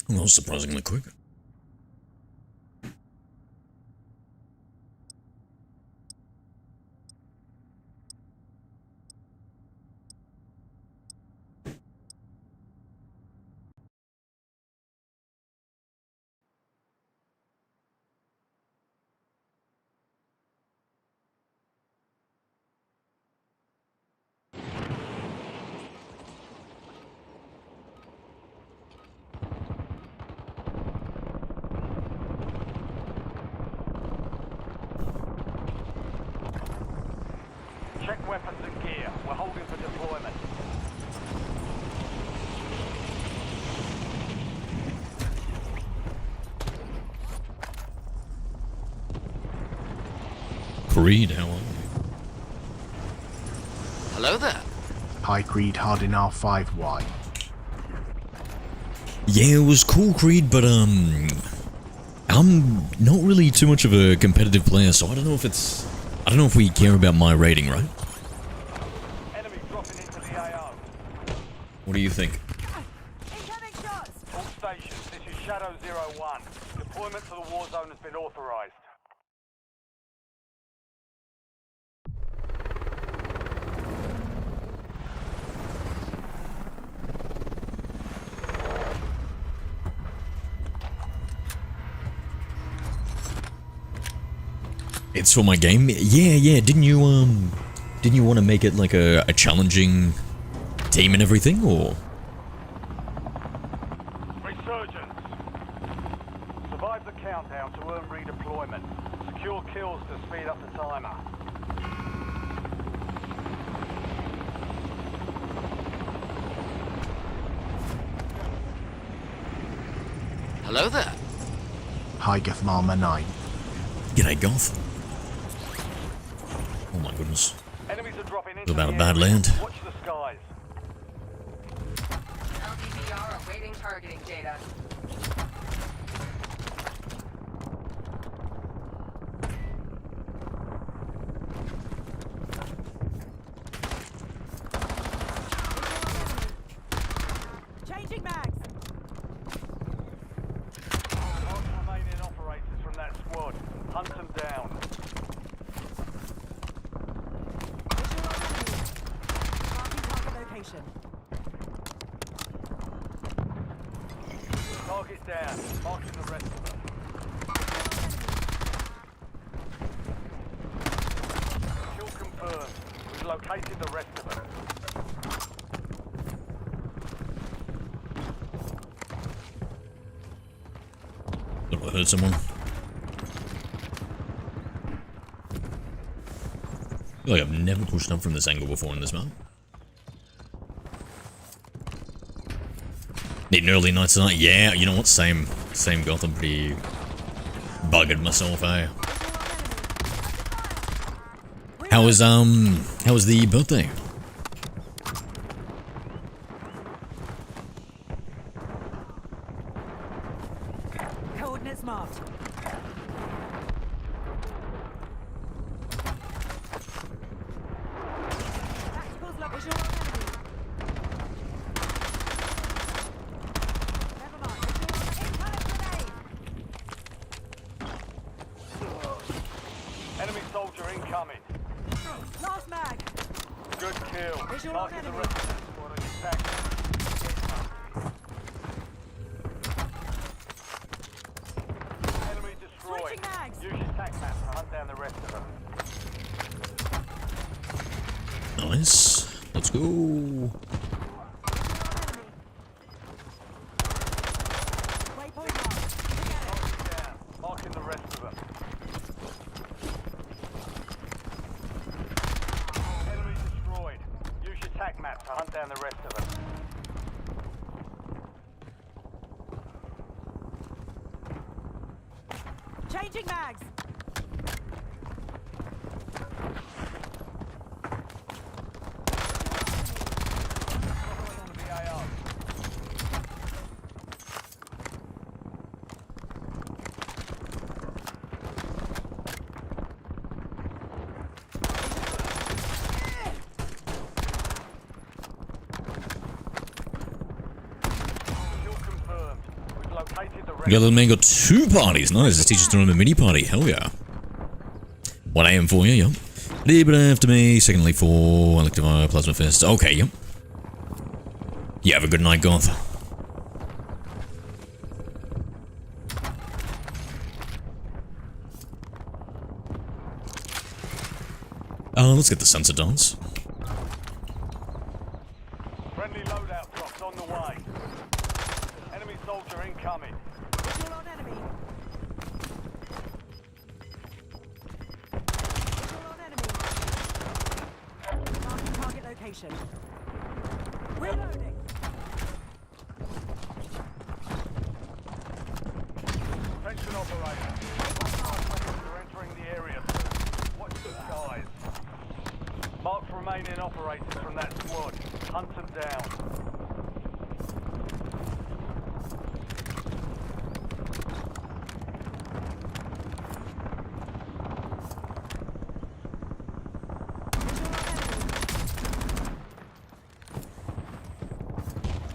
Well, surprisingly quick. Check weapons and gear. We're holding for deployment. Creed, how are you? Hello there. Hi Creed, Hardin R5Y. Yeah, it was cool, Creed, but I'm not really too much of a competitive player, so I don't know if we care about my rating, right? Enemy dropping into the AO. What do you think? Incoming shots! All stations, this is Shadow 01. Deployment to the Warzone has been authorized. It's for my game? Yeah, didn't you want to make it like a challenging team and everything, or? Resurgence. Survive the countdown to earn redeployment. Secure kills to speed up the timer. Hello there. Hi Githmarma 9. G'day, Goth. Oh my goodness. Enemies are dropping into It's about the a bad area. land. Watch the skies. LDVR awaiting targeting data. Changing mags. Mark remaining operators from that squad. Hunt them down. Marking target location. Target down. Marking the rest of them. Kill confirmed. We've located the rest of them. Thought I heard someone. I feel like I've never pushed up from this angle before in this map. Need an early night tonight? Yeah, you know what? Same Goth. I'm pretty buggered myself, eh? How was the birthday? Coordinates marked. Tacticals look visual on enemy. Never mind. Visual on incoming grenade. Enemy soldier incoming. Last mag. Good kill. Visual on Marking the enemy. rest of the squad on your tactics. Enemy destroyed. Switching mags. Use your tac map to hunt down the rest of them. Nice. Let's go. Waypoint marked. Look at it. Target down. Marking the rest of them. Enemy destroyed. Use your tac map to hunt down the rest of them. Changing mags. The AO. Kill confirmed. We've located the We got little man got 2 parties. Nice. This teacher's throwing him a mini party. Hell yeah. 1 AM for you, yep. A little bit after me. Secondly for elective plasma fist. Okay, yep. You have a good night, Goth. Let's get the sensor dance. Friendly loadout drops on the way. Enemy soldier incoming. Visual on enemy. Visual on enemy. Marking target location. Reloading. Attention operator. They're entering the area. Watch the skies. Mark remaining operators from that squad. Hunt them down.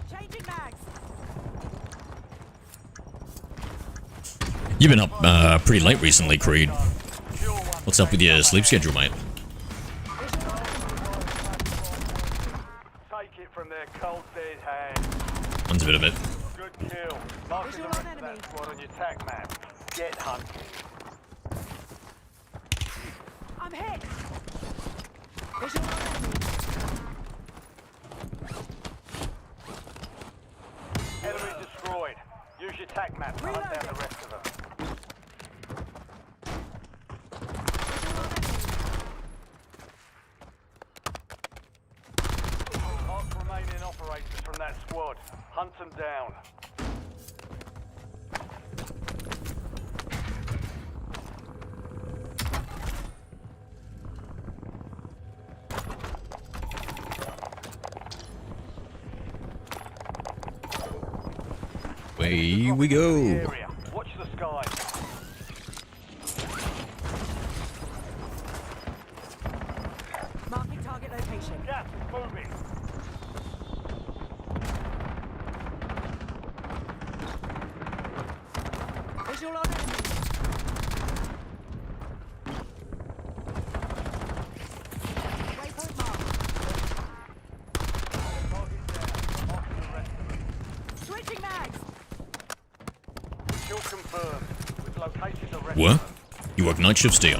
Changing mags. You've been up pretty late recently, Creed. What's up with your sleep schedule, mate? Take it from their cold dead hands. One's a bit of it. Good kill. Marking the Visual rest on of enemy. that squad on your tac map. Get hunting. I'm hit. Visual on enemy. Enemy destroyed. Use your tac map to hunt down the rest of them. Mark remaining operators from that squad. Hunt them down. Away we go. Area. Watch the skies. Marking target location. Gas is moving. Visual on enemy. Waypoint marked. Target down. Marking the rest of them. Switching mags. Kill confirmed. We've located the rest What? of them. You work night shifts, do you?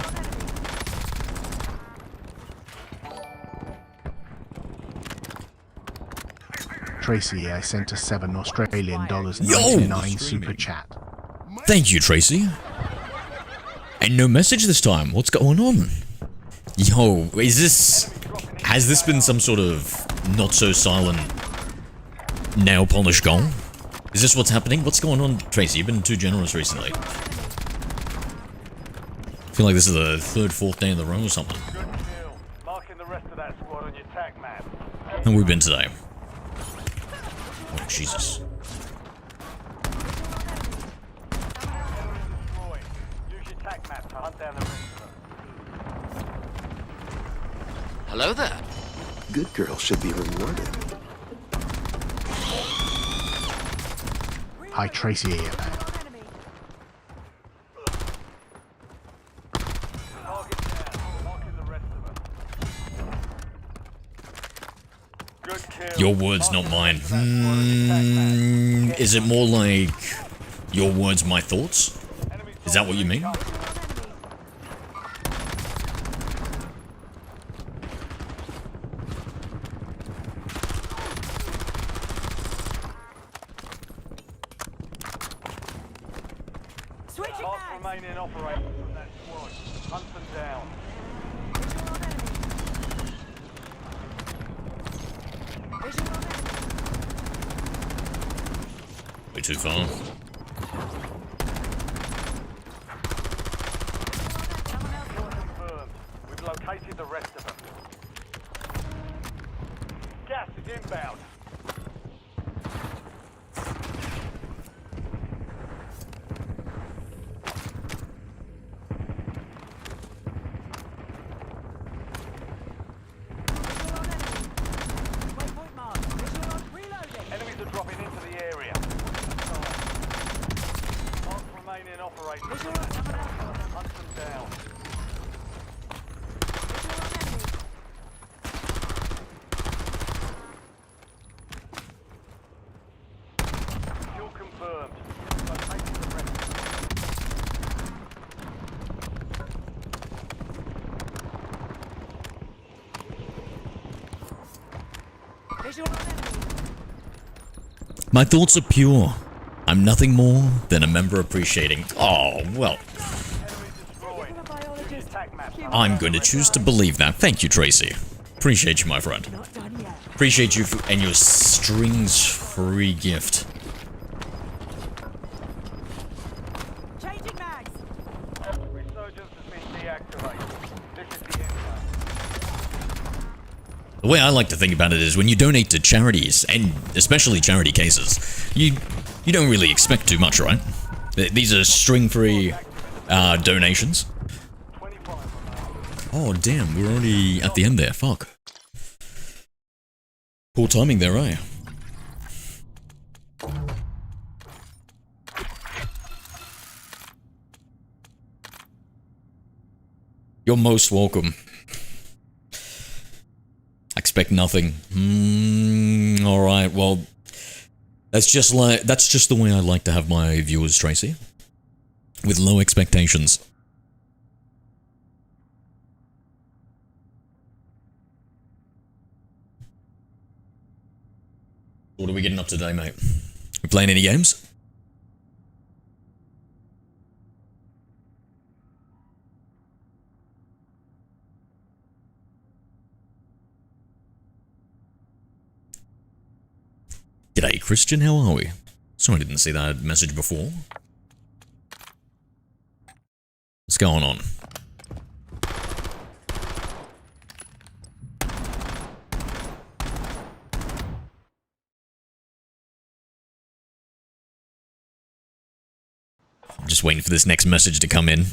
Tracy, I sent a $7 Australian dollars Yo! 99 super chat. Thank you, Tracy. And no message this time. What's going on? Yo, is this... Has this been some sort of not-so-silent nail polish goal? Is this what's happening? What's going on, Tracy? You've been too generous recently. I feel like this is the 3rd, 4th day in the row or something. Good kill. Marking the rest of that squad on your tac map. How have we been today? Oh, Jesus. Destroyed. Use your tac map to hunt down the rest of them. Hello there. Good girl should be rewarded. Hi Tracy, Visual on enemy. Target down. Marking the rest of them. Good kill. Your words, not mine. Is it more like your words, my thoughts? Is that what you mean? Switching Mark mags. remaining operators from that squad. Hunt them down. Visual on enemy. Visual on enemy. Way too far. Someone else got them. Confirmed. We've located the rest of them. Gas is inbound. Visual on enemy. Waypoint marked. Visual on reloading. Enemies are dropping into the area. operators Visual from on that someone else. squad. Water. Hunt them down. Visual on enemy. Kill confirmed. Locating the rest. Visual on enemy. My thoughts are pure. I'm nothing more than a member appreciating. Oh, well, Enemy destroyed. From a biologist. Attack map. I'm going to choose to believe that. Thank you, Tracy. Appreciate you, my friend. Not done yet. Appreciate you and your strings-free gift. Changing mags. Resurgence has been deactivated. This is the end zone. The way I like to think about it is when you donate to charities, and especially charity cases, you don't really expect too much, right? These are string-free donations. 25 remaining. Oh, damn, we're already at the end there. Fuck. Poor timing there, eh? You're most welcome. Expect nothing. Alright, well, that's just the way I like to have my viewers, Tracy. With low expectations. What are we getting up today, mate? We playing any games? G'day, Christian. How are we? Sorry I didn't see that message before. What's going on? I'm just waiting for this next message to come in.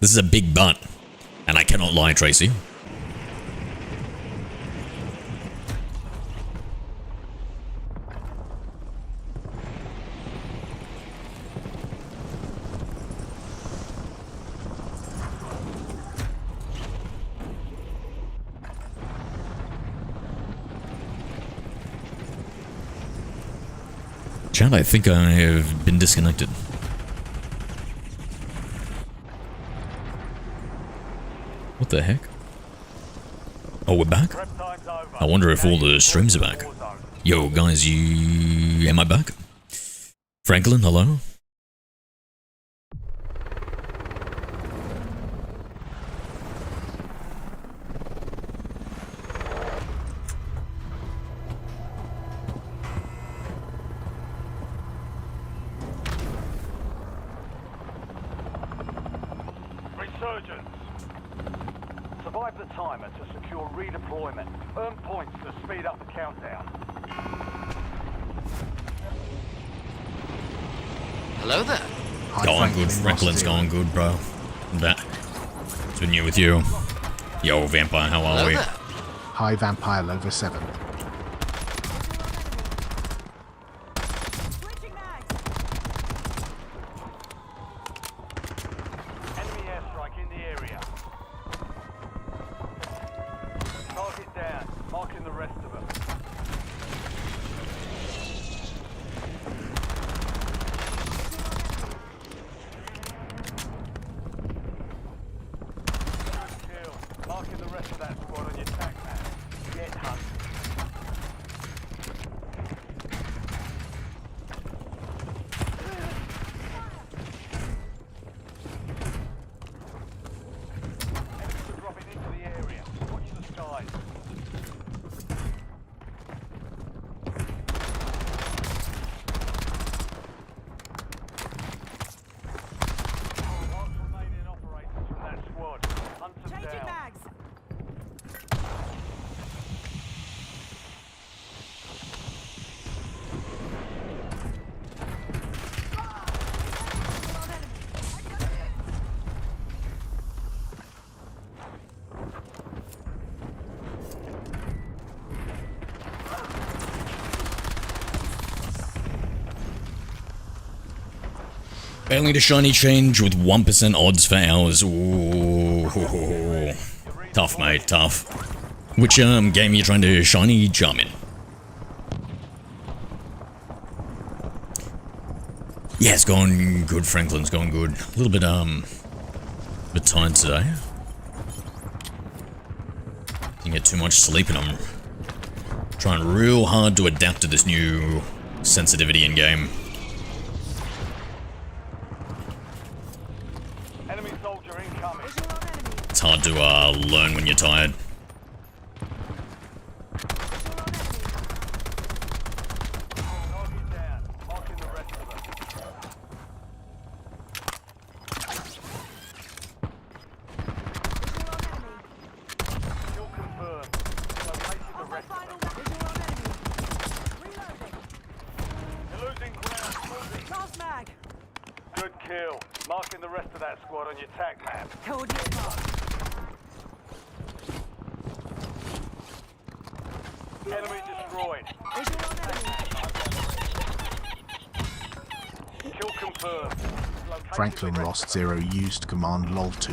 This is a big butt. And I cannot lie, Tracy. Chat, I think I have been disconnected. What the heck? Oh, we're back? Prep time's over. I wonder if Now all you the can streams are join back. Warzone. Yo, guys, am I back? Franklin, hello? Resurgence. Survive the timer to secure redeployment. Earn points to speed up the countdown. Hello there. Hi, Going good, Franklin, Franklin's Ross going good, bro. That. It's been new with you. Yo, Vampire, how are Hello we? there. Hi, Vampire over 7. Switching mags. Enemy airstrike in the area. Target down. Marking the rest of them. Kill. Marking the rest of that squad on your tac map. Get hunted. Failing to shiny change with 1% odds for hours. Ooh. Tough, mate, tough. Which game are you trying to shiny charm in? Yeah, it's going good, Franklin's going good. A little bit tired today. Didn't get too much sleep and I'm trying real hard to adapt to this new sensitivity in game. Enemy soldier incoming. Visual on enemy. It's hard to learn when you're tired. Visual on enemy. Target down. Marking the rest of them. Visual on enemy. Kill confirmed. Located the On my rest of final them. visual on enemy. Reloading. You're losing ground. Moving. Last mag. Good kill. Marking the rest of that squad on your tac map. Coordinate mark. Enemy destroyed. Visual on enemy. Kill confirmed. Located Franklin the rest lost of them. 0 used command lol2.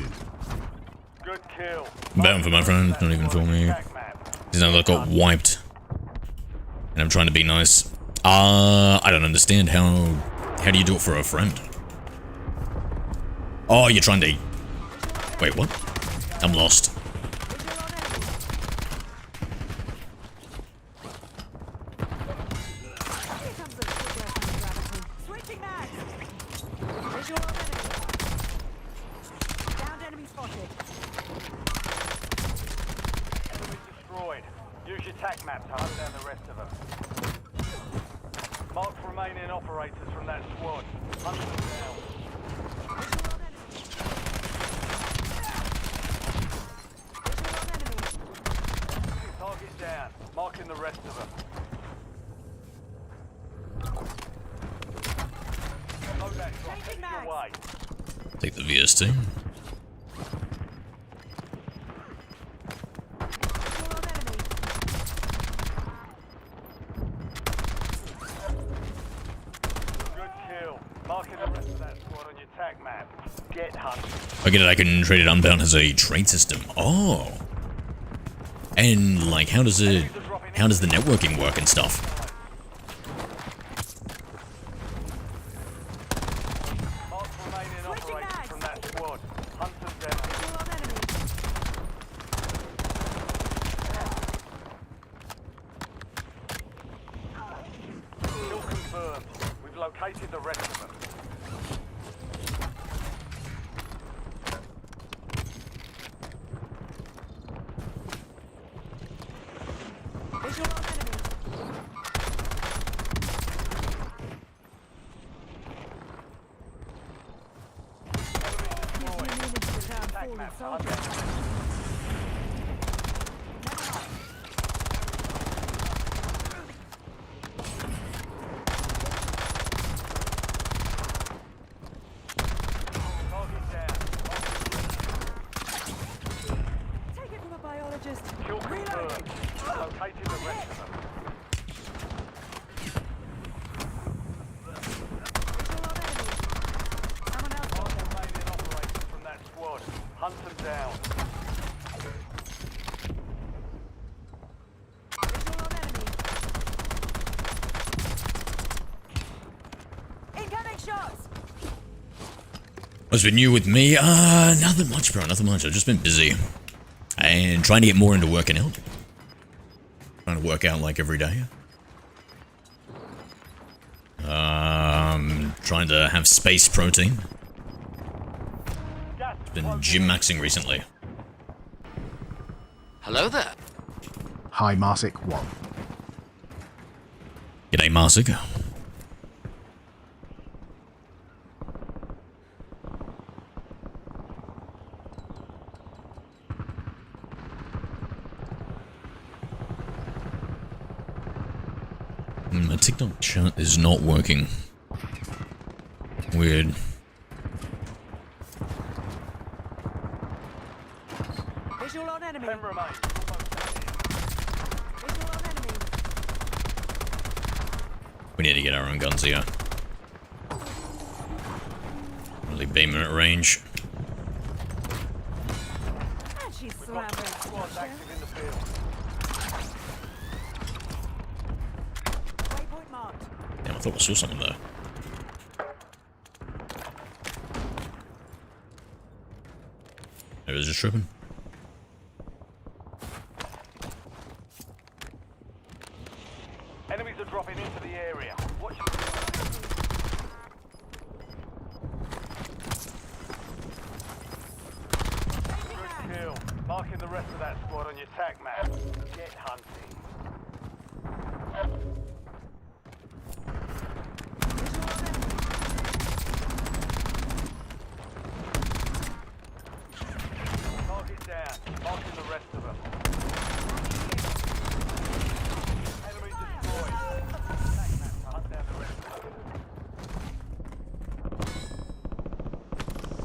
Good kill. Bound for my friend, not even for me. Tac map. He's now that got wiped. And I'm trying to be nice. I don't understand how do you do it for a friend? Oh, you're trying to... Wait, what? I'm lost. Visual on enemy. Here comes the footwear gravity. Switching mag. Visual on enemy. Downed enemy spotted. Enemy destroyed. Use your tac map to hunt down the rest of them. Mark remaining operators from that squad. Hunt them down. Visual on enemy. Visual on enemy. Target down. Marking the rest of them. Load that drop. Changing Headed mags. your way. Take the VST. Visual on enemy. Good kill. Marking the rest of that squad on your tac map. Get hunted. Okay, that I can trade it unbound as a trade system. Oh. And, like, how does the networking work and stuff? Mark remaining Switching operators mags. from that squad. Hunt them down. Visual on enemy. Kill confirmed. We've located the rest of them. Visual on enemy. Gives me an image of the town Tac fallen map to hunt soldier. down. Target down. Take it from a biologist. Kill Reloading. confirmed. Located the rest of them. Visual on enemy. Someone else got them. Remaining operators from that squad. Hunt them down. Visual on enemy. Incoming shots. What's been new with me? Nothing much, bro. Nothing much. I've just been busy. And trying to get more into working out. Trying to work out, like, every day. Trying to have space protein. Gas Been gym maxing recently. Hello there. Hi Marsic 1. G'day, Marsig. My TikTok chat is not working. Weird. Visual on enemy. 10 remain. Visual on enemy. We need to get our own guns here. Beam at range. And she's We've got surrounded. 2 squads active in the field. Waypoint marked. Damn, I thought I saw something there. Maybe it's just tripping. Enemies are dropping into the area. Watch your Good kill. Marking the rest of that squad on your tac map. Get hunting. Target down. Marking the rest of them. Enemy destroyed. Tac map. Hunt down the rest of them.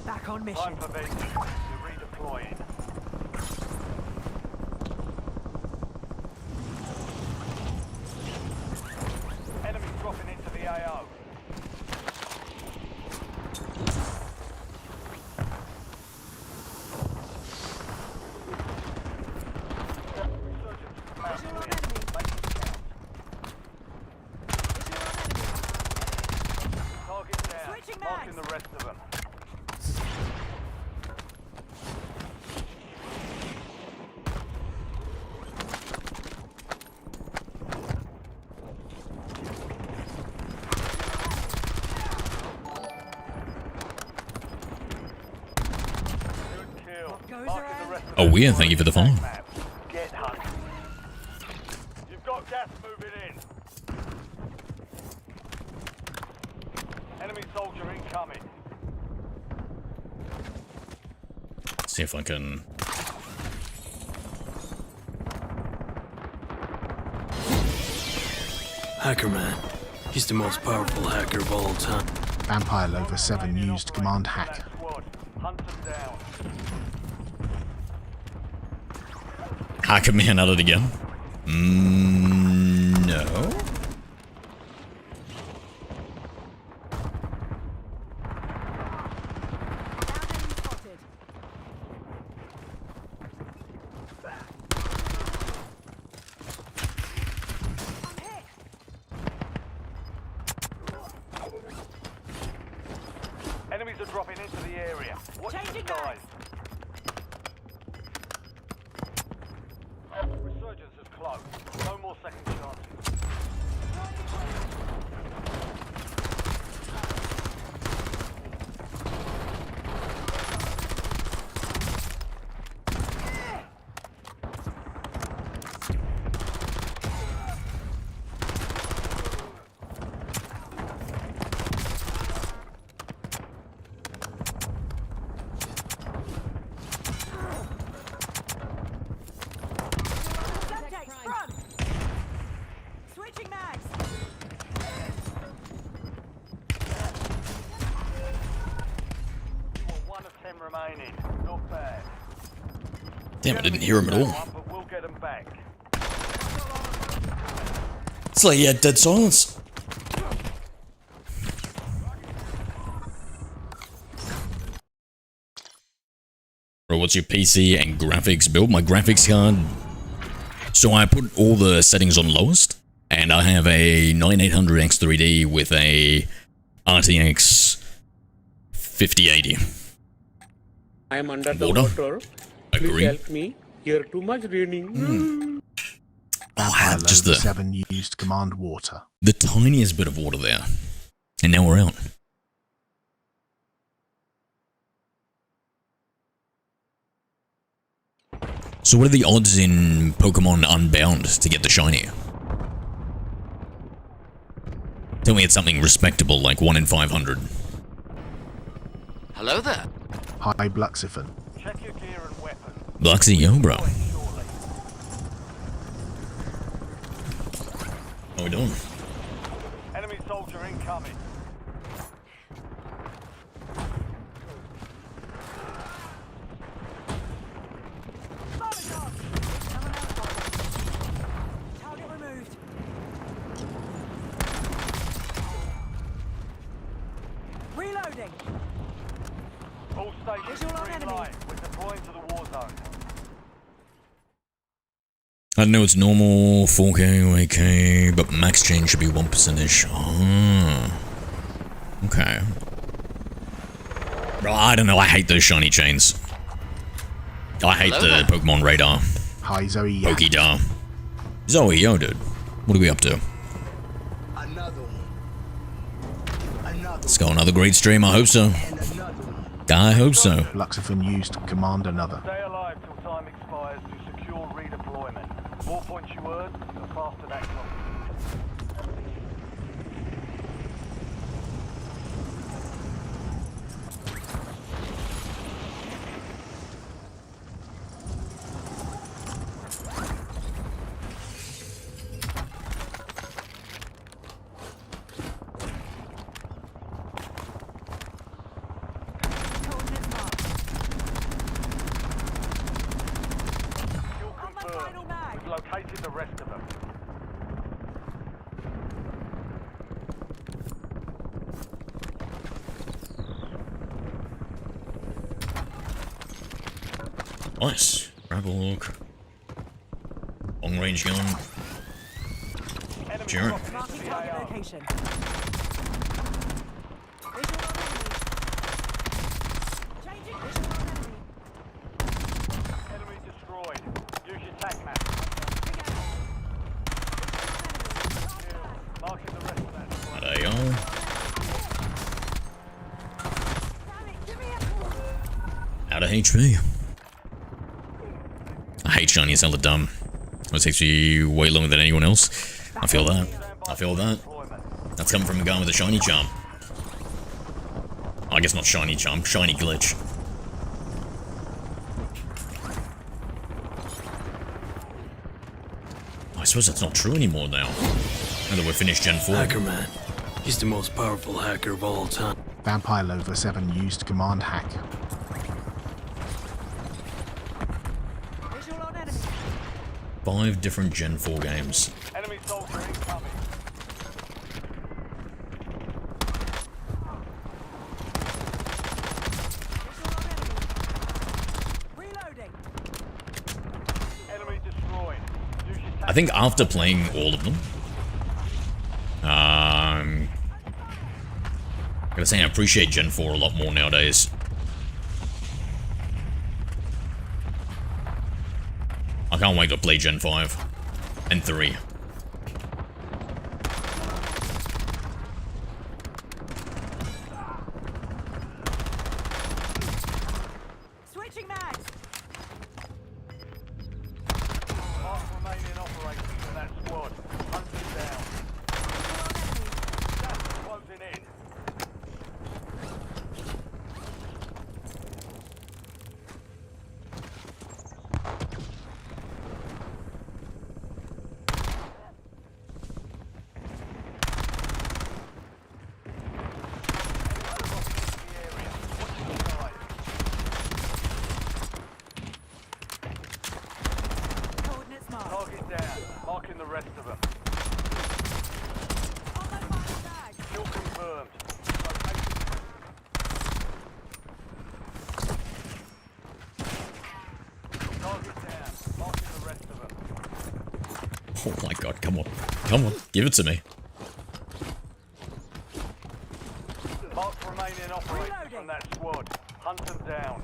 Back on mission. Time for vengeance. You're redeploying. Enemy dropping into the AO. Resurgence is about Visual on to enemy. make it count. Visual on enemy. Target down. Switching Marking mags. the rest of them. Good kill. goes Marking around? the rest of Oh, them. weird. Thank you for the follow. Map. Get hunting. You've got gas moving in. Enemy soldier incoming. See if I can. Hacker Man. He's the most powerful hacker of all time. Vampire Lover 7 used command hack. That squad. Hunt them down. Hacker man at it again. No. Enemy spotted. I'm hit. Enemies are dropping into the area. Watch the Changing skies. Resurgence is close. No more second chances. Subject front. Switching mags. You are 1 of 10 remaining. Not bad. Damn, I didn't hear him at all. But we'll get them back. It's like he had dead silence. Bro, what's your PC and graphics build? My graphics card. So I put all the settings on lowest, and I have a 9800 X3D with a RTX 5080. I am under the Water? water. Please Agree. help me. Here too much raining. Oh, I Vampire had just Lover the 7 used command water. tiniest bit of water there, and now we're out. So what are the odds in Pokemon Unbound to get the shiny? Tell me it's something respectable, like 1 in 500. Hello there. High Bluxifen. Check your gear and weapons. Luxy, yo, bro. Point shortly. How we doing? Enemy soldier incoming. Target removed. Reloading. All stations Visual on green enemy. light. We're deploying to the war zone. I know it's normal 4K, 8K, but max change should be 1%ish. Ah. Okay. Bro, I don't know, I hate those shiny chains. I hate Hello the there. Pokemon radar. Hi, Zoe. Pokidar. Zoe, yo, dude. What are we up to? Another one. Another Let's go, another great stream, I hope so. and another one. I hope so. Luxophone used. Command another. Stay alive till time expires to secure redeployment. More points you earn, the faster that clock. Coordinates marked. Fuel On my confirmed. final mag. We've located the rest of them. Nice. Grapple hook. Long range gun. Enemy Sure. dropping into Marking the target AO. location. Visual on enemy. Changing visual on enemy. Enemy destroyed. Use your tac map. Big ammo. Marking the rest of that squad. There you go. Damn it, give me a... Out of HP. I hate shiny as hella dumb. It takes me way longer than anyone else. I feel that. I feel that. Deployment. That's coming from a guy with a shiny charm. I guess not shiny charm, shiny glitch. I suppose that's not true anymore now. Now that we're finished Gen 4. Hacker man. He's the most powerful hacker of all time. Vampire Lover 7 used. Command hack. Visual on enemy. 5 different Gen 4 games. Enemy soldier incoming. Visual on enemy. Reloading. Enemy destroyed. Use your tac I think after playing all of them, I gotta say I appreciate Gen 4 a lot more nowadays. I can't wait to play Gen 5 and 3. Switching mags. Mark remaining operators in that squad. Hunt them down. Gas is closing in. Coordinates marked. Target down. Marking the rest of them. On my final mag. Kill confirmed. Location. Target down. Marking the rest of them. Oh my god, come on. Come on, give it to me. Mark remaining operators from that squad. Hunt them down.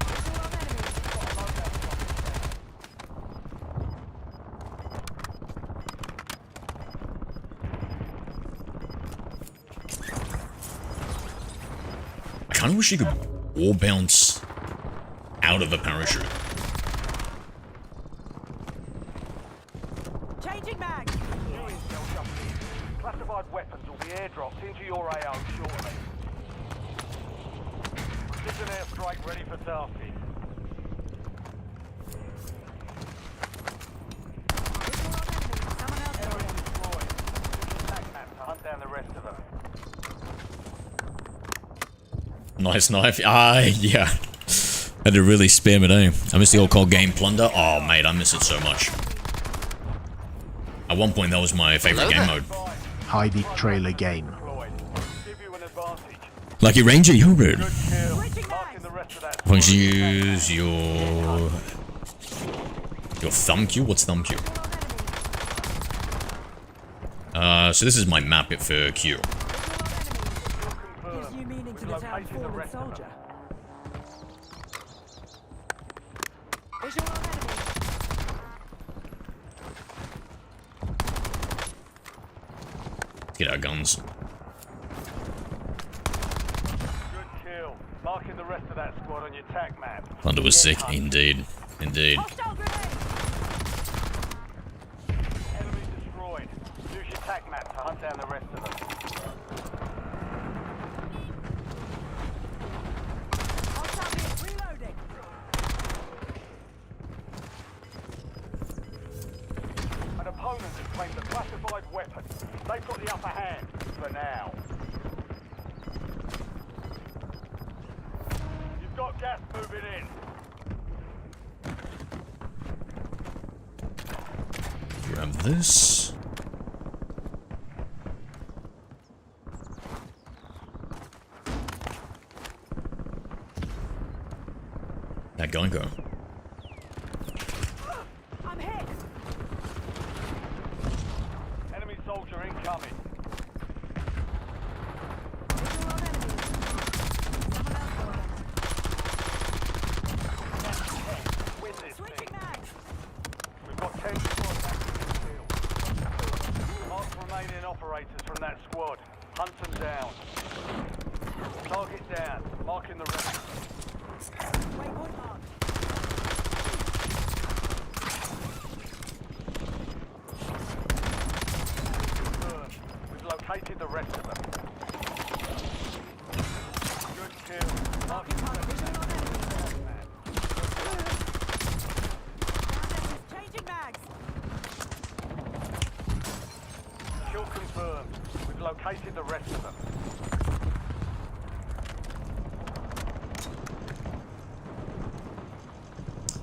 Visual on enemy. I kinda wish you could wall bounce out of a parachute. Changing mag. New intel coming in. Classified weapons will be airdropped into your AO shortly. Precision airstrike ready for tasking. Visual on enemy. Someone else Enemy got him. destroyed. Use your tac map to hunt down the rest of them. Nice knife. Ah, yeah. Had to really spam it, eh? I miss the old COD game Plunder. Oh, mate, I miss it so much. At one point, that was my favorite game mode. Heidi trailer game. Give you an advantage. Lucky Ranger, you're rude. Good kill. Marking the rest of that Why don't you use your thumb cue? What's thumb cue? So this is my map it for Q. Gives new meaning to the town fallen soldier. Visual on enemy. Let's get our guns. Good kill. Marking the rest of that squad on your tac map. Thunder was sick, indeed. Indeed. Hostile grenade. Enemy destroyed. Use your tac map to hunt down the rest of them. Hostile being reloading. An opponent has claimed the classified weapon. They've got the upper hand for now. You've got gas moving in. Grab this. That Gonko. I'm hit. Enemy soldier incoming. Visual on enemy. Someone else got them. Win this Switching thing. mags. We've got 10 squads active in the field. Mark remaining operators from that squad. Hunt them down. Target down. Marking the rest. Waypoint marked. Confirmed. We've located the rest of them. Good kill. Marking the rest of Visual on enemy. that. Changing mags. Kill confirmed. We've located the rest of them.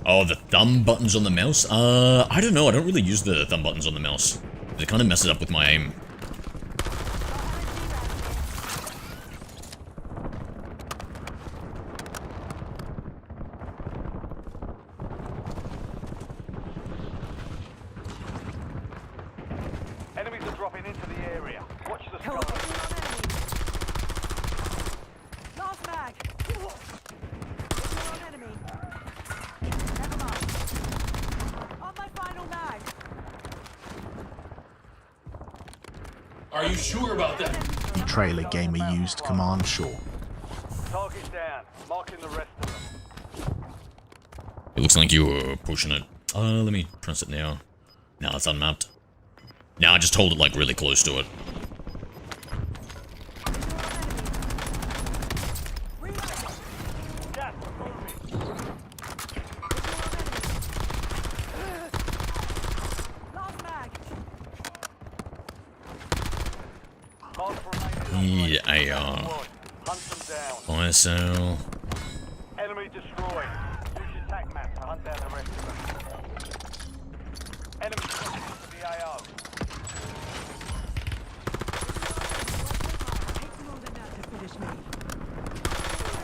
Oh, the thumb buttons on the mouse? I don't know. I don't really use the thumb buttons on the mouse. It kind of messes up with my aim. Enemies are dropping into the area. Watch the Visual sky. on enemy. Last mag. Visual on enemy. Never mind. On my final mag. Are you sure about that? The trailer gamer used command short. Target down. Marking the rest of them. It looks like you were pushing it. Let me press it now. Now it's unmapped. Now I just hold it like really close to it. Gas moving. Last mag. Mark remaining Yeah, AR. squad. Hunt them down. ISL. Enemy destroyed. Use your tac map to hunt down the rest of them. Enemy dropping into the AO. Takes longer now to finish me.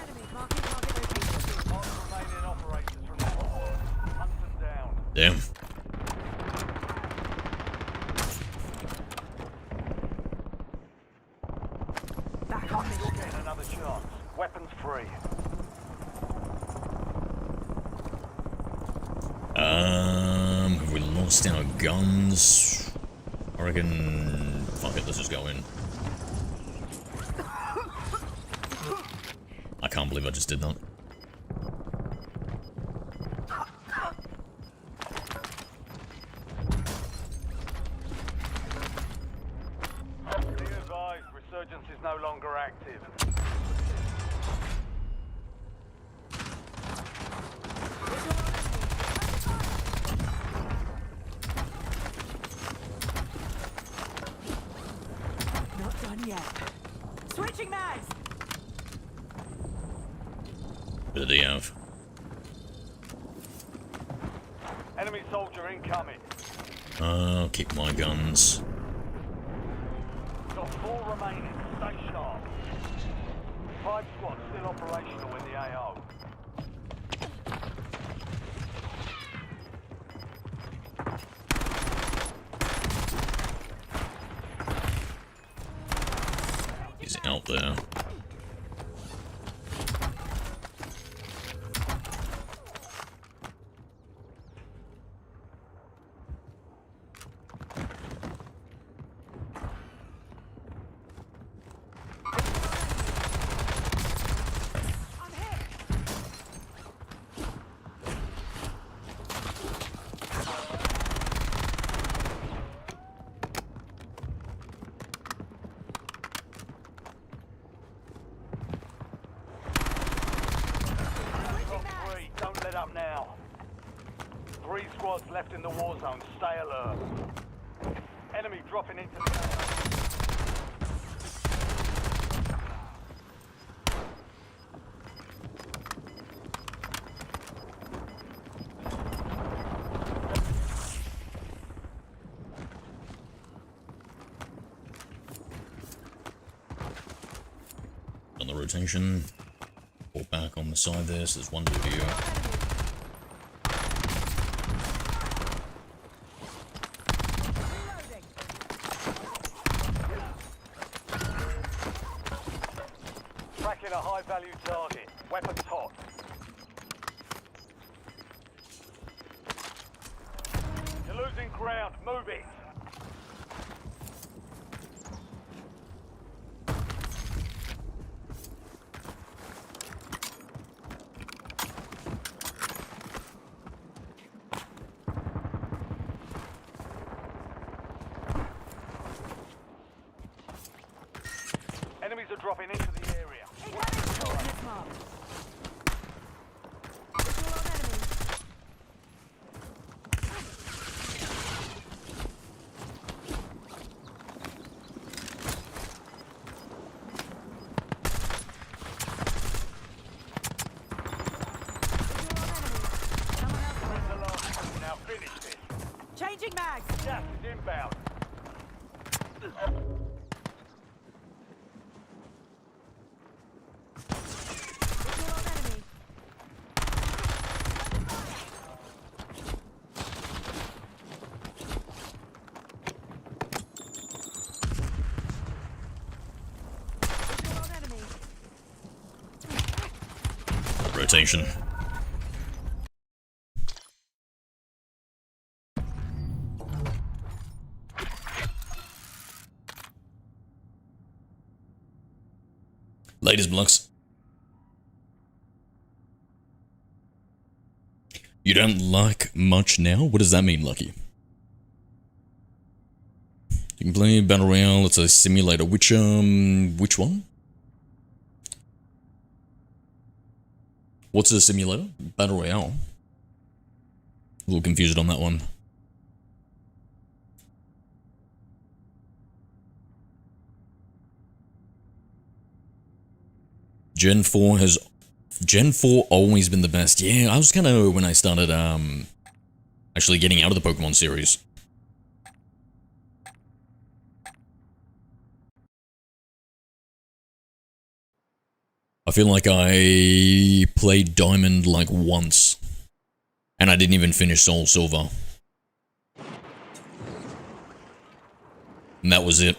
Enemy marking target location. Mark remaining operators from that squad. Hunt them down. Damn. Back on me. You're getting another chance. Weapons free. Have we lost our guns? I reckon... Fuck it, let's just go in. I can't believe I just did that. Be advised, resurgence is no longer active. Not done yet. Switching mags. What do they have? Enemy soldier incoming. Oh, kick my guns. Got 4 remaining. Stay sharp. 5 squads still operational in the AO. He's out there. Don't let up now. 3 squads left in the war zone. Stay alert. Enemy dropping into the AO. On the rotation. Pull back on the side there, so there's one dude here. Tracking a high-value target. Weapons hot. You're losing ground. Move it. Enemies are dropping into the area. Coordinates marked. Visual on enemy. Now finish this. Changing mags. Gas is inbound. Visual on enemy. Visual on enemy. Rotation. Ladies blocks. You don't like much now? What does that mean, Lucky? You can play Battle Royale, it's a simulator. Which one? What's a simulator? Battle Royale. A little confused on that one. Gen 4 always been the best. Yeah, I was kind of when I started actually getting out of the Pokemon series. I feel like I played Diamond like once, and I didn't even finish Soul Silver. And that was it.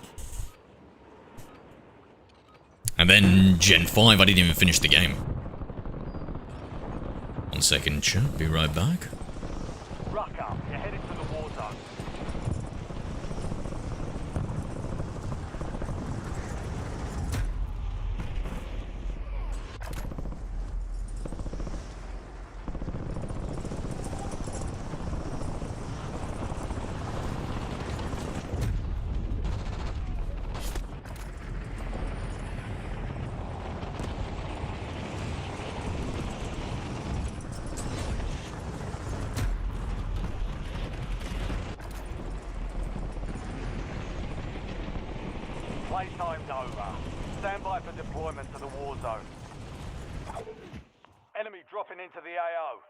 And then Gen 5, I didn't even finish the game. 1 second, chat, be right back. Rucker, you're headed to the war zone. Playtime's over. Stand by for deployment to the war zone. Enemy dropping into the AO.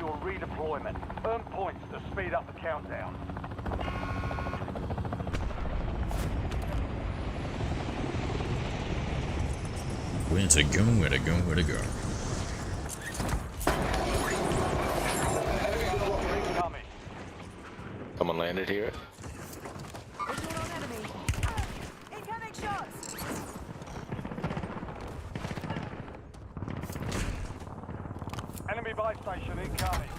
secure redeployment. Earn points to speed up the countdown. Where to go, where to go, where to go. Incoming. Someone landed here. Visual on enemy. Incoming shots. Enemy buy station incoming.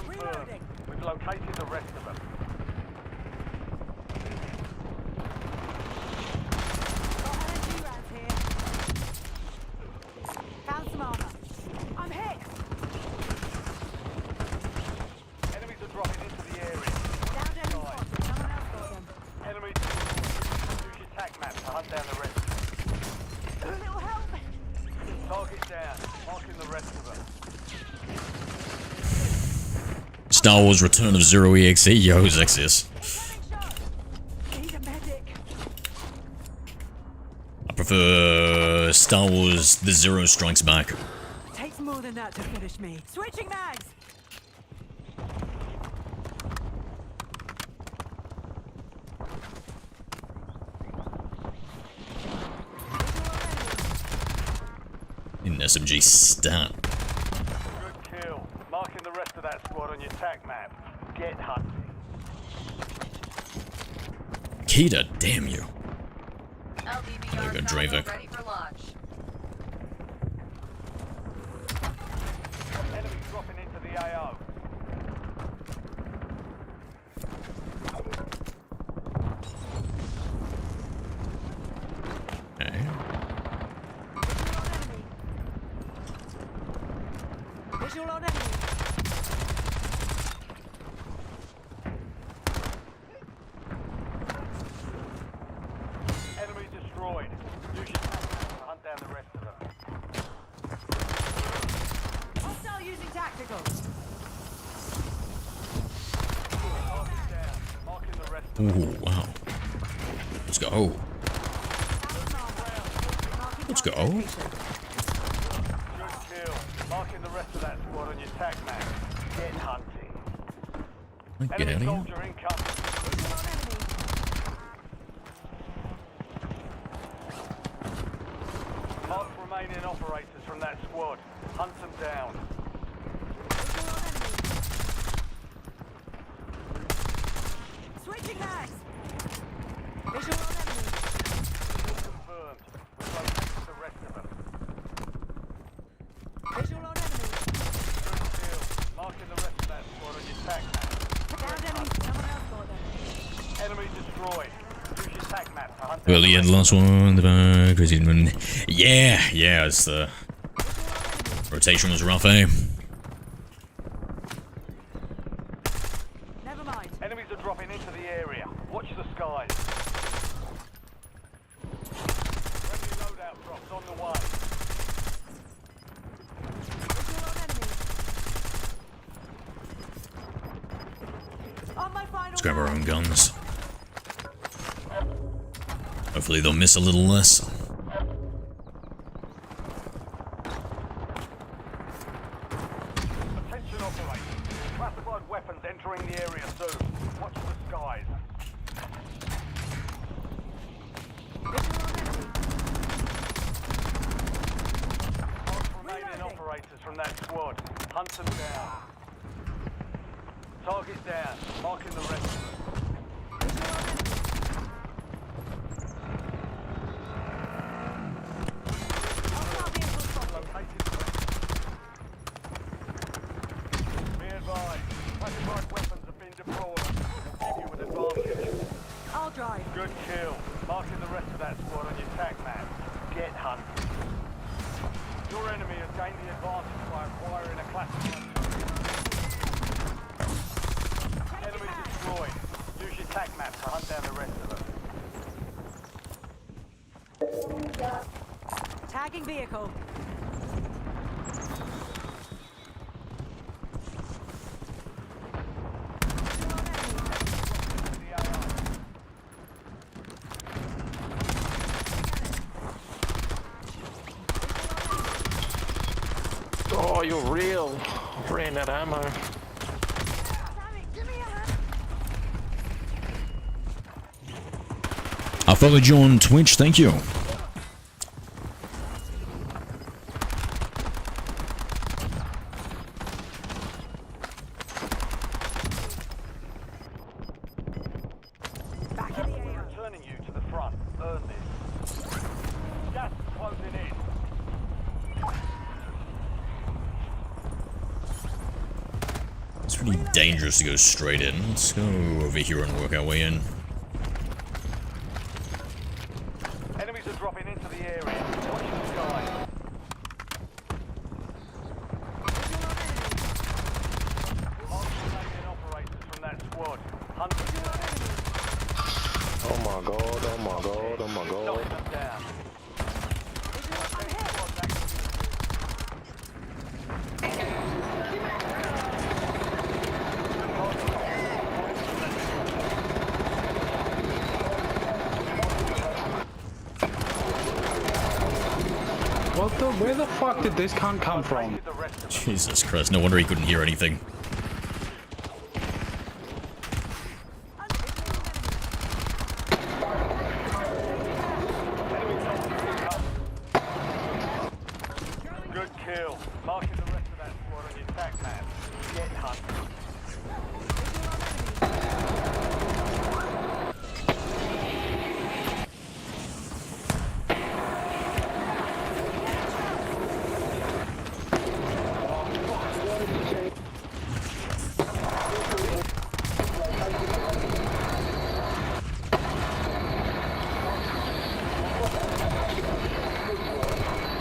Reloading. We've located the rest of them. Got LNG rounds here. Found some armor. I'm hit. Enemies are dropping into the area. Down enemy spots. Someone else got them. Enemy use your tac map to hunt down the rest. A little help. Target down. Marking the rest of them. Star Wars Return of Zero EXE, yo, Xexius. Incoming shots. Need a medic. I prefer Star Wars The Zero Strikes Back. Takes more than that to finish me. Switching mags. In SMG stat. Good kill. Marking the rest of that squad on your tac map. Get hunting. Kita, damn you. LDBR There you go, Bravo Dravik. ready for launch. Enemies dropping into the AO. Okay. Visual on enemy. Enemy destroyed. Use your tac map to hunt down the rest of them. Hostile using tactical. Target down. Marking the rest of them. Ooh, wow. Let's go. Found some armor. Marking Let's target go. location. Good kill. Marking the rest of that squad on your tac map. Get hunting. Get out Enemy of here. soldier incoming. Visual on enemy. Mark remaining operators from that squad. Hunt them down. Visual on enemy. Switching mags. Visual on enemy. Confirmed. We've located the rest of them. Visual on enemy. Good kill. Marking the rest of that squad on your tac map. Down enemy. Someone else got them. Enemy destroyed. Use your tac map to hunt Well, down the the end, rest. last one, the crazy one. Yeah, it's the rotation was rough, eh? Never mind. Enemies are dropping into the area. Watch the skies. Friendly loadout drops on the way. Visual on enemy. On my final Let's grab our mag. own guns. Hopefully they'll miss a little less. Attention operators. Classified weapons entering the area soon. Watch the skies. Visual on enemy. Mark remaining Reloading. operators from that squad. Hunt them down. Target down. Marking the rest of them. Visual on enemy. Hostile vehicle spotted. Located the rest. Be advised. Classified weapons have been deployed. Will give you an advantage. I'll drive. Good kill. Marking the rest of that squad on your tac map. Get hunting. Your enemy has gained the advantage by acquiring a classified. Enemy destroyed. Use your tac map to hunt down the rest of them. Tagging vehicle. Oh, you're real. Ran out of ammo. Sammy, give me a hand. I followed you on Twitch, thank you. Back in the AO. Returning you to the front. Earn this. Gas is closing in. It's pretty dangerous to go straight in. Let's go over here and work our way in. Enemies are dropping into the area. Watch the sky. Mark the remaining operators from that squad. Hunt Oh my god, oh my god, oh my knocking god. them down. Where the fuck did this cunt come from? The rest of them. Jesus Christ, no wonder he couldn't hear anything. Good kill. Marking the rest of that squad on your attack map. Get hunted.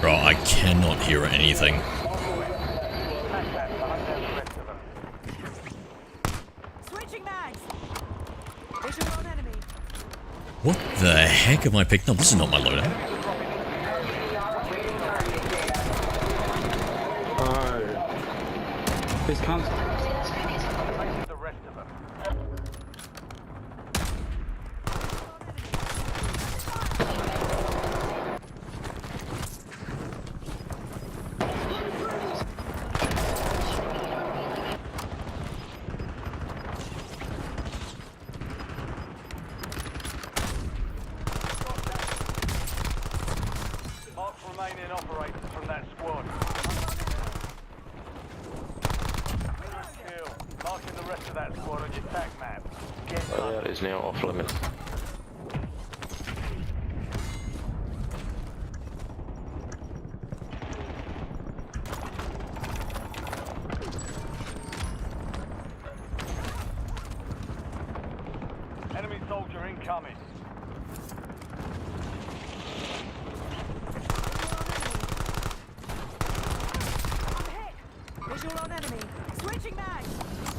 Bro, I cannot hear anything. Attack map to hunt down the rest of them. Switching mags. Visual on enemy. What the heck am I picking up? This is not my loadout. This cunt. The rest of them. Mark remaining operators from that squad. Kill. Marking the rest of that squad on your attack map. Get Oh, hunted. that is now off limits. Enemy soldier incoming. Visual on enemy. Switching mags.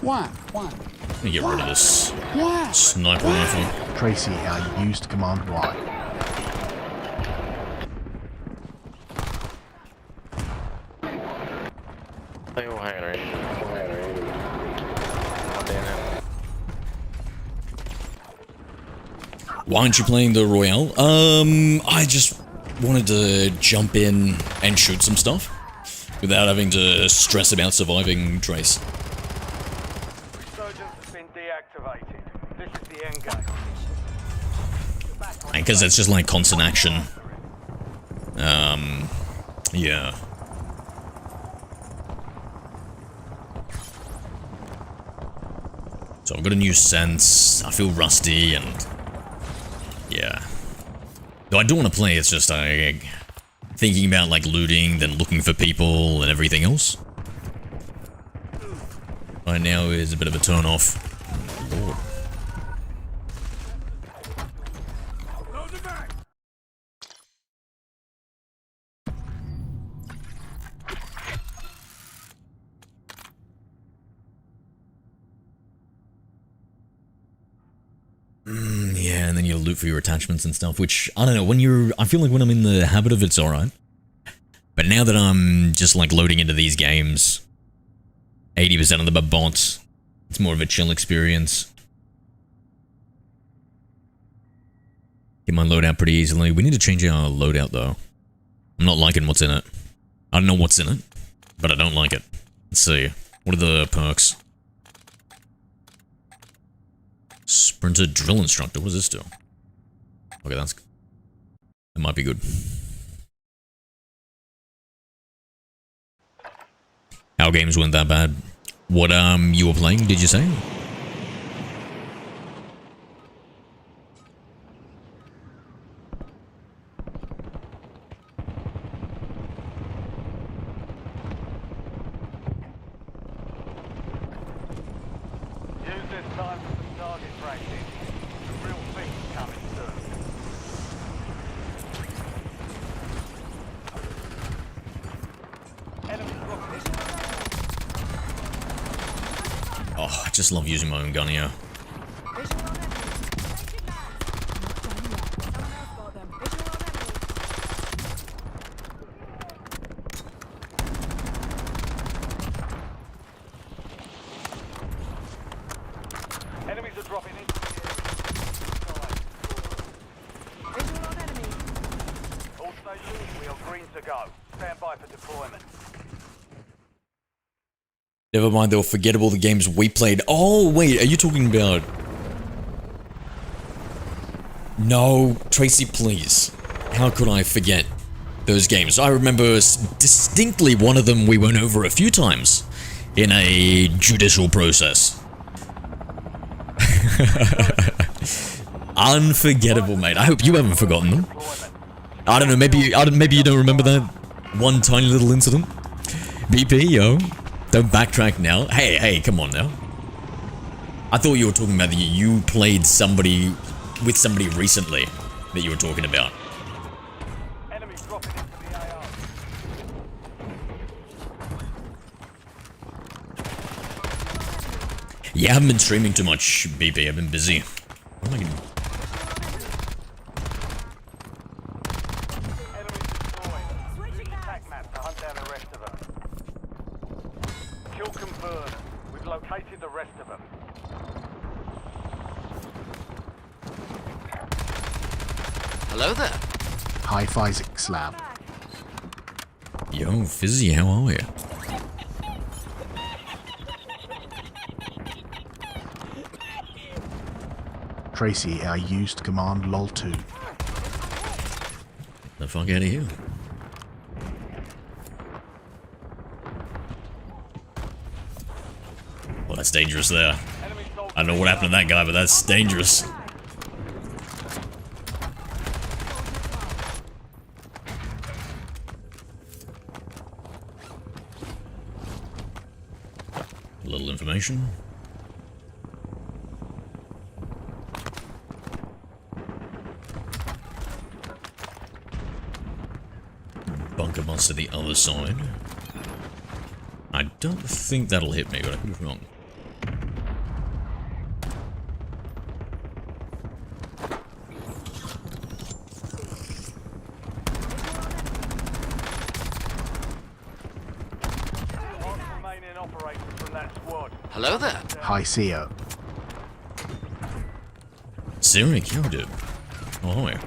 Let me get rid of this sniper rifle. Tracy, I used Command Y. They all hanging around. Oh, damn it. Why aren't you playing the Royale? I just wanted to jump in and shoot some stuff without having to stress about surviving Trace. Resurgence has been deactivated. This is the end game. And because it's just like constant action. Yeah. So I've got a new sense, I feel rusty, and yeah. Though I do want to play, it's just thinking about like looting, then looking for people and everything else. Right now is a bit of a turn off. Lord. Yeah, and then you loot for your attachments and stuff, which, I don't know, I feel like when I'm in the habit of it's alright. But now that I'm just like loading into these games, 80% of them are bots, it's more of a chill experience. Get my loadout pretty easily. We need to change our loadout though. I'm not liking what's in it. I don't know what's in it, but I don't like it. Let's see. What are the perks? Sprinter drill instructor. What does this do? Okay, that might be good. Our games weren't that bad. What you were playing, did you say? Use this time for some target practice. The real thing's coming soon. Enemy dropping. Oh, I just love using my own gun here. Visual on enemy. Changing mags. Not done yet. Someone else got them. Visual on enemy. Enemies are dropping into the area. Visual on enemy. All stations, we are green to go. Stand by for deployment. Never mind, they were forgettable, the games we played. Oh, wait, are you talking about... No, Tracy, please. How could I forget those games? I remember distinctly one of them we went over a few times in a judicial process. Unforgettable, mate. I hope you haven't forgotten them. I don't know, maybe you don't remember that one tiny little incident. BP, yo. Don't backtrack now. Hey, come on now. I thought you were talking about that you played somebody with somebody recently that you were talking about. Enemies dropping into the AR. Yeah, I haven't been streaming too much, BP. I've been busy. What am I gonna... Enemies destroyed. Use attack map to hunt down the rest of them. Kill confirmed. We've located the rest of them. Hello there. High Physics Lab. Yo, Fizzy, how are you? Tracy, I used command lol2. The fuck out of here. Well, that's dangerous there. I don't know what happened to that guy, but that's dangerous. A little information. Bunker bus to the other side. I don't think that'll hit me, but I could be wrong. Last remaining operators from that squad. Hello there. High CO. Cyric, yo, dude. Oh, hi.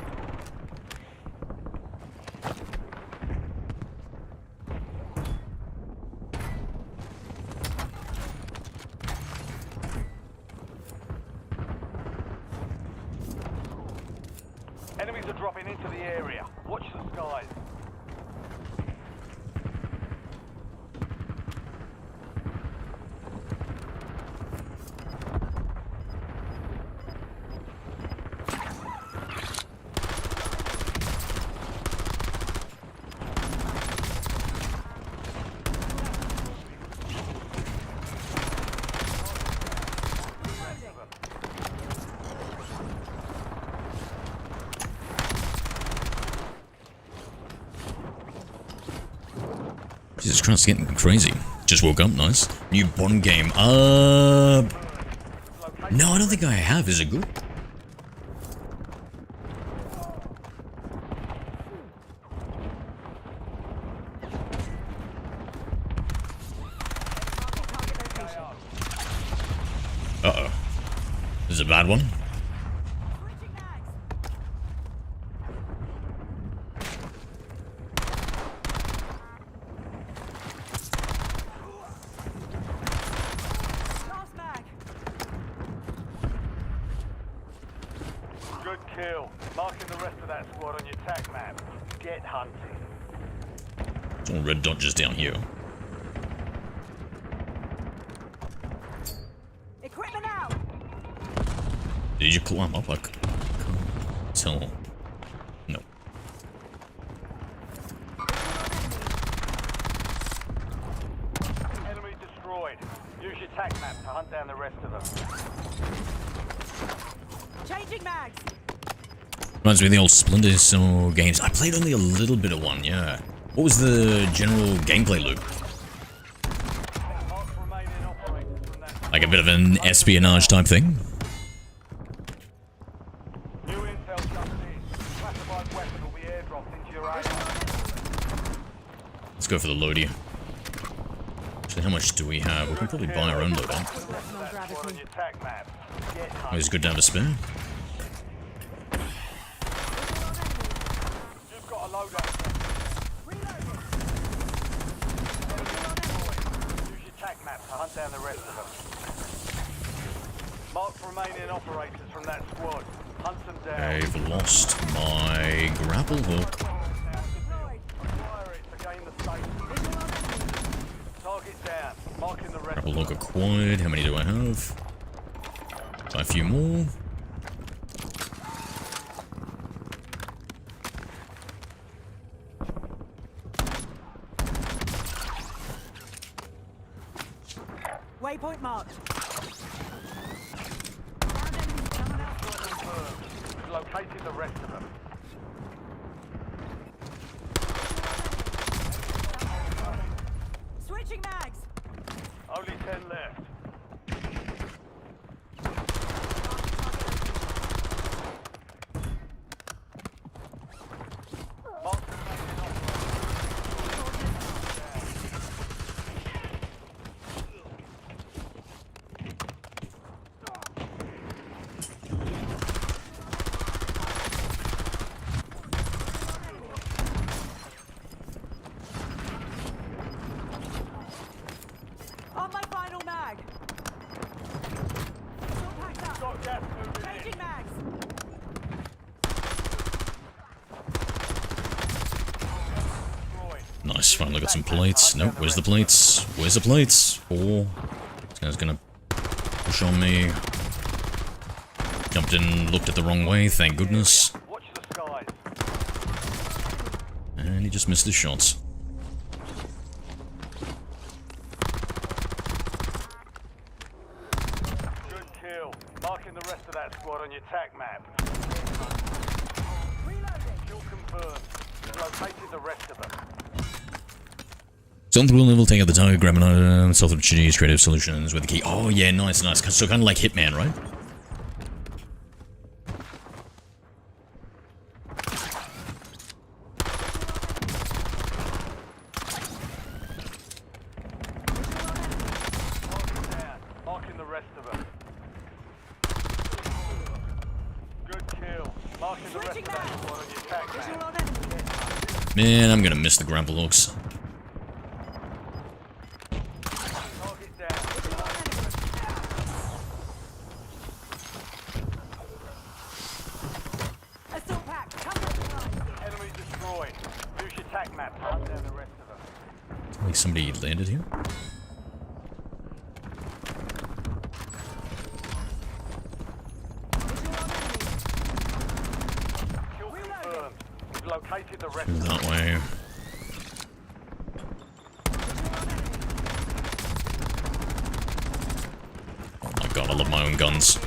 Enemies are dropping into the area. Watch the skies. Jesus Christ, it's getting crazy. Just woke up, nice. New Bond game. No, I don't think I have. Is it good? Uh-oh. This is a bad one. Marking the rest of that squad on your tac map. Get hunting. It's all red dot just down here. Equipment out! Did you climb up? I can't tell. No. Enemy destroyed. Use your tac map to hunt down the rest of them. Changing mags! Reminds me of the old Splinter Cell games. I played only a little bit of one, yeah. What was the general gameplay loop? Mark remaining operators from that. Like a bit of an espionage type thing? New intel coming in. Classified weapon will be airdropped into your area. Let's go for the loader. Actually, how much do we have? We can probably buy our own loader. Personal Squad on gravity. your tac map. Get hunting. Always good to have a spare. You've got a loadout. Reloading. Use your tac map to hunt down the rest of them. Mark remaining operators from that squad. Hunt them down. I've lost my grapple hook. Acquire it to gain the safe. Target down. Marking the rest Grapple of hook them. acquired. How many do I have? Buy a few more. Waypoint marked. We've located the rest of them. Switching mags! Only 10 left. Mark remaining operators. On my final mag! Still packed up. Got gas moving in. Changing mags! Destroyed. Nice, finally got some plates. Nope, where's the plates? Where's the plates? Or this guy's gonna push on me. Jumped in, looked at the wrong way, thank goodness. Watch the skies. And he just missed his shots. Good kill. Marking the rest of that squad on your tac map. Reloading! Kill confirmed. You've located the rest of them. So on the wheel level, take out the target, grab an item, solve opportunities, creative solutions with the key. Oh yeah, nice, nice. So kind of like Hitman, right? Marking down. Marking the rest of them. Good kill. Marking the rest of Switching that mags. squad on your tac Visual map. on enemy. Man, I'm gonna miss the grapple hooks. Target down. Visual on enemy. Assault pack, come on. Enemy destroyed. Use your tac map to hunt down the rest of them. Like somebody landed here. Visual on enemy. Kill confirmed. You've located the rest Go of them. that way. Oh my god, I love my own guns.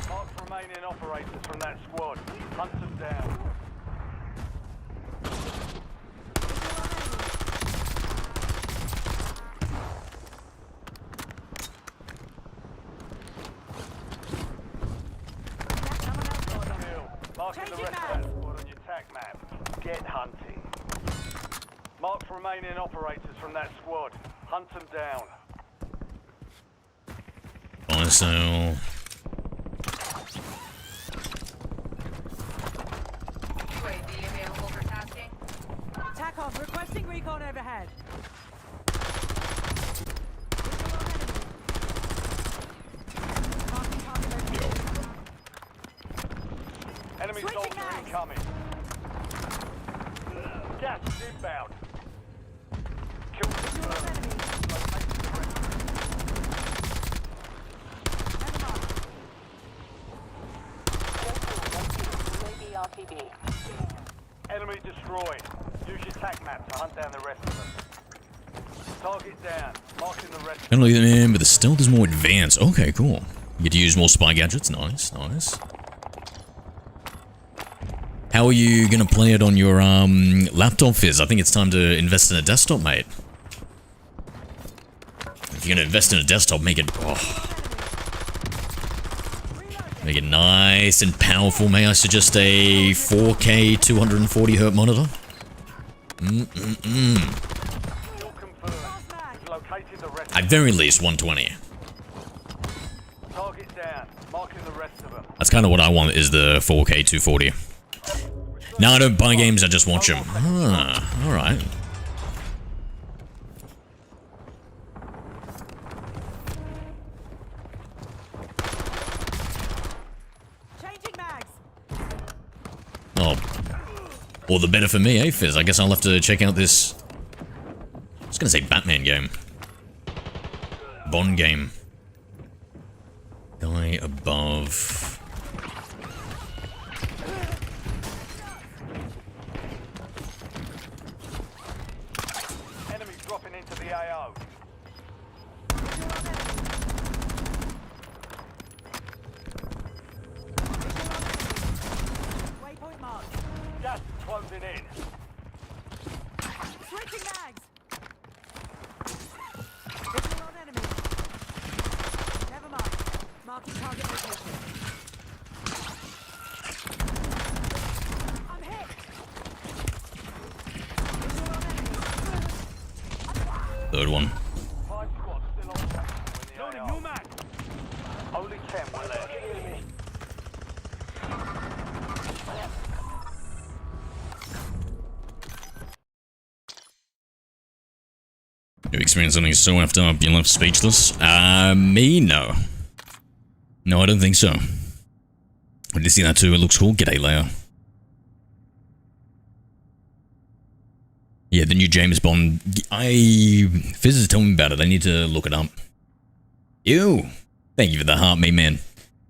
Mark remaining operators from that squad. Hunt them down. Kill. Marking the Changing rest of that mags. squad on your tac map. Get hunting. Mark remaining operators from that squad. Hunt them down. Fire sale. UAV available for tasking. Tack off, requesting recon overhead. Visual on enemy. Marking target location. Enemy Switching incoming. Gas is inbound. Kill confirmed. Located the rest of them. Enemy destroyed. Use your tac map to hunt down the rest of them. Target down. Marking the rest. I don't know, man, but the stealth is more advanced. Okay, cool. You get to use more spy gadgets. Nice, nice. How are you gonna play it on your laptop, Fizz? I think it's time to invest in a desktop, mate. If you're gonna invest in a desktop, make it make it nice and powerful. May I suggest a 4K 240Hz monitor? Kill confirmed. Located the rest. At very least 120. Target down. Marking the rest of them. That's kind of what I want, is the 4K 240. No, I don't buy games, I just watch them. Ah, alright. Changing mags. Oh. All the better for me, eh, Fizz? I guess I'll have to check out this... I was gonna say Batman game. Bond game. Guy above... Enemy dropping into the AO. Waypoint marked. Gas is closing in. Switching mags. Visual on enemy. Never mind. Marking target location. I'm hit. Visual on enemy. Third one. 5 squads still on track. Loading new mag. Only 10 were left. You experienced something so effed up you left speechless? Me? No. No, I don't think so. Did you see that too? It looks cool. G'day, Leia. Yeah, the new James Bond. Fizz is telling me about it. I need to look it up. Ew. Thank you for the heart, me man.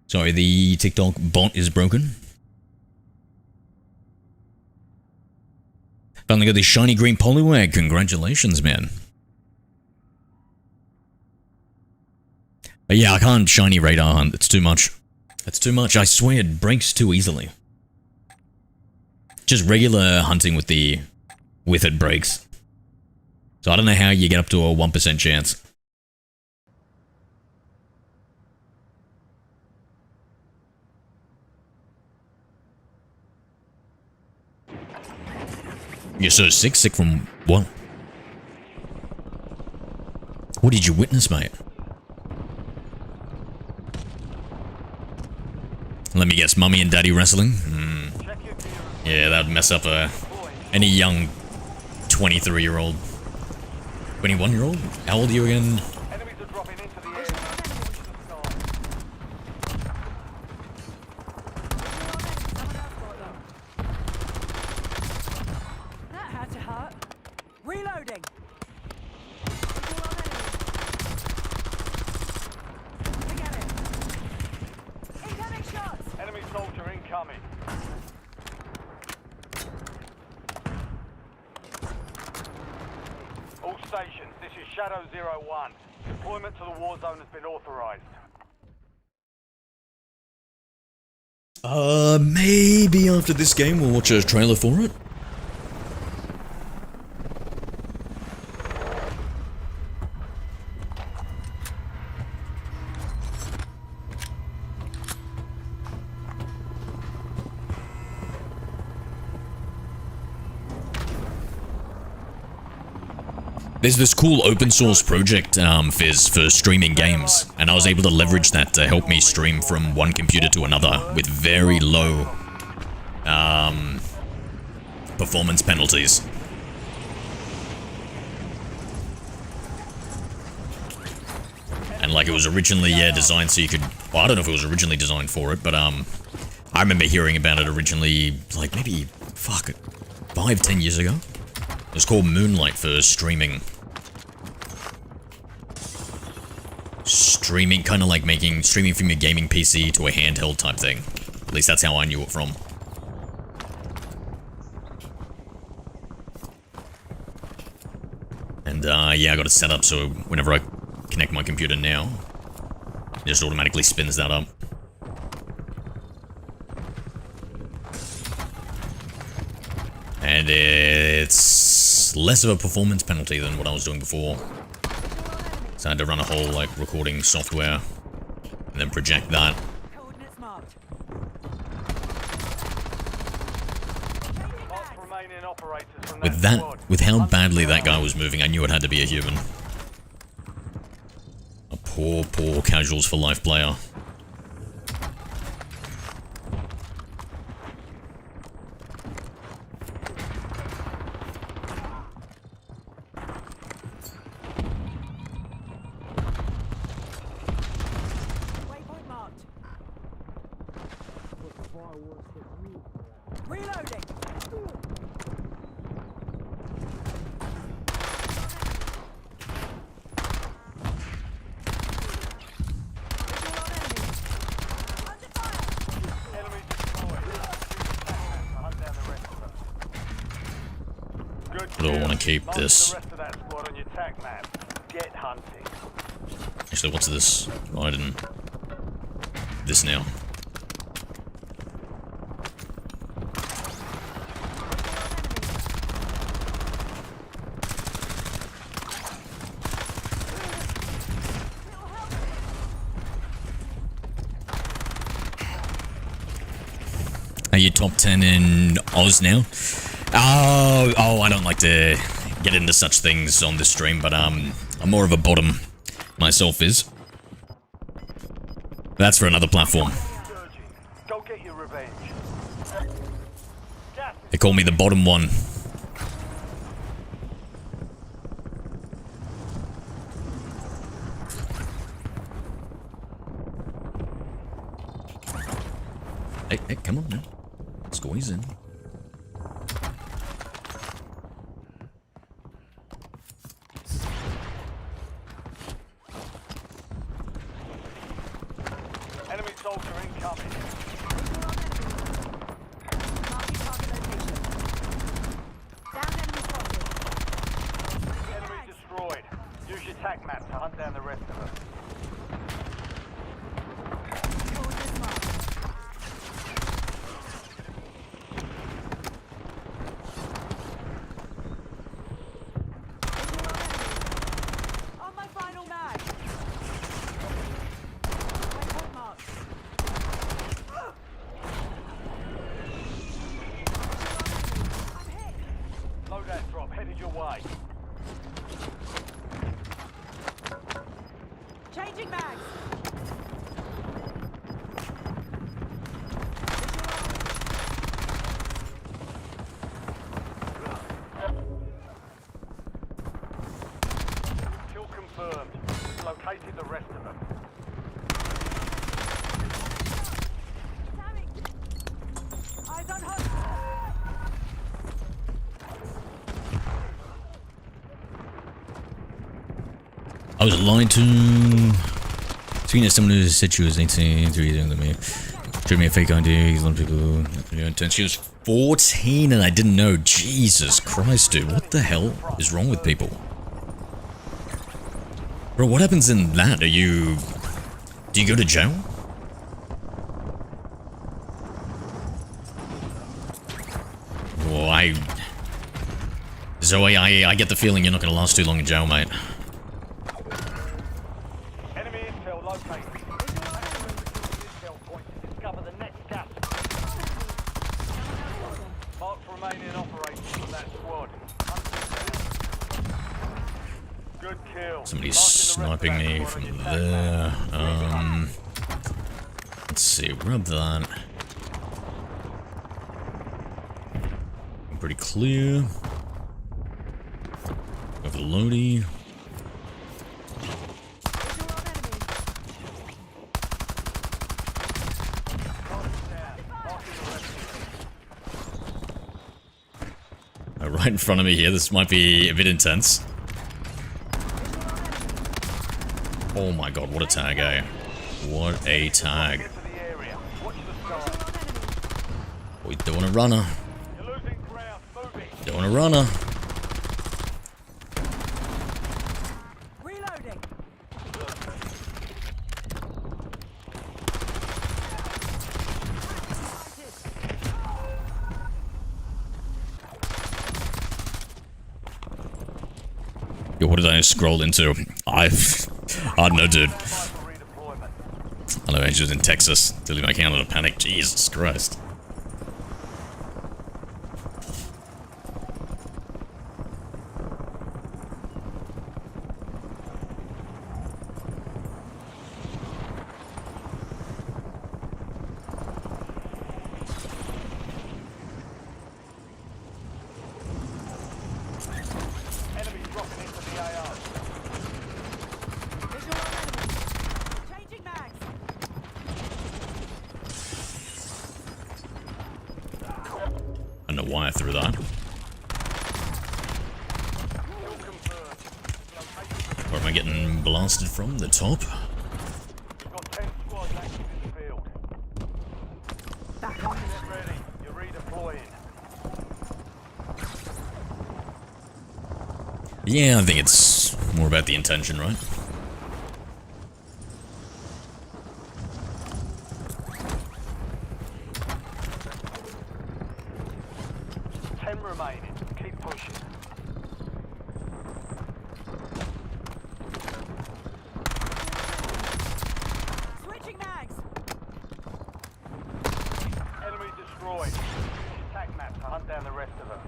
Sorry, the TikTok bot is broken. Finally got this shiny green polywag. Congratulations, man. But yeah, I can't shiny radar hunt. It's too much. It's too much. I swear it breaks too easily. Just regular hunting with it breaks. So I don't know how you get up to a 1% chance. You're so sick? Sick from what? What did you witness, mate? Let me guess, mummy and daddy wrestling? Yeah, that would mess up any young 23-year-old. 21-year-old? How old are you again? Enemies are dropping into the area. That had to hurt. Reloading. Incoming shots. Enemy soldier incoming. All stations, this is Shadow 01. Deployment to the war zone has been authorized. Maybe after this game we'll watch a trailer for it? There's this cool open source project, Fizz, for streaming games, and I was able to leverage that to help me stream from one computer to another with very low performance penalties. And like it was originally, yeah, designed so you could, well, I don't know if it was originally designed for it, but I remember hearing about it originally, like maybe, fuck, 5-10 years ago. It was called Moonlight for streaming. Streaming, kind of like streaming from your gaming PC to a handheld type thing. At least that's how I knew it from. And yeah, I got it set up so whenever I connect my computer now, it just automatically spins that up. And it's less of a performance penalty than what I was doing before. So I had to run a whole, like, recording software and then project that. Coordinates marked. Mark remaining operators from With that that, squad. with how badly that guy was moving, I knew it had to be a human. A poor, poor casuals for life player. Waypoint marked. Reloading. Enemy destroyed. Hunt down the rest of them. Good I don't want to kill. keep Marking this. the rest of that squad on your tac map. Get hunting. Actually, what's this? Oh, I didn't. This now. Are you top 10 in Oz now? Oh, I don't like to get into such things on this stream, but I'm more of a bottom myself is. That's for another platform. Surging. Go get your revenge. Gas. They call me the bottom one. Hey, come on now. Squeeze in. Enemy soldier incoming. Marking target location. Down enemy spotted. Enemy destroyed. Use your tac map to hunt down the rest of them. Coordinates marked. On my final mag. Waypoint marked. I'm hit. Loadout drop headed your way. Changing mags. Kill confirmed. We've located the rest of them. Damn it. Eyes on hook. I was lied to. Speaking of someone who said she was 18, 3 years younger than me. Showed me a fake ID. He's a lot of people. She was 14 and I didn't know. Jesus Christ, dude. What the hell is wrong with people? Bro, what happens in that? Do you go to jail? Well, Zoe, I get the feeling you're not gonna last too long in jail, mate. Enemy intel located. Intel point to discover the next gas. Mark remaining operators from that squad. Hunt them down. Good kill. Somebody's Marking the rest of sniping that me squad on from your tac map. there. Let's see, rub that. Pretty clear. Over the Lodi. Visual on enemy. Down. Mark Right in front of me here. This might be a bit intense. Oh my god, what a tag, eh? What a tag. Get to the area. Watch the skies. We doing a runner. You're losing ground. Moving. Doing a runner. Reloading. Yo, what did I scroll into? I don't know, dude. For redeployment. I don't know, he's just in Texas. Till I can't a panic. Jesus Christ. Enemy dropping into the AO. Visual on enemy. Changing mags. I don't know why I threw that. Kill confirmed. Location. Where am I getting blasted from? The top? We've got 10 squads active in the field. Back on. Get ready. You're redeploying. Yeah, I think it's more about the intention, right? Ten remaining. Keep pushing. Switching mags. Enemy destroyed. Attack map to hunt down the rest of them.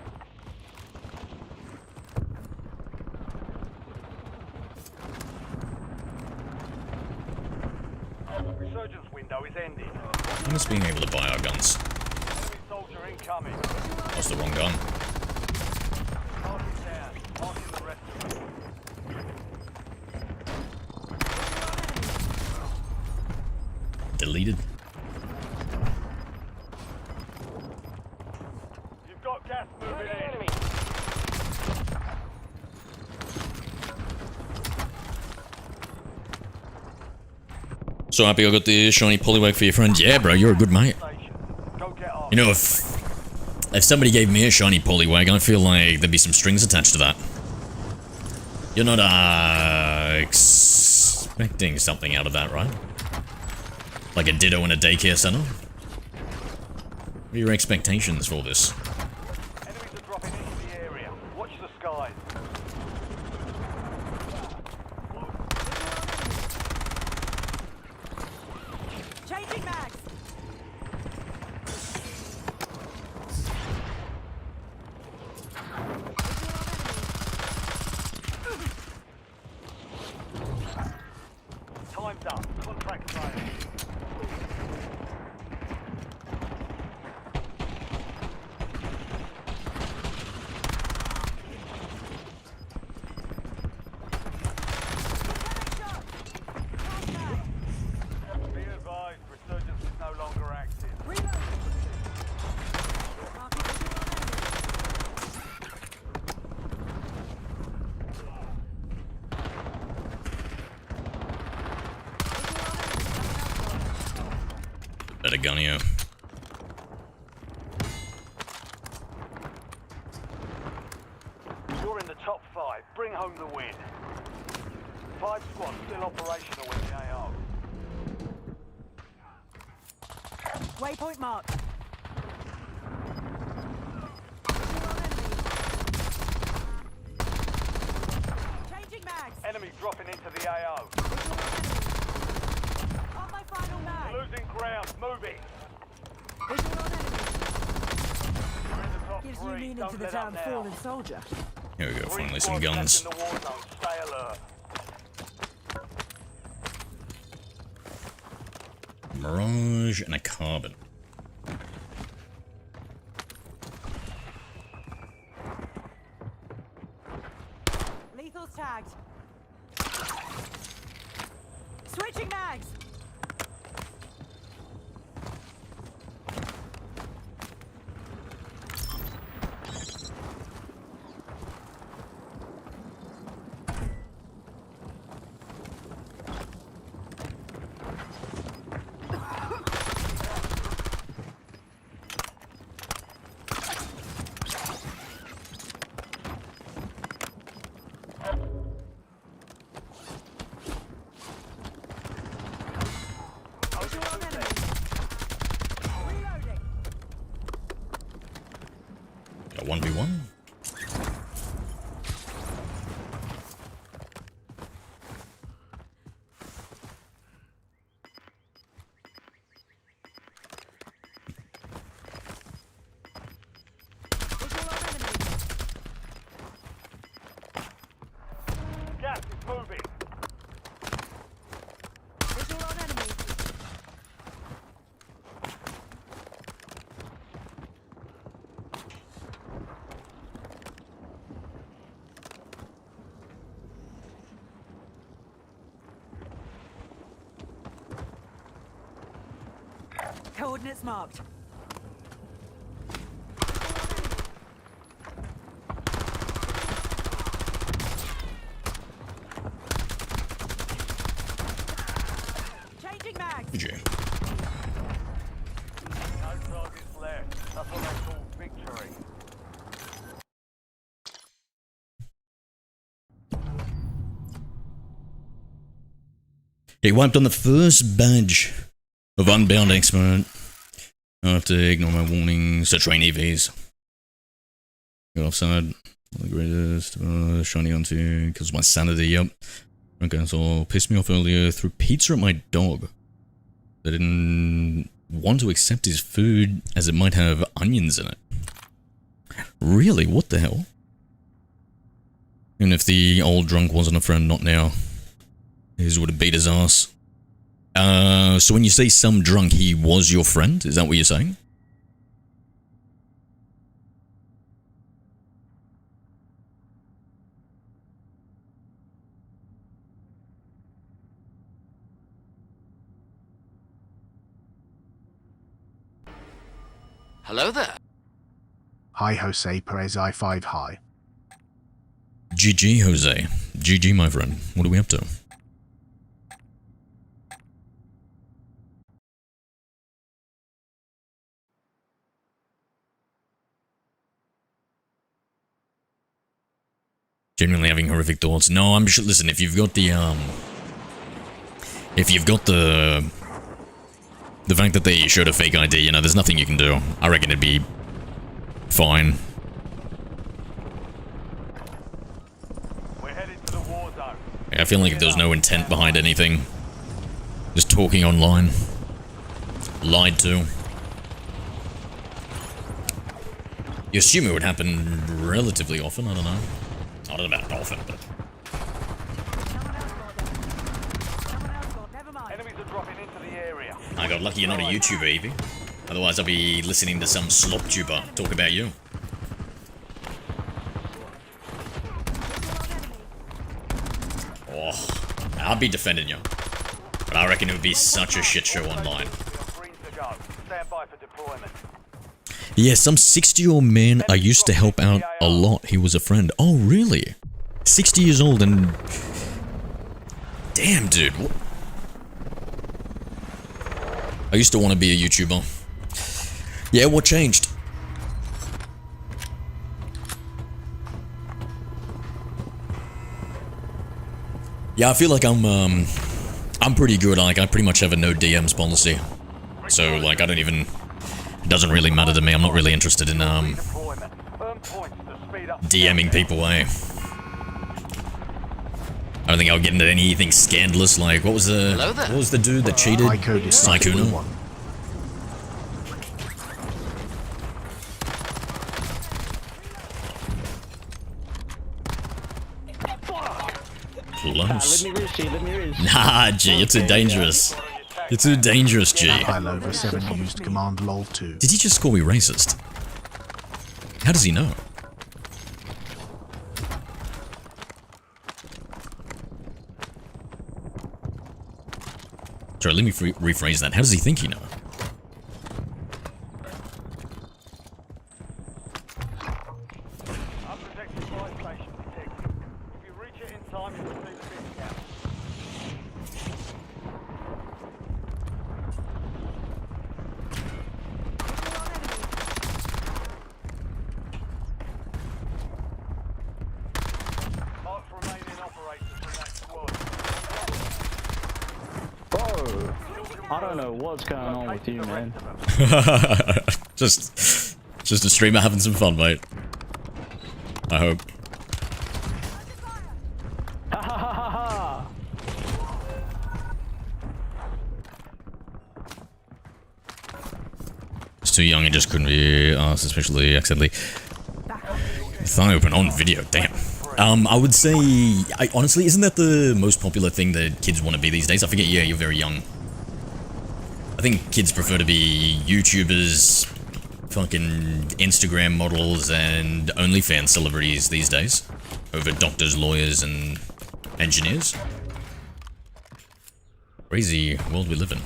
Resurgence window is ending. I miss being able to buy our guns. Enemy soldier incoming. That's the wrong gun. Mark it down. Marking the rest of them. Deleted. You've got gas moving in. So happy I got the shiny polywag for your friend. Yeah, bro, you're a good mate. Station. Go get off. You know, if somebody gave me a shiny polywag, I feel like there'd be some strings attached to that. You're not, expecting something out of that, right? Like a ditto in a daycare center? What are your expectations for this? Enemies are dropping into the area. Watch the skies. Changing mags. Time's up. Contract failed. Be advised, resurgence is no longer active. Reloading. Marking visual on enemy. Better gun you. You're in the top 5. Bring home the win. 5 squads still operational with the AO. Waypoint marked. Changing mags. Enemy dropping into the AO. On my final mag. Losing ground. Moving. Visual on enemy. You're in the top Gives 3. you meaning Don't to the let up term now. fallen soldier. Here we go, 3 finally some squads left guns. in the war zone. Stay alert. Mirage and a carbon. Lethal's tagged. Switching mags. A 1v1? Visual on enemy. Gas is moving. Visual on enemy. Coordinates marked. Changing mags. GG. No targets left. That's what they call victory. He wiped on the first badge of Unbound Expert. I have to ignore my warnings to train EVs. Go offside. The greatest. Shiny onto kills my sanity. Yep. Okay, so pissed me off earlier. Threw pizza at my dog. They didn't want to accept his food as it might have onions in it. Really? What the hell? And if the old drunk wasn't a friend, not now. His would have beat his ass. So when you say some drunk, he was your friend? Is that what you're saying? Hello there. Hi, Jose Perez I5 hi. GG, Jose. GG, my friend. What are we up to? Genuinely having horrific thoughts. No, I'm sure. Listen, if you've got the fact that they showed a fake ID, you know, there's nothing you can do. I reckon it'd be fine. We're headed to the war zone. I feel like if there was no intent behind anything, just talking online, lied to. You assume it would happen relatively often. I don't know. I don't know about often, but Someone else got them. Someone else got. Never mind. Enemies are dropping into the area. I got lucky you're not a YouTuber, Evie. Otherwise, I'd be listening to some slop tuber talk about you. Oh, I'd be defending you. But I reckon it would be such a shit show online. You're green to go. Stand by for deployment. Yeah, some 60-year-old man I used to help out a lot. He was a friend. Oh, really? 60 years old and... Damn, dude. I used to want to be a YouTuber. Yeah, what changed? Yeah, I feel like I'm pretty good. Like, I pretty much have a no DMs policy. So, like, I don't even... It doesn't really matter to me. I'm not really interested in, Deployment. Earn points to speed up. DMing people, eh? I don't think I'll get into anything scandalous, like, what was the dude that cheated? My code is Saikuno? 1. Close. Let me risk. Nah, G, you're too dangerous. You're too dangerous, G. File over 7 used command lol 2. Did he just call me racist? How does he know? Sorry, let me rephrase that. How does he think he know? Unprotected fire station detected. If you reach it in time, you'll receive a discount. Mark remaining operators from that squad. Bro, I don't know what's going on with you, man. Just a streamer having some fun, mate. I hope. Ha ha ha ha ha! It's too young and just couldn't be asked, especially accidentally. Thigh open on video, damn. I would say, honestly, isn't that the most popular thing that kids want to be these days? I forget, yeah, you're very young. I think kids prefer to be YouTubers, fucking Instagram models, and OnlyFans celebrities these days. Over doctors, lawyers, and engineers. Crazy world we live in.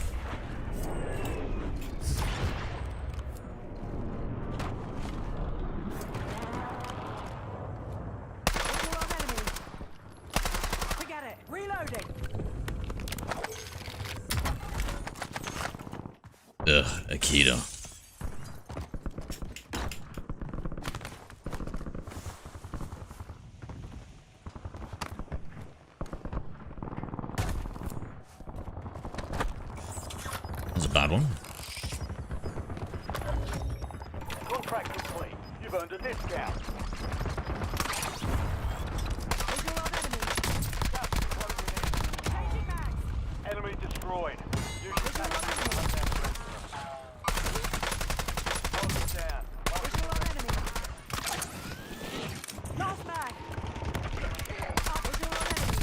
Forget it. Reloading. Ugh, Akita. That's a bad one. Contract complete. You've earned a discount. Visual on enemy. Gas is closing in. Changing mags. Enemy destroyed. You should Visual on enemy. down. Visual on enemy. Last mag. Visual on enemy.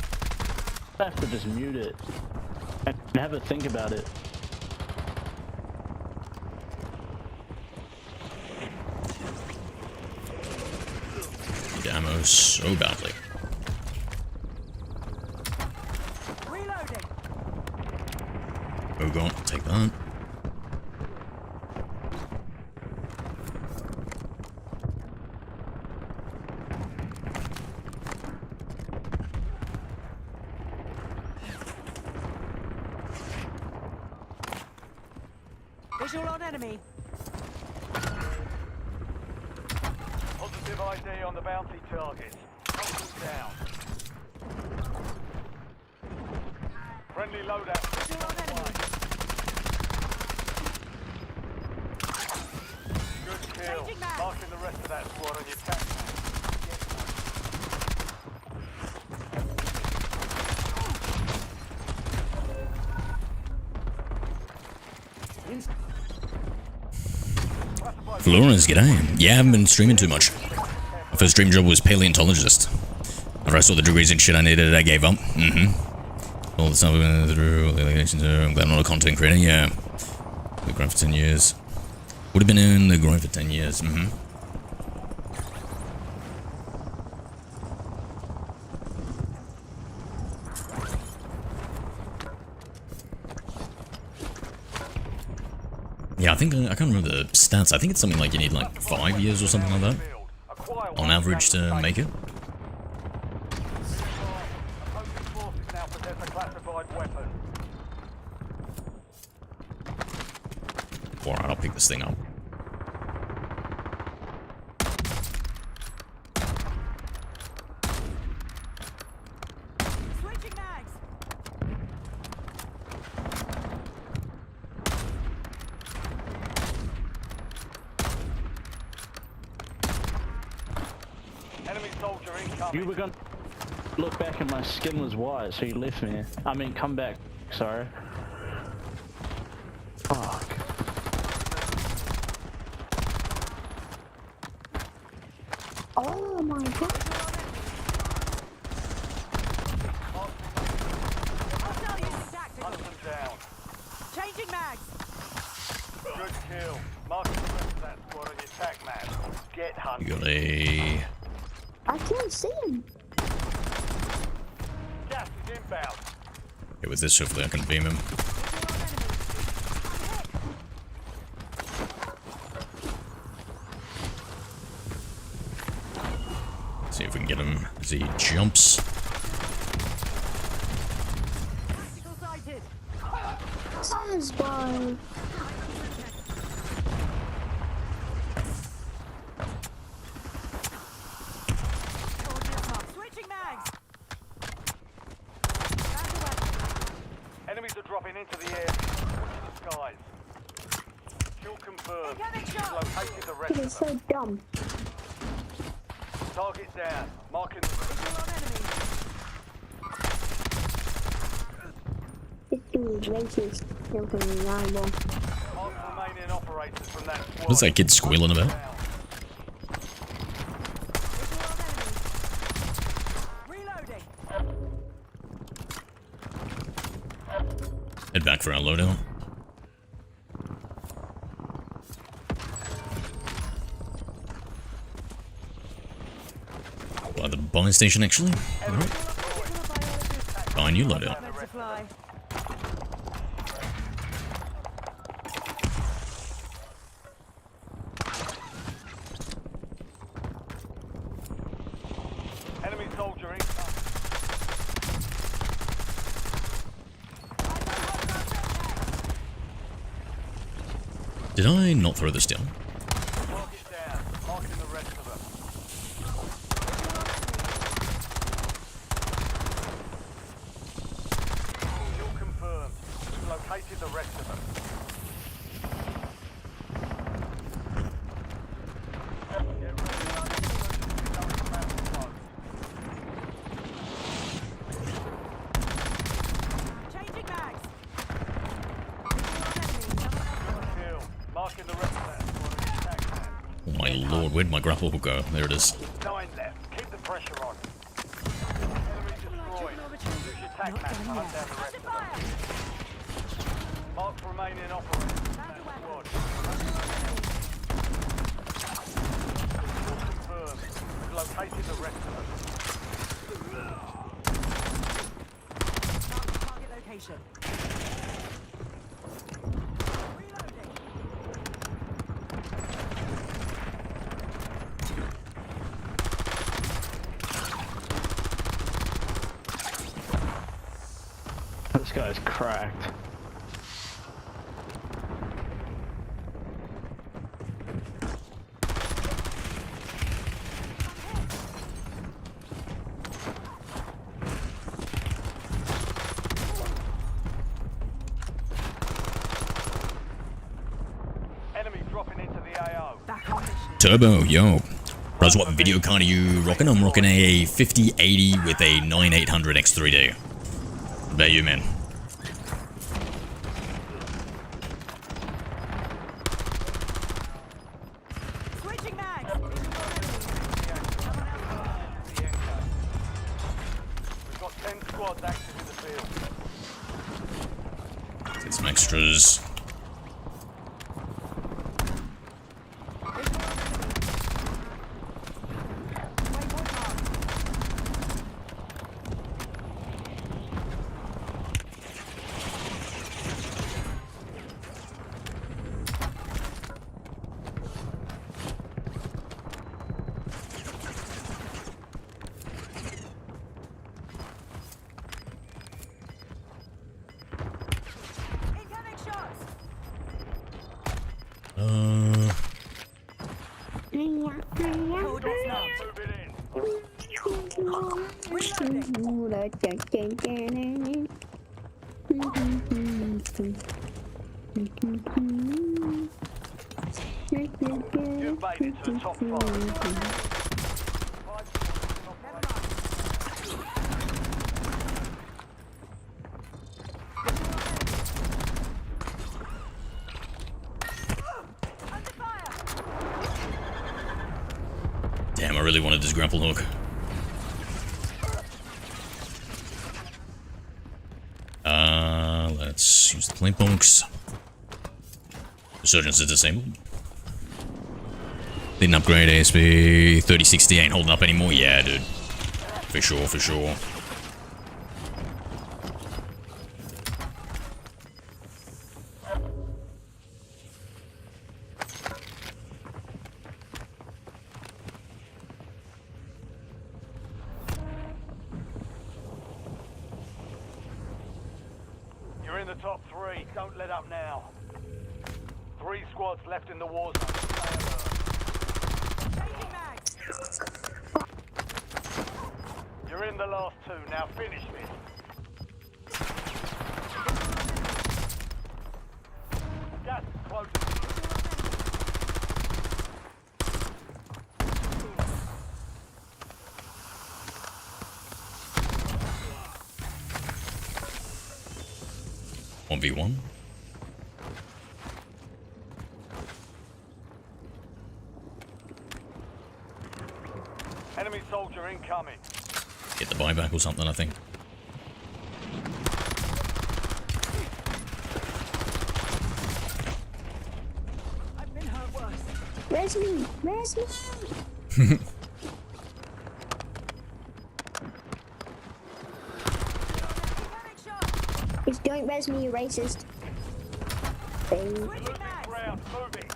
I have to just mute it and have a think about it. Need ammo so badly. Reloading. Oh, go on, take that. Visual on enemy. Positive ID on the bounty target. Hunt them down. Friendly loadout. Visual on enemy. Good kill. Changing mag. Marking the rest of that squad on your tac map. Florence, g'day. Yeah, I haven't been streaming too much. My first dream job was paleontologist. After I saw the degrees and shit I needed, I gave up. All the stuff we went through, all the allegations, I'm glad I'm not a content creator, yeah. The grind for 10 years. Would have been in the grind for 10 years, Yeah, I think, I can't remember the stats. I think it's something like you need like 5 years or something like that, on average, to make it. Opposing forces now possess a classified weapon. Alright, I'll pick this thing up. Switching mags. Enemy soldier incoming. You were gonna look back and my skin was white, so you left me. I mean, come back. Sorry. Fuck. Oh my god. Hostile using tactical. Hunt them down. Changing mags. Good kill. Marking the rest of that squad on your tac map. Get You hunted. got a... I can't see him. Gas is inbound. Okay, with this, hopefully I can beam him. Visual on enemy. See if we can get him as he jumps. Tactical sighted. Sounds boy. Switching mags. Found a weapon. Enemies are dropping into the air. Watch the skies. Kill confirmed. Incoming You've shot. located the rest It of is them. so dumb. Target down. Marking the Visual on enemy. This dude is racist. You're gonna lie, boy. mark remaining operators from that squad. What's that kid squealing about? Down. Visual on enemy. Reloading. Head back for our loadout. By the buy station, actually. Alright. Buy a new loadout. Meant to fly. Enemy soldier incoming. Did I not throw this down? Target down. Marking the rest of them. Kill confirmed. We've located the rest of them. Get Changing mags. kill. Marking the rest of that squad and attack that. Oh my lord, where'd my grapple hook go? There it is. 9 left. Keep the pressure on. Enemy destroyed. Use your tac map to hunt down the rest of them. Mark remaining operators from that squad. Kill confirmed. We've located the rest of them. Target location. Reloading. This guy's cracked. Enemy dropping into the AO. Back on mission. Turbo, yo. Bros, what video card are you rocking? I'm rocking a 5080 with a 9800 X3D. What about you, man? Switching mags. Visual on enemy. We've got 10 squads active in the field. Get some extras. Waypoint marked. Incoming shots. Coordinates marked. Move it in. Reloading. You've made it to the top 5. Under fire. Damn, I really wanted this grapple hook. Let's use the plane bunks. Resurgence is disabled. Didn't upgrade ASP 3060 ain't holding up anymore. Yeah, dude. For sure, for sure. You're in the top 3. Don't let up now. 3 squads left in the war zone. Stay alert. Changing mags. You're in the last 2. Now finish this. Gas is closing. 1v1. Enemy soldier incoming. Get the buyback or something, I think. I've been hurt worse. Where's me? Where's me? Panic shot. Just don't res me, you racist. Thing. Switching mags. Ground moving.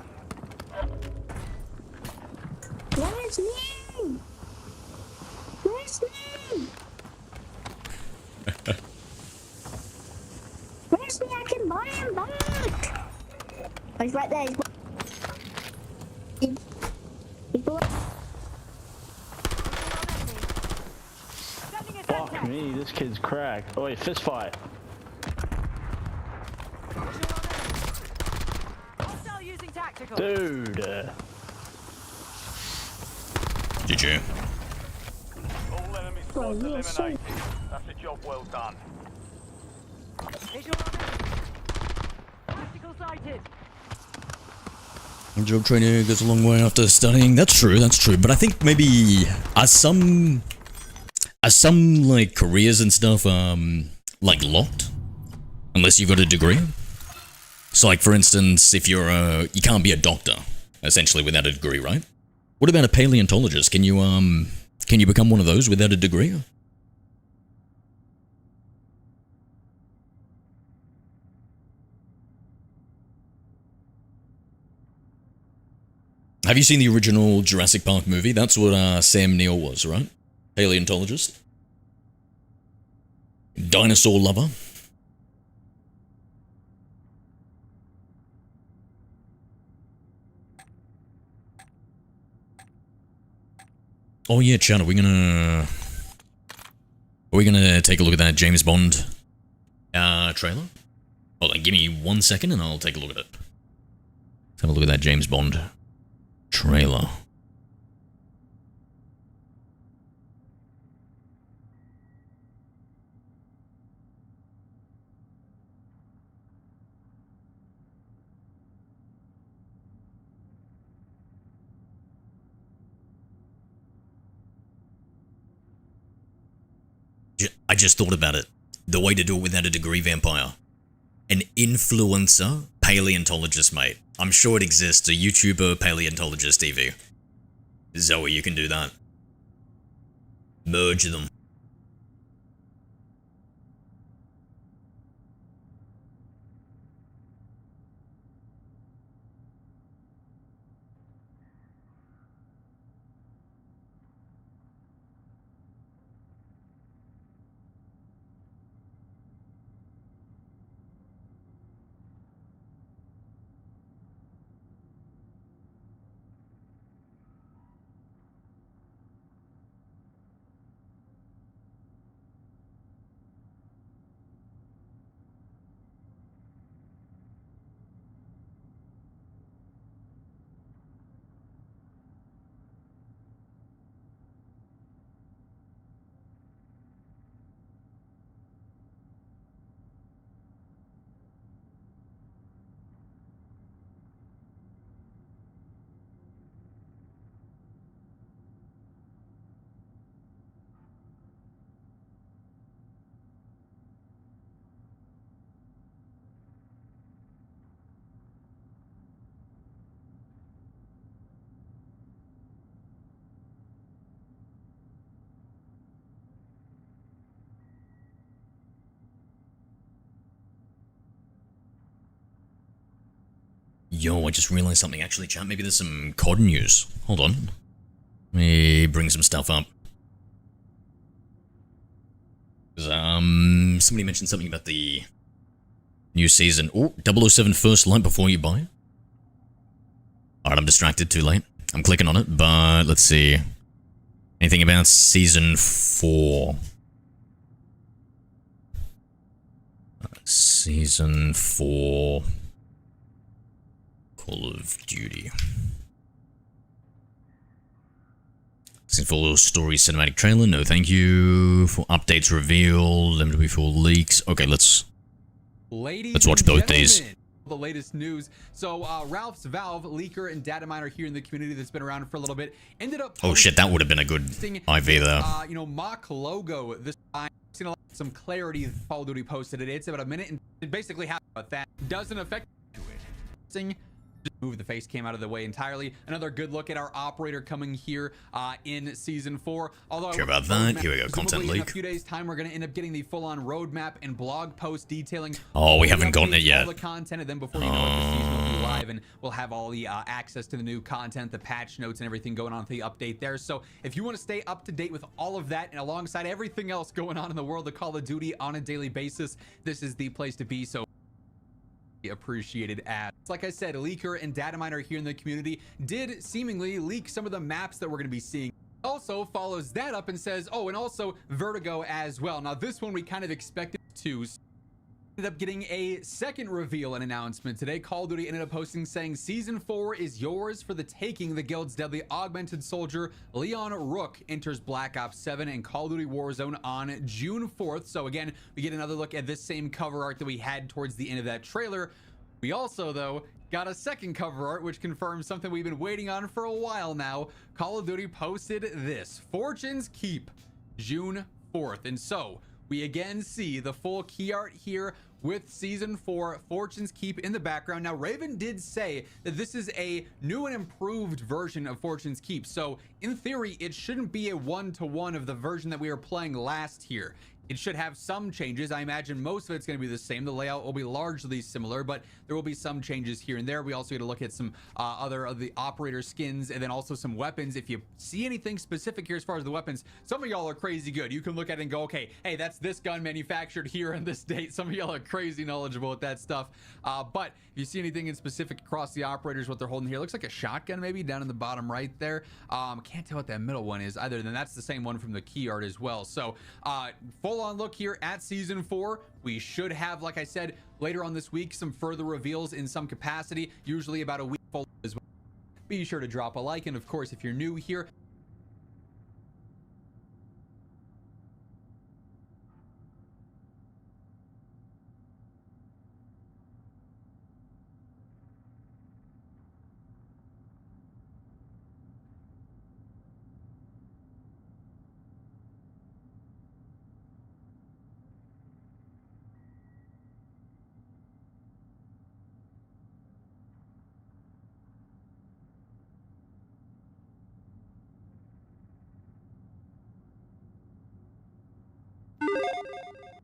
Where's me? Where's me? Where's me? I can buy him back. Oh, he's right there. He's below. Sending a Fuck sentry. me, this kid's cracked. Oh wait, fist fight. Hostile using tactical. Dude. GG. All enemy Oh, squads yeah, eliminated. That's a job well done. Visual on enemy. Tactical sighted. Job training goes a long way after studying. That's true, but I think maybe are some like careers and stuff like locked unless you've got a degree. So like for instance, if you're you can't be a doctor essentially without a degree, right? What about a paleontologist? Can you become one of those without a degree? Have you seen the original Jurassic Park movie? That's what Sam Neill was, right? Paleontologist. Dinosaur lover. Oh yeah, Chad, are we gonna take a look at that James Bond trailer? Hold on, give me 1 second and I'll take a look at it. Let's have a look at that James Bond trailer. I just thought about it. The way to do it without a degree, Vampire. An influencer paleontologist, mate. I'm sure it exists. A YouTuber paleontologist TV. Zoe, you can do that. Merge them. Yo, I just realized something actually, chat. Maybe there's some COD news. Hold on. Let me bring some stuff up. Somebody mentioned something about the new season. Oh, 007 first light before you buy. Alright, I'm distracted, too late. I'm clicking on it, but let's see. Anything about season 4? Season 4... Call of Duty. Season 4 story cinematic trailer. No, thank you. For updates revealed. MW4 leaks. Okay, let's Ladies Let's watch and both these. gentlemen, the latest news. So Ralph's Valve, leaker and data miner here in the community that's been around for a little bit, ended up Oh shit, that would have been a good IV there. you know, mock logo. This time, I've seen some clarity. Call of Duty posted it. It's about a minute, and it basically happened, but that doesn't affect it. Just move the face cam out of the way entirely. Another good look at our operator coming here in season 4. Although Care about that? Here we go, content in leak. a few days time we're going to end up getting the full-on roadmap and blog post detailing Oh, we haven't gotten it yet. all the content, and then before you know it, the season will be live, and we'll have all the access to the new content, the patch notes, and everything going on with the update there. So if you want to stay up to date with all of that and alongside everything else going on in the world of Call of Duty on a daily basis, this is the place to be. So appreciated ads. Like I said, leaker and data miner here in the community did seemingly leak some of the maps that we're going to be seeing. Also follows that up and says, oh, and also Vertigo as well. Now this one we kind of expected to. Ended up getting a second reveal and announcement today. Call of Duty ended up posting saying season 4 is yours for the taking. The guild's deadly augmented soldier Leon Rook enters Black Ops 7 and Call of Duty Warzone on June 4th. So again, we get another look at this same cover art that we had towards the end of that trailer. We also, though, got a second cover art which confirms something we've been waiting on for a while now. Call of Duty posted this: Fortune's Keep, June 4th. And so we again see the full key art here with season 4 Fortune's Keep in the background. Now Raven did say that this is a new and improved version of Fortune's Keep, so in theory it shouldn't be a one-to-one of the version that we were playing last year. It should have some changes. I imagine most of it's going to be the same. The layout will be largely similar, but there will be some changes here and there. We also get to look at some other of the operator skins, and then also some weapons. If you see anything specific here as far as the weapons, some of y'all are crazy good. You can look at it and go, okay, hey, that's this gun manufactured here on this date. Some of y'all are crazy knowledgeable with that stuff. But if you see anything in specific across the operators, what they're holding here, looks like a shotgun maybe down in the bottom right there. Can't tell what that middle one is either. Then that's the same one from the key art as well. So full on look here at season 4. We should have, like I said, later on this week, some further reveals in some capacity, usually about a week full as well. Be sure to drop a like, and of course, if you're new here,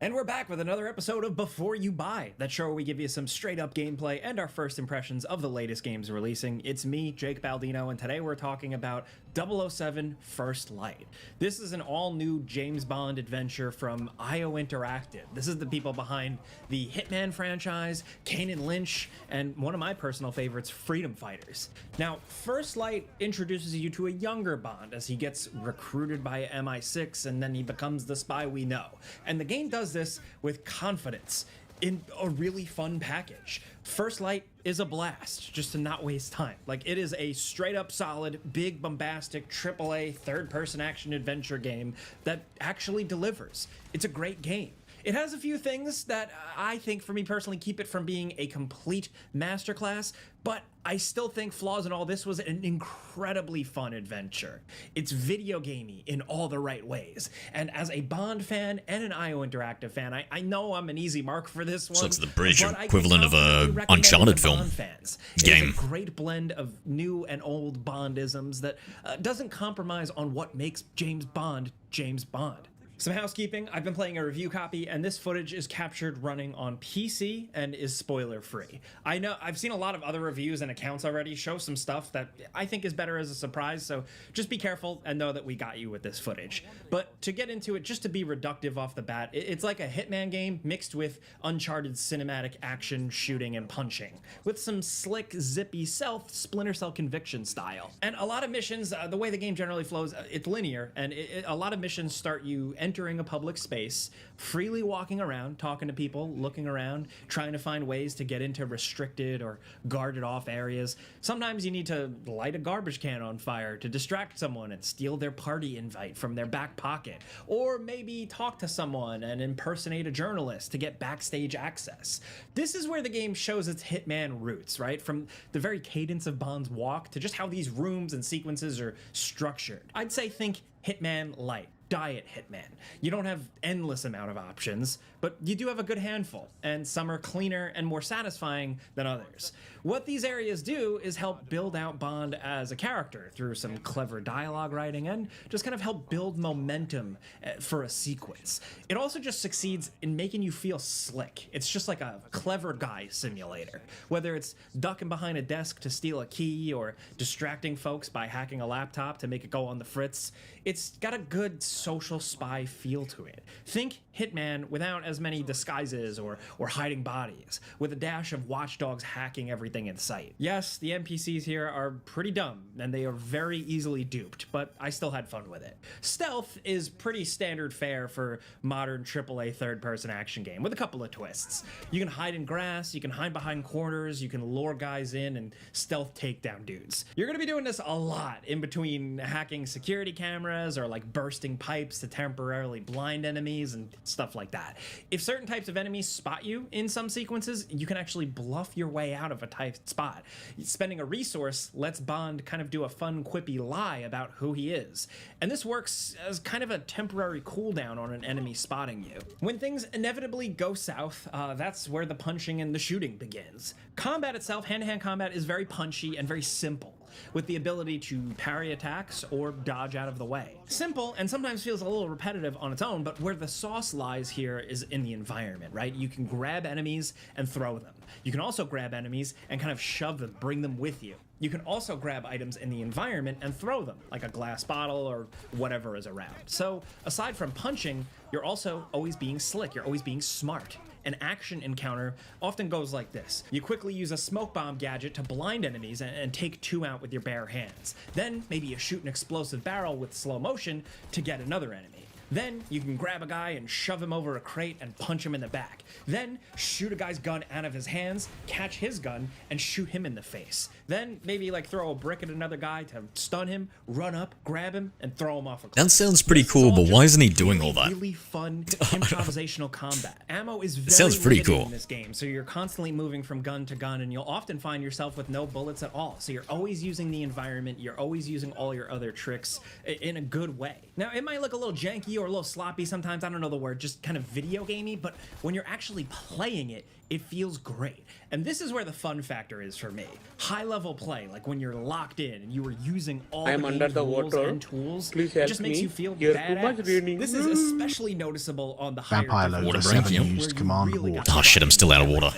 And we're back with another episode of Before You Buy, that show where we give you some straight up gameplay and our first impressions of the latest games releasing. It's me, Jake Baldino, and today we're talking about 007 First Light. This is an all new James Bond adventure from IO Interactive. This is the people behind the Hitman franchise, Kane and Lynch, and one of my personal favorites, Freedom Fighters. Now, First Light introduces you to a younger Bond as he gets recruited by MI6 and then he becomes the spy we know. And the game does this with confidence in a really fun package. First Light is a blast, just to not waste time. Like, it is a straight up solid, big, bombastic, AAA third-person action adventure game that actually delivers. It's a great game. It has a few things that I think, for me personally, keep it from being a complete masterclass, but I still think, flaws and all, this was an incredibly fun adventure. It's video gamey in all the right ways, and as a Bond fan and an IO Interactive fan, I know I'm an easy mark for this one. So it's the British equivalent of a Uncharted film game. It's a great blend of new and old Bondisms that doesn't compromise on what makes James Bond James Bond. Some housekeeping: I've been playing a review copy, and this footage is captured running on PC and is spoiler free. I know I've seen a lot of other reviews and accounts already show some stuff that I think is better as a surprise, so just be careful and know that we got you with this footage. But to get into it, just to be reductive off the bat, it's like a Hitman game mixed with Uncharted cinematic action, shooting, and punching, with some slick, zippy stealth, Splinter Cell Conviction style. And a lot of missions, the way the game generally flows, it's linear, and a lot of missions start you entering a public space, freely walking around, talking to people, looking around, trying to find ways to get into restricted or guarded off areas. Sometimes you need to light a garbage can on fire to distract someone and steal their party invite from their back pocket, or maybe talk to someone and impersonate a journalist to get backstage access. This is where the game shows its Hitman roots, right? From the very cadence of Bond's walk to just how these rooms and sequences are structured. I'd say think Hitman Light. Diet Hitman. You don't have endless amount of options, but you do have a good handful, and some are cleaner and more satisfying than others. What these areas do is help build out Bond as a character through some clever dialogue writing and just kind of help build momentum for a sequence. It also just succeeds in making you feel slick. It's just like a clever guy simulator. Whether it's ducking behind a desk to steal a key or distracting folks by hacking a laptop to make it go on the fritz, it's got a good social spy feel to it. Think Hitman without as many disguises or hiding bodies, with a dash of watchdogs hacking everything in sight. Yes, the NPCs here are pretty dumb, and they are very easily duped, but I still had fun with it. Stealth is pretty standard fare for modern AAA third-person action game, with a couple of twists. You can hide in grass, you can hide behind corners, you can lure guys in and stealth takedown dudes. You're gonna be doing this a lot in between hacking security cameras or like bursting pipes to temporarily blind enemies and stuff like that. If certain types of enemies spot you in some sequences, you can actually bluff your way out of a tight spot. Spending a resource lets Bond kind of do a fun, quippy lie about who he is. And this works as kind of a temporary cooldown on an enemy spotting you. When things inevitably go south, that's where the punching and the shooting begins. Combat itself, hand-to-hand combat, is very punchy and very simple, with the ability to parry attacks or dodge out of the way. Simple, and sometimes feels a little repetitive on its own, but where the sauce lies here is in the environment, right? You can grab enemies and throw them. You can also grab enemies and kind of shove them, bring them with you. You can also grab items in the environment and throw them, like a glass bottle or whatever is around. So, aside from punching, you're also always being slick, you're always being smart. An action encounter often goes like this. You quickly use a smoke bomb gadget to blind enemies and take two out with your bare hands. Then maybe you shoot an explosive barrel with slow motion to get another enemy. Then you can grab a guy and shove him over a crate and punch him in the back. Then shoot a guy's gun out of his hands, catch his gun, and shoot him in the face. Then maybe like throw a brick at another guy to stun him, run up, grab him, and throw him off a cliff. That sounds pretty cool, but why isn't he doing all that? Really fun improvisational combat. Ammo is very sounds pretty limited cool in this game, so you're constantly moving from gun to gun, and you'll often find yourself with no bullets at all. So you're always using the environment, you're always using all your other tricks in a good way. Now, it might look a little janky or a little sloppy sometimes, I don't know the word, just kind of video gamey, but when you're actually playing it, it feels great. And this is where the fun factor is for me. High level play, like when you're locked in and you are using all the game's rules and tools, it just makes you feel badass. This is especially noticeable on the higher Water difficulty breath, levels, yep. where you really got Oh shit, I'm still out of water.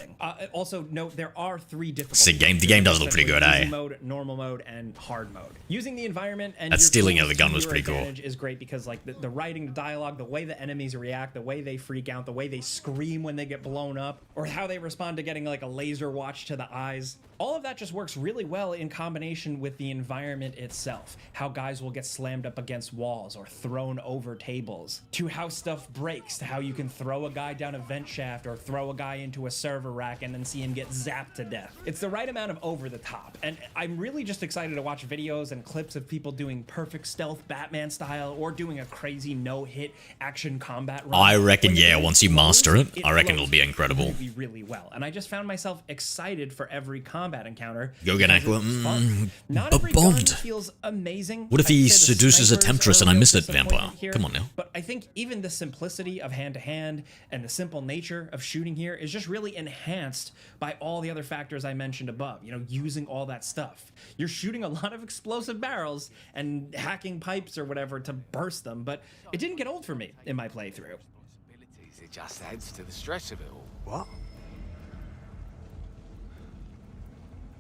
Also note, there are 3 difficulties. See, the game does look pretty good, Easy eh? mode, normal mode, and hard mode. Using the environment and That your stealing tools of the gun to was your pretty cool. advantage is great because like the writing, the dialogue, the way the enemies react, the way they freak out, the way they scream when they get blown up, or how they respond to getting like a laser watch to the eyes. All of that just works really well in combination with the environment itself. How guys will get slammed up against walls or thrown over tables, to how stuff breaks, to how you can throw a guy down a vent shaft or throw a guy into a server rack and then see him get zapped to death. It's the right amount of over the top, and I'm really just excited to watch videos and clips of people doing perfect stealth Batman style or doing a crazy no-hit action combat run. I reckon, When the yeah, game once you master flows, it, I reckon flows it'll be incredible. really, really well. And I just found myself excited for every combat encounter. Go get because Aqua. it's fun. Not every gun Bond. feels amazing. What if he I'd say the seduces a snipers temptress are and I real missed it, disappointment Vampire? here, Come on now. But I think even the simplicity of hand-to-hand and the simple nature of shooting here is just really enhanced by all the other factors I mentioned above. You know, using all that stuff. You're shooting a lot of explosive barrels and hacking pipes or whatever to burst them, but it didn't get old for me in my playthrough. It just adds to the stress of it all. What?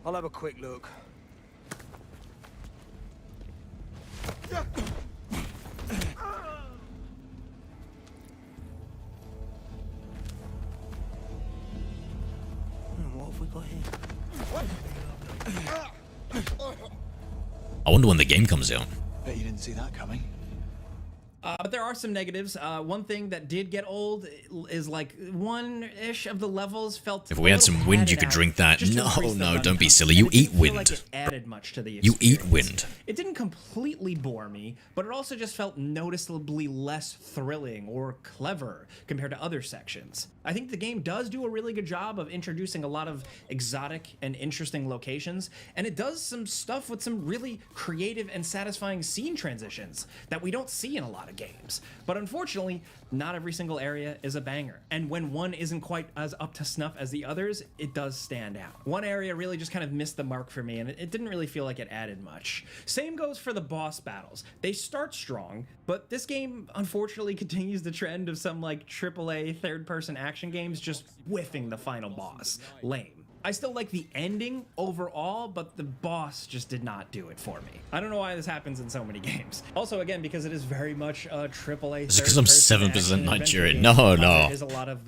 I'll have a quick look. What have we got here? I wonder when the game comes out. Bet you didn't see that coming. But there are some negatives. One thing that did get old is like one-ish of the levels felt. If we had some wind, you could drink that. No, don't be silly. You eat wind. Like it added much to the you experience. eat wind. It didn't completely bore me, but it also just felt noticeably less thrilling or clever compared to other sections. I think the game does do a really good job of introducing a lot of exotic and interesting locations, and it does some stuff with some really creative and satisfying scene transitions that we don't see in a lot of games. But unfortunately, not every single area is a banger, and when one isn't quite as up to snuff as the others, it does stand out. One area really just kind of missed the mark for me, and it didn't really feel like it added much. Same goes for the boss battles. They start strong, but this game unfortunately continues the trend of some like AAA third-person action games just whiffing the final boss. Lame. I still like the ending overall, but the boss just did not do it for me. I don't know why this happens in so many games. Also, again, because it is very much a AAA. It's because I'm 7% Nigerian. No.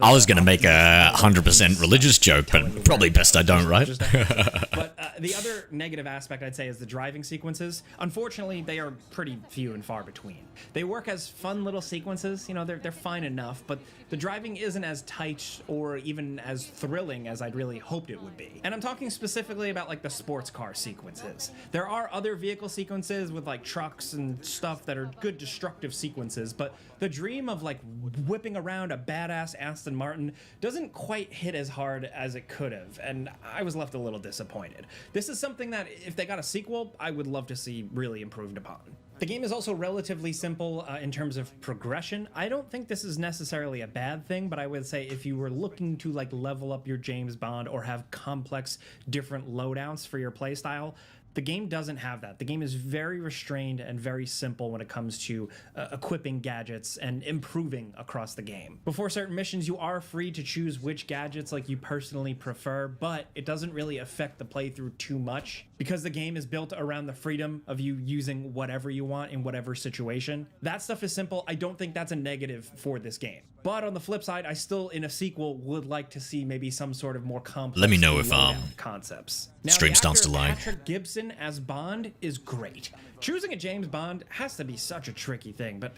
I was gonna make a 100% religious joke, but probably best I don't, right? But the other negative aspect I'd say is the driving sequences. Unfortunately, they are pretty few and far between. They work as fun little sequences, you know, they're fine enough, but the driving isn't as tight or even as thrilling as I'd really hoped it would be. And I'm talking specifically about like the sports car sequences. There are other vehicle sequences with like trucks and stuff that are good destructive sequences, but the dream of like whipping around a badass Aston Martin doesn't quite hit as hard as it could have, and I was left a little disappointed. This is something that if they got a sequel, I would love to see really improved upon. The game is also relatively simple in terms of progression. I don't think this is necessarily a bad thing, but I would say if you were looking to like level up your James Bond or have complex different loadouts for your playstyle, the game doesn't have that. The game is very restrained and very simple when it comes to equipping gadgets and improving across the game. Before certain missions, you are free to choose which gadgets like you personally prefer, but it doesn't really affect the playthrough too much because the game is built around the freedom of you using whatever you want in whatever situation. That stuff is simple. I don't think that's a negative for this game. But on the flip side, I still, in a sequel, would like to see maybe some sort of more complex. Let me know if concepts. stream starts to lag. Patrick Gibson as Bond is great. Choosing a James Bond has to be such a tricky thing, but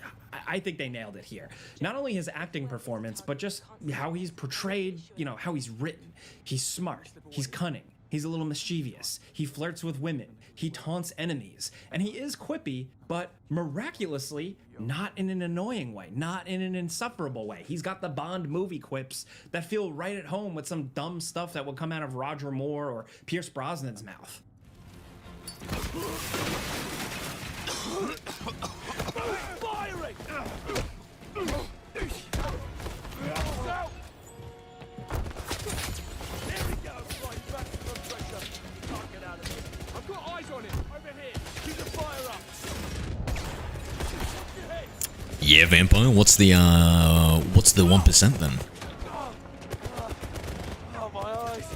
I think they nailed it here. Not only his acting performance, but just how he's portrayed, you know, how he's written. He's smart, he's cunning, he's a little mischievous, he flirts with women, he taunts enemies, and he is quippy, but miraculously, not in an annoying way, not in an insufferable way. He's got the Bond movie quips that feel right at home with some dumb stuff that would come out of Roger Moore or Pierce Brosnan's mouth. Firing! There we go! Right, back to the pressure. Can't get out of here. I've got eyes on him. Over here. Keep the fire up. Yeah, Vampire, what's the 1% then? Oh, my eyes.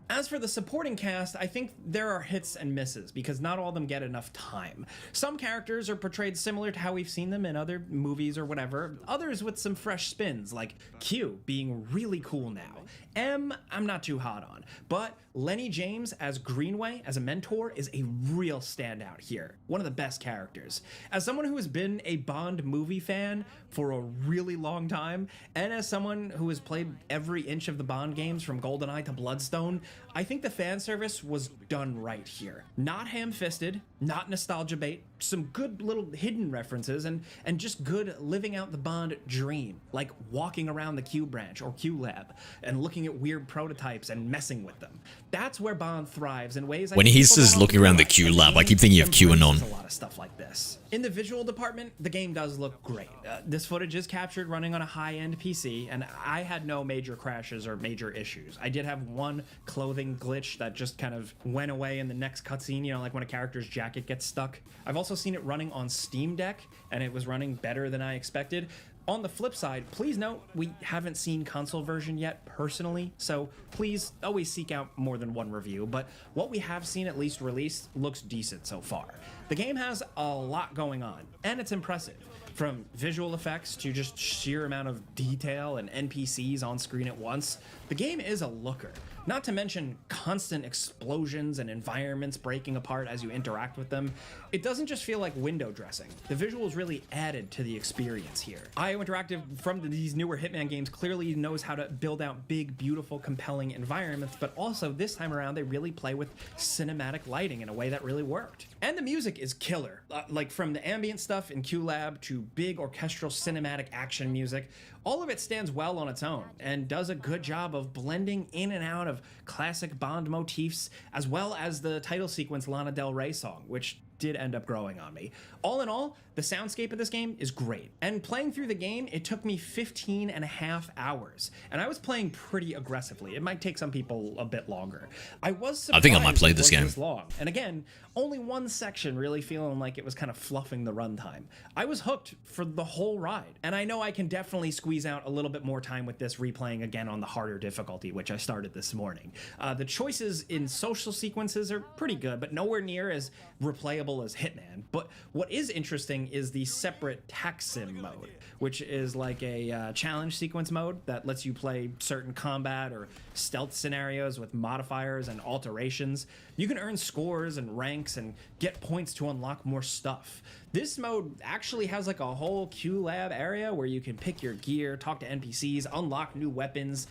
As for the supporting cast, I think there are hits and misses because not all of them get enough time. Some characters are portrayed similar to how we've seen them in other movies or whatever, others with some fresh spins, like Q being really cool now. M, I'm not too hot on, but Lenny James as Greenway, as a mentor, is a real standout here. One of the best characters. As someone who has been a Bond movie fan for a really long time, and as someone who has played every inch of the Bond games from GoldenEye to Bloodstone, I think the fan service was done right here. Not ham-fisted, not nostalgia bait, some good little hidden references, and just good living out the Bond dream, like walking around the Q branch or Q lab and looking at weird prototypes and messing with them. That's where Bond thrives in ways. When he says looking around the Q lab, I keep thinking of QAnon. A lot of stuff like this. In the visual department, the game does look great. This footage is captured running on a high-end PC, and I had no major crashes or major issues. I did have one clothing glitch that just kind of went away in the next cutscene, you know, like when a character's jacket gets stuck. I've also seen it running on Steam Deck, and it was running better than I expected. On the flip side, please note we haven't seen console version yet personally, so please always seek out more than one review, but what we have seen at least released looks decent so far. The game has a lot going on, and it's impressive. From visual effects to just sheer amount of detail and NPCs on screen at once, the The game is a looker, not to mention constant explosions and environments breaking apart as you interact with them. It doesn't just feel like window dressing. The visuals really added to the experience here. IO Interactive from these newer Hitman games clearly knows how to build out big, beautiful, compelling environments, but also this time around they really play with cinematic lighting in a way that really worked. And the music is killer. Like from the ambient stuff in QLab to big orchestral cinematic action music, all of it stands well on its own and does a good job of blending in and out of classic Bond motifs, as well as the title sequence Lana Del Rey song, which did end up growing on me. All in all, the soundscape of this game is great. And playing through the game, it took me 15.5 hours. And I was playing pretty aggressively. It might take some people a bit longer. I was surprised I think I might play this it game. was long. And again, only one section really feeling like it was kind of fluffing the runtime. I was hooked for the whole ride. And I know I can definitely squeeze out a little bit more time with this replaying again on the harder difficulty, which I started this morning. The choices in social sequences are pretty good, but nowhere near as replayable as Hitman. But what is interesting is the separate TACSIM mode, which is like a challenge sequence mode that lets you play certain combat or stealth scenarios with modifiers and alterations. You can earn scores and ranks and get points to unlock more stuff. This mode actually has like a whole QLab area where you can pick your gear, talk to NPCs, unlock new weapons,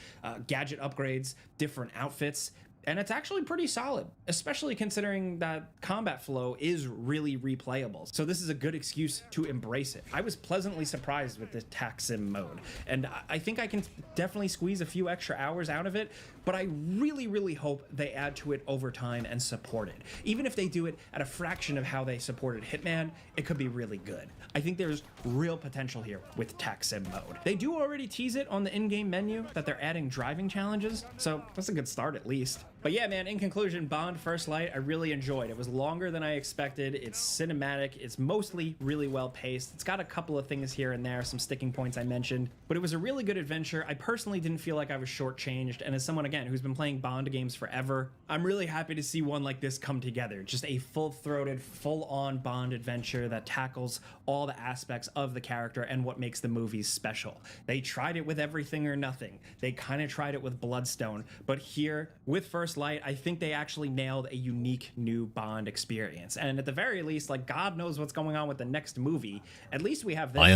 gadget upgrades, different outfits. And it's actually pretty solid, especially considering that combat flow is really replayable. So this is a good excuse to embrace it. I was pleasantly surprised with the TACSIM mode, and I think I can definitely squeeze a few extra hours out of it, but I really, really hope they add to it over time and support it. Even if they do it at a fraction of how they supported Hitman, it could be really good. I think there's real potential here with TACSIM mode. They do already tease it on the in-game menu that they're adding driving challenges, so that's a good start at least. But yeah, man, in conclusion, Bond First Light, I really enjoyed. It was longer than I expected. It's cinematic. It's mostly really well paced. It's got a couple of things here and there, some sticking points I mentioned, but it was a really good adventure. I personally didn't feel like I was shortchanged, and as someone, again, who's been playing Bond games forever, I'm really happy to see one like this come together. Just a full-throated, full-on Bond adventure that tackles all the aspects of the character and what makes the movies special. They tried it with Everything or Nothing. They kind of tried it with Bloodstone, but here, with First Light, I think they actually nailed a unique new Bond experience. And at the very least, like, God knows what's going on with the next movie. At least we have this. I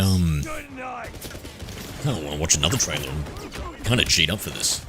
kind of want to watch another trailer. I'm kind of cheat up for this.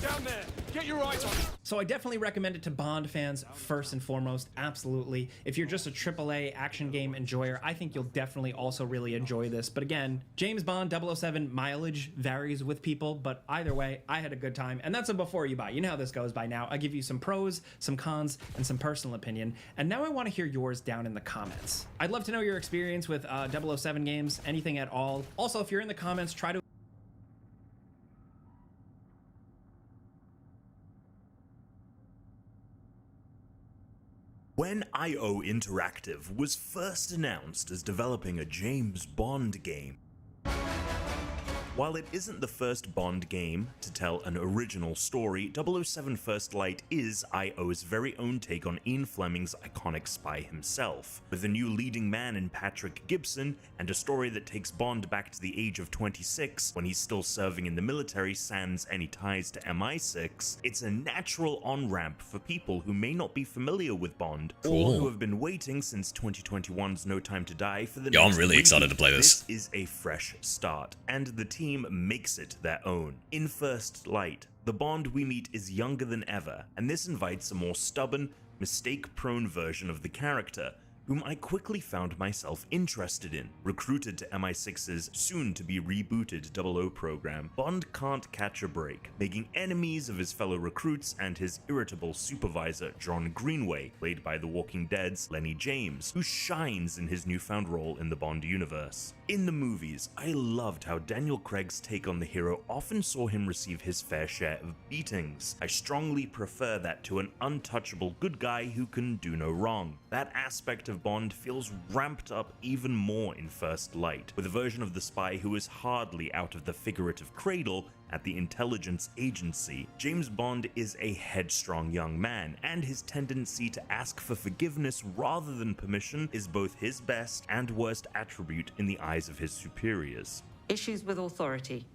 Down there. Get your eyes on it. So I definitely recommend it to Bond fans first and foremost, absolutely. If you're just a AAA action game enjoyer, I think you'll definitely also really enjoy this. But again, James Bond 007 mileage varies with people, but either way, I had a good time. And that's a before you buy. You know how this goes by now. I give you some pros, some cons, and some personal opinion. And now I want to hear yours down in the comments. I'd love to know your experience with 007 games, anything at all. Also, if you're in the comments, try to When IO Interactive was first announced as developing a James Bond game, while it isn't the first Bond game to tell an original story, 007 First Light is IO's very own take on Ian Fleming's iconic spy himself, with a new leading man in Patrick Gibson and a story that takes Bond back to the age of 26 when he's still serving in the military sans any ties to MI6. It's a natural on-ramp for people who may not be familiar with Bond, or who have been waiting since 2021's No Time to Die for the next I'm really excited to play this. This is a fresh start, and the team makes it their own. In First Light, the Bond we meet is younger than ever, and this invites a more stubborn, mistake-prone version of the character, whom I quickly found myself interested in. Recruited to MI6's soon-to-be rebooted 00 program, Bond can't catch a break, making enemies of his fellow recruits and his irritable supervisor, John Greenway, played by The Walking Dead's Lenny James, who shines in his newfound role in the Bond universe. In the movies, I loved how Daniel Craig's take on the hero often saw him receive his fair share of beatings. I strongly prefer that to an untouchable good guy who can do no wrong. That aspect of Bond feels ramped up even more in First Light, with a version of the spy who is hardly out of the figurative cradle at the intelligence agency. James Bond is a headstrong young man, and his tendency to ask for forgiveness rather than permission is both his best and worst attribute in the eyes of his superiors. Issues with authority.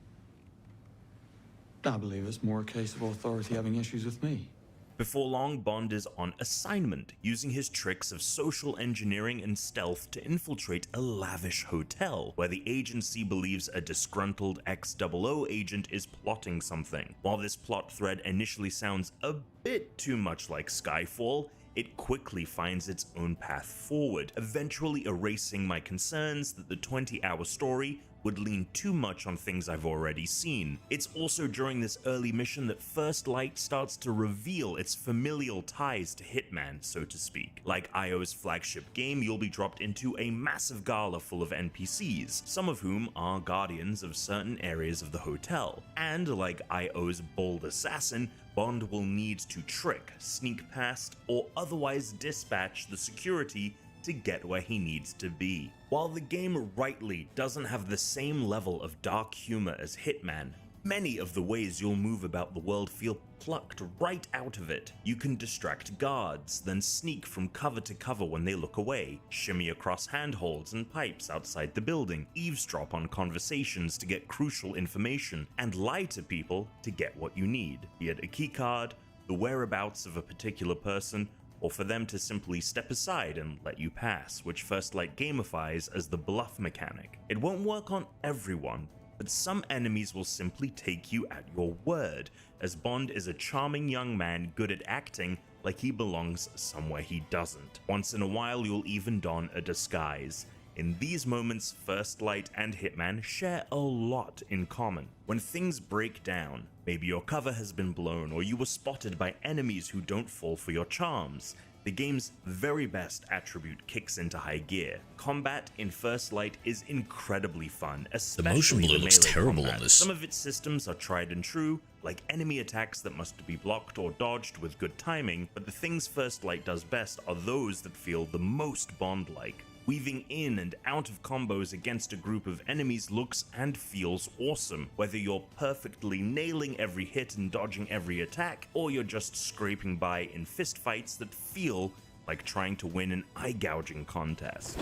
I believe it's more a case of authority having issues with me. Before long, Bond is on assignment, using his tricks of social engineering and stealth to infiltrate a lavish hotel, where the agency believes a disgruntled ex-00 agent is plotting something. While this plot thread initially sounds a bit too much like Skyfall, it quickly finds its own path forward, eventually erasing my concerns that the 20-hour story would lean too much on things I've already seen. It's also during this early mission that First Light starts to reveal its familial ties to Hitman, so to speak. Like IO's flagship game, you'll be dropped into a massive gala full of NPCs, some of whom are guardians of certain areas of the hotel. And like IO's bold assassin, Bond will need to trick, sneak past, or otherwise dispatch the security to get where he needs to be. While the game rightly doesn't have the same level of dark humor as Hitman, many of the ways you'll move about the world feel plucked right out of it. You can distract guards, then sneak from cover to cover when they look away, shimmy across handholds and pipes outside the building, eavesdrop on conversations to get crucial information, and lie to people to get what you need, be it a keycard, the whereabouts of a particular person, or for them to simply step aside and let you pass, which First Light gamifies as the bluff mechanic. It won't work on everyone, but some enemies will simply take you at your word, as Bond is a charming young man good at acting like he belongs somewhere he doesn't. Once in a while, you'll even don a disguise. In these moments, First Light and Hitman share a lot in common. When things break down, maybe your cover has been blown or you were spotted by enemies who don't fall for your charms, the game's very best attribute kicks into high gear. Combat in First Light is incredibly fun, especially the motion blur looks melee terrible combat. on this. Some of its systems are tried and true, like enemy attacks that must be blocked or dodged with good timing, but the things First Light does best are those that feel the most Bond-like. Weaving in and out of combos against a group of enemies looks and feels awesome, whether you're perfectly nailing every hit and dodging every attack, or you're just scraping by in fistfights that feel like trying to win an eye-gouging contest.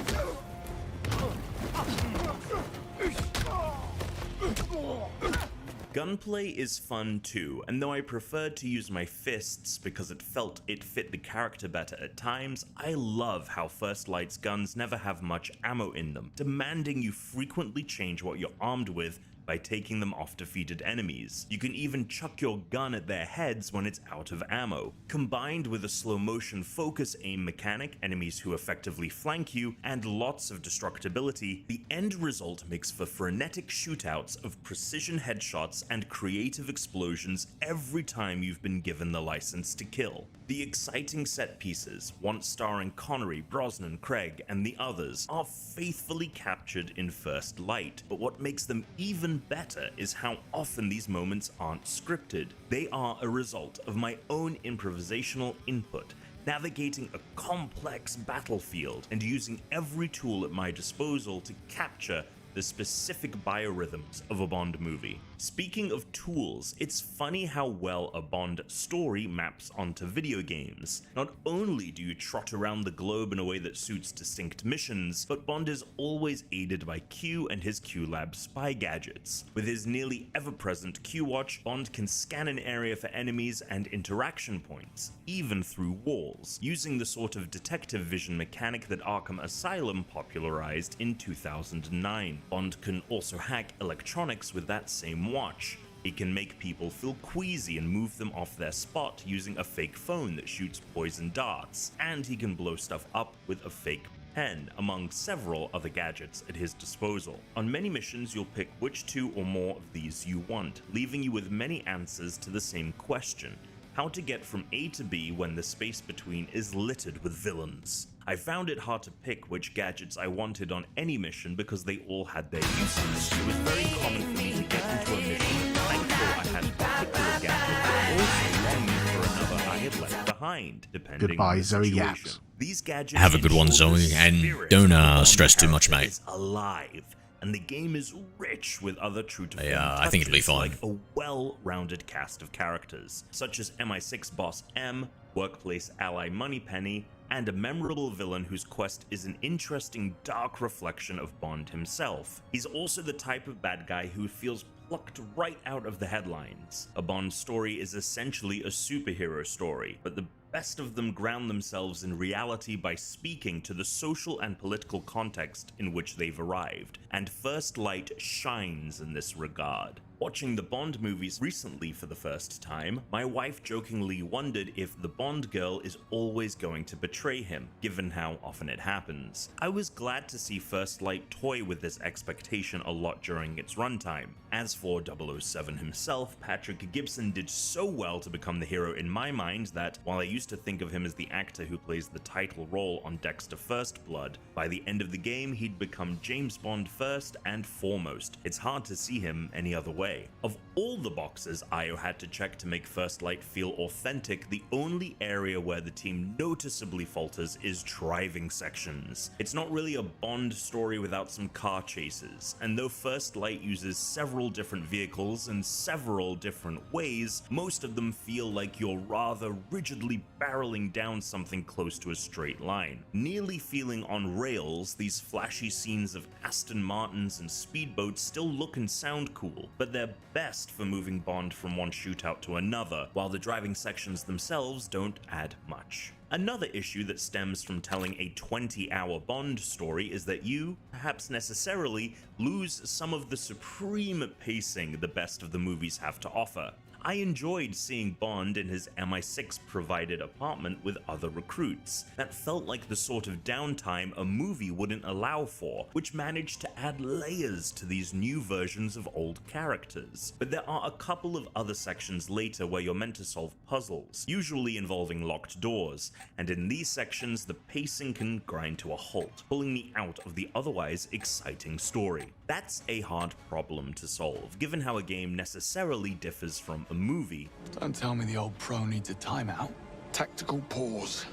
Gunplay is fun too, and though I preferred to use my fists because it felt it fit the character better at times, I love how First Light's guns never have much ammo in them, demanding you frequently change what you're armed with by taking them off defeated enemies. You can even chuck your gun at their heads when it's out of ammo. Combined with a slow motion focus aim mechanic, enemies who effectively flank you, and lots of destructibility, the end result makes for frenetic shootouts of precision headshots and creative explosions every time you've been given the license to kill. The exciting set pieces, once starring Connery, Brosnan, Craig, and the others, are faithfully captured in First Light, but what makes them even better is how often these moments aren't scripted. They are a result of my own improvisational input, navigating a complex battlefield and using every tool at my disposal to capture the specific biorhythms of a Bond movie. Speaking of tools, it's funny how well a Bond story maps onto video games. Not only do you trot around the globe in a way that suits distinct missions, but Bond is always aided by Q and his Q-Lab spy gadgets. With his nearly ever-present Q-Watch, Bond can scan an area for enemies and interaction points, even through walls, using the sort of detective vision mechanic that Arkham Asylum popularized in 2009. Bond can also hack electronics with that same watch. He can make people feel queasy and move them off their spot using a fake phone that shoots poison darts, and he can blow stuff up with a fake pen, among several other gadgets at his disposal. On many missions, you'll pick which two or more of these you want, leaving you with many answers to the same question: how to get from A to B when the space between is littered with villains. I found it hard to pick which gadgets I wanted on any mission because they all had their uses. It was very common for me to get into a mission thankful I had a particular gadget, but also longing for another I had left behind, depending Goodbye, on the Zoe situation. Yaps. These gadgets Have a good one, ensure the Zoe, and spirit don't of the Bond stress too much, character mate. is alive, and the game is rich with other true-to-form Yeah, I think it'll be touches, fine. like a well-rounded cast of characters, such as MI6 boss M, workplace ally Moneypenny, and a memorable villain whose quest is an interesting dark reflection of Bond himself. He's also the type of bad guy who feels plucked right out of the headlines. A Bond story is essentially a superhero story, but the best of them ground themselves in reality by speaking to the social and political context in which they've arrived, and First Light shines in this regard. Watching the Bond movies recently for the first time, my wife jokingly wondered if the Bond girl is always going to betray him, given how often it happens. I was glad to see First Light toy with this expectation a lot during its runtime. As for 007 himself, Patrick Gibson did so well to become the hero in my mind that, while I used to think of him as the actor who plays the title role on Dexter First Blood, by the end of the game he'd become James Bond first and foremost. It's hard to see him any other way. Of all the boxes IO had to check to make First Light feel authentic, the only area where the team noticeably falters is driving sections. It's not really a Bond story without some car chases, and though First Light uses several different vehicles in several different ways, most of them feel like you're rather rigidly barreling down something close to a straight line. Nearly feeling on rails, these flashy scenes of Aston Martins and speedboats still look and sound cool, but they're best for moving Bond from one shootout to another, while the driving sections themselves don't add much. Another issue that stems from telling a 20-hour Bond story is that you, perhaps necessarily, lose some of the supreme pacing the best of the movies have to offer. I enjoyed seeing Bond in his MI6 provided apartment with other recruits. That felt like the sort of downtime a movie wouldn't allow for, which managed to add layers to these new versions of old characters. But there are a couple of other sections later where you're meant to solve puzzles, usually involving locked doors, and in these sections the pacing can grind to a halt, pulling me out of the otherwise exciting story. That's a hard problem to solve, given how a game necessarily differs from a movie. Don't tell me the old pro needs a timeout. Tactical pause.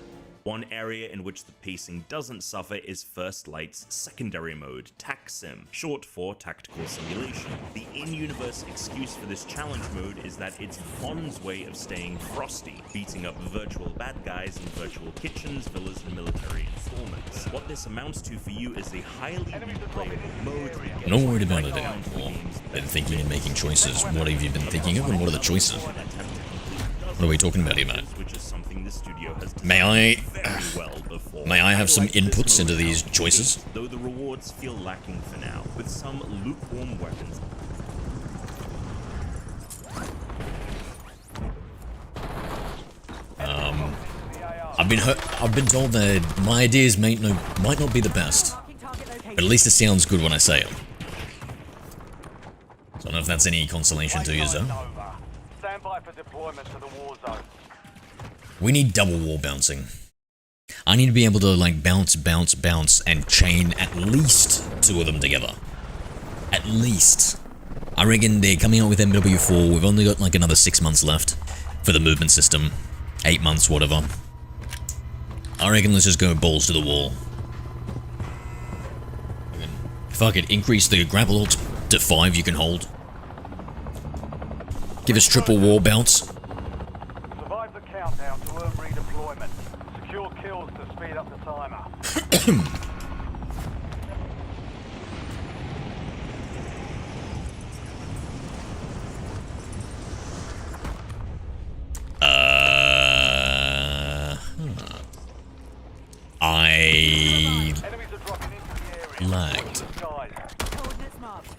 One area in which the pacing doesn't suffer is First Light's secondary mode, TAC-Sim, short for Tactical Simulation. The in-universe excuse for this challenge mode is that it's Bond's way of staying frosty, beating up virtual bad guys in virtual kitchens, villas, and military installments. What this amounts to for you is a highly replayable mode. I'm not worried about it anymore. Been thinking and making choices. What have you been thinking of, and what are the choices? What are we talking about here, man? May I have some inputs into these choices? Though the rewards feel lacking for now, with some lukewarm weapons. I've been told that my ideas might not be the best, but at least it sounds good when I say them. So I don't know if that's any consolation to you, though. Stand by for deployment to the war zone. We need double wall bouncing. I need to be able to like bounce, and chain at least two of them together. At least. I reckon they're coming out with MW4. We've only got like another 6 months left for the movement system. 8 months, whatever. I reckon let's just go balls to the wall. Fuck it, increase the grapple ult to 5 you can hold. Give us triple wall bounce. Survive the countdown to earn redeployment. Secure kills to speed up the timer. I lagged. Coordinates marked.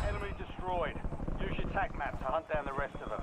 Enemy destroyed. Use your TAC map to hunt down the rest of them.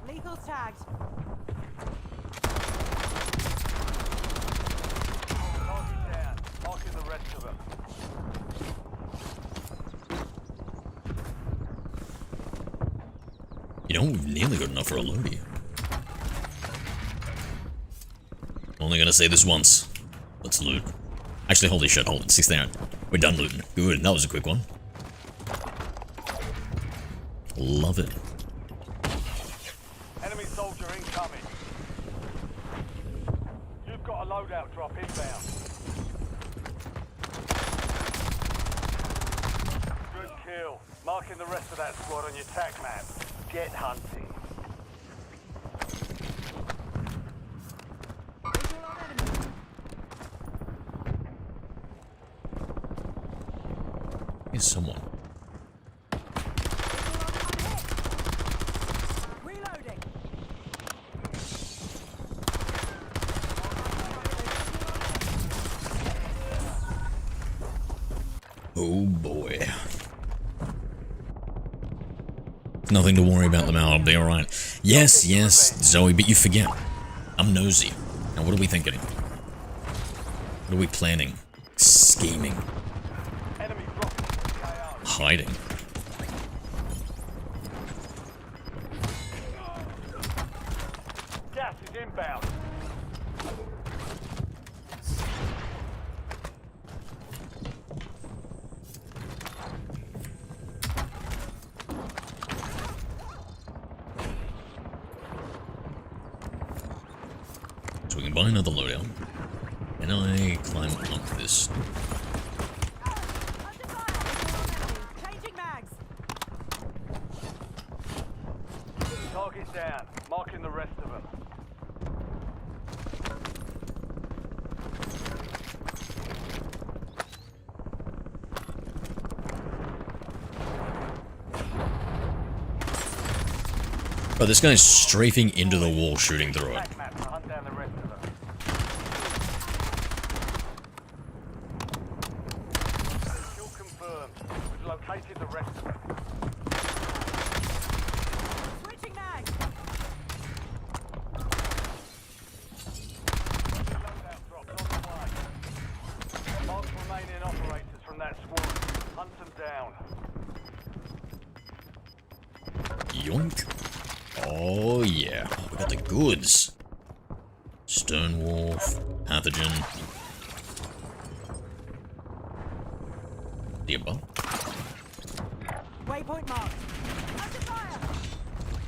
Lethal's tagged. Target down. Marking the rest of them. You know, we've nearly got enough for a load here. Only gonna say this once. Let's loot. Actually, holy shit, hold it. 6,000. We're done looting. Good, that was a quick one. Love it. Enemy soldier incoming. You've got a loadout drop inbound. Good kill. Marking the rest of that squad on your tac map. Get hunting. Here's someone. Reloading. Oh boy. Nothing to worry about them out. I'll be alright. Yes, yes, Zoe, but you forget. I'm nosy. Now what are we thinking? What are we planning? Scheming. Hiding. Gas is inbound. So we can buy another loadout. And I climb up this. Changing mags. Target down. Marking the rest of them. Oh, this guy's strafing into the wall, shooting through it. Tac map to hunt down the rest of them. Kill confirmed. We've located the rest of them. Switching mags. Loadout drops on the way. Mark remaining operators from that squad. Hunt them down. Yoink. Oh yeah, we got the goods. Stonewolf, Pathogen. The above. Waypoint marked. Under fire.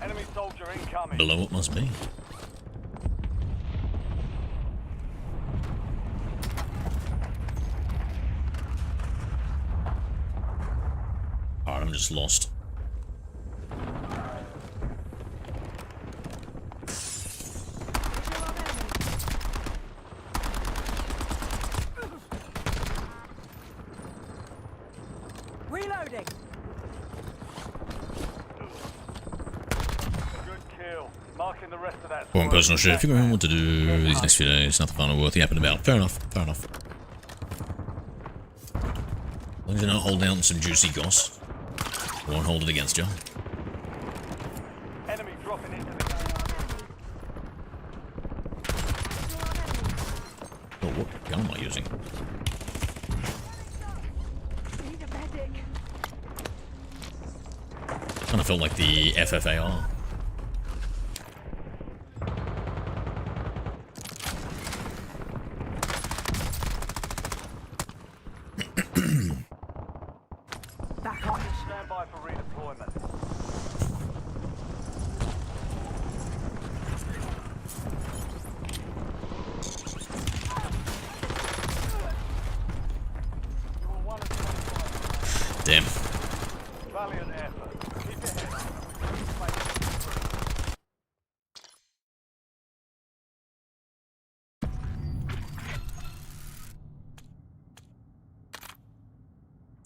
Enemy soldier incoming. Below it must be. Alright, I'm just lost. Reloading. Good kill. Marking the rest of that One squad. personal shit. Figuring out what to do these next few days. Nothing fun or worth yapping about. Fair enough. Fair enough. As long as you're not holding out some juicy goss, I won't hold it against you. Enemy dropping into the Oh, what gun am I using? Need a medic. Kind of felt like the FFAR. Back on. stand by for redeployment. You were 1 of 25. Damn. Valiant effort. Keep your head up.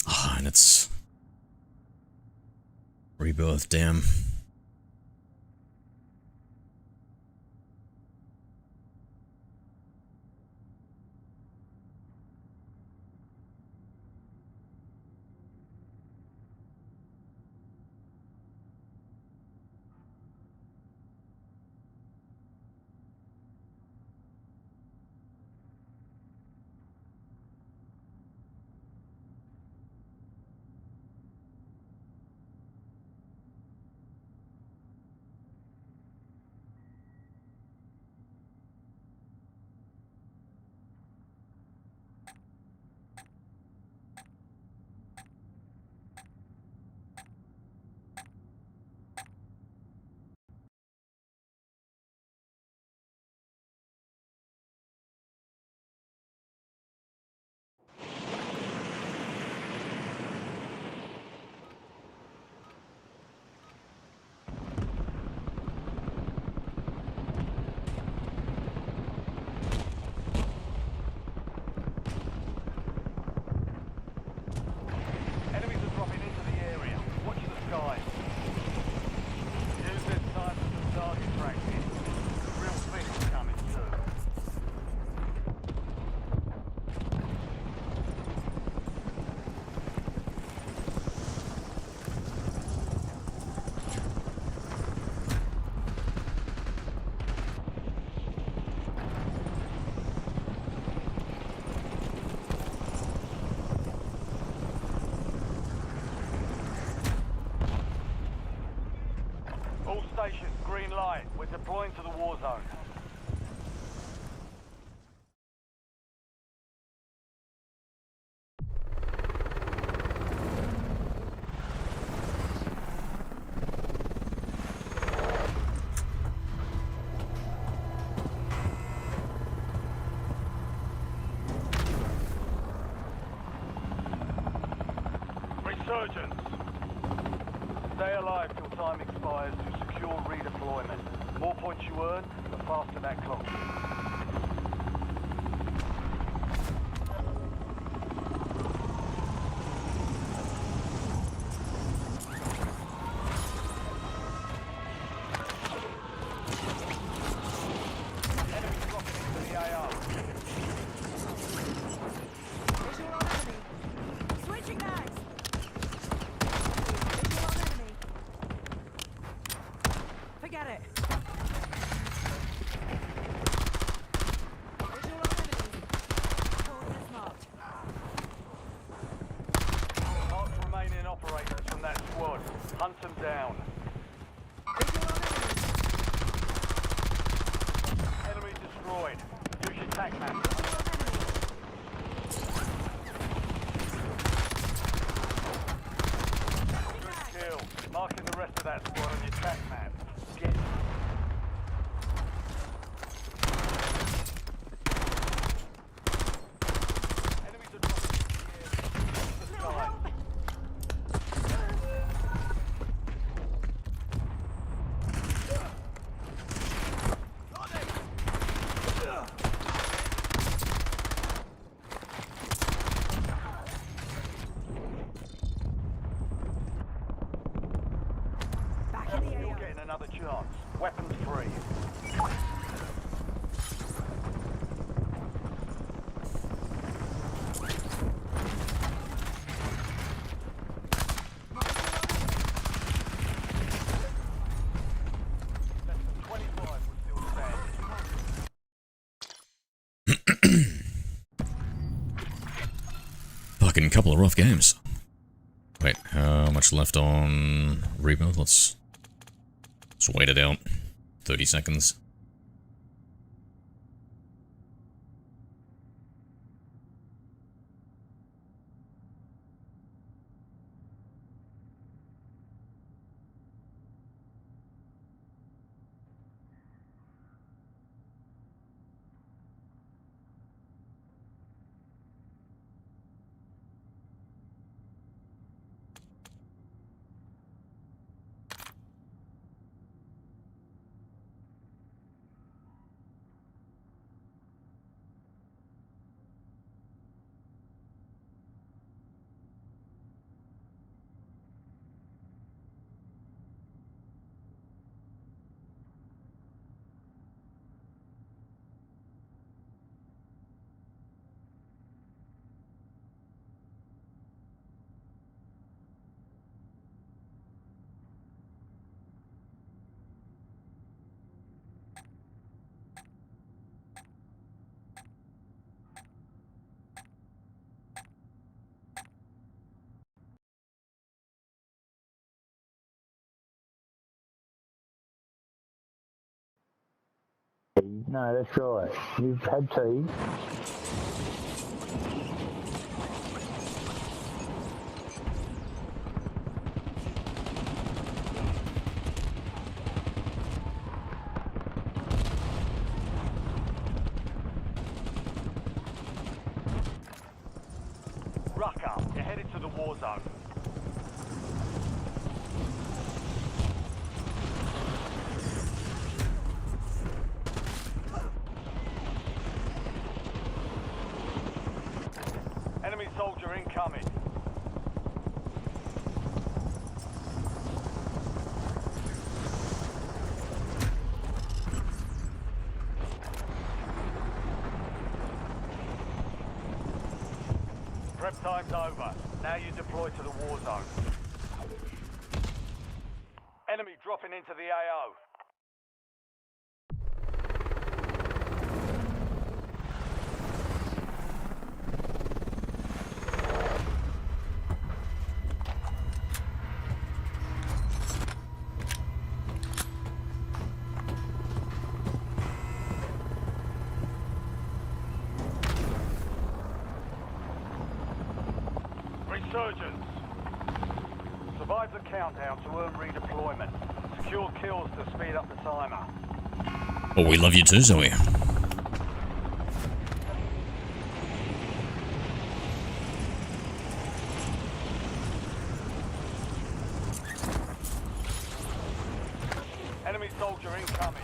Ah, and it's rebirth, damn. All stations, green light. We're deploying to the war zone. Resurgence. Stay alive till time expires to secure redeployment. More points you earn, the faster that clock is. Enemy dropping into the AO. Visual on enemy. Switching mags. Visual on enemy. Forget it. Visual on enemy. Coordinates marked. Mark remaining operators from that squad. Hunt them down. Visual on enemy. Enemy destroyed. Use your tac map. Visual on enemy. Good kill. Marking the rest of that squad on your tac map. Get enemies are dropping into the air. The sky. Back in the You're AO. getting another chance. Weapons free. Less than 25 will still stand. Fucking couple of rough games. Wait, how much left on rebuild? Let's wait it out. 30 seconds. No, that's right. You've had tea. Rucker, you're headed to the war zone. Enemy soldier incoming. Prep time's over. Now you deploy to the war zone. Enemy dropping into the AO. countdown to earn redeployment. Secure kills to speed up the timer. Oh, we love you too, Zoe. Enemy soldier incoming.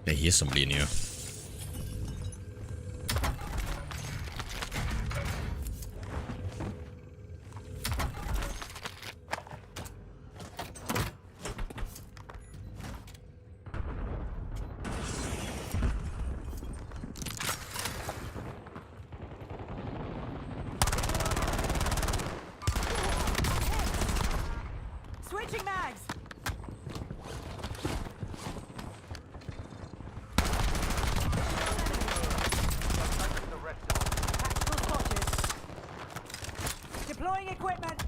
I hear somebody in here. Switching mags. Tactical spotted. Deploying equipment.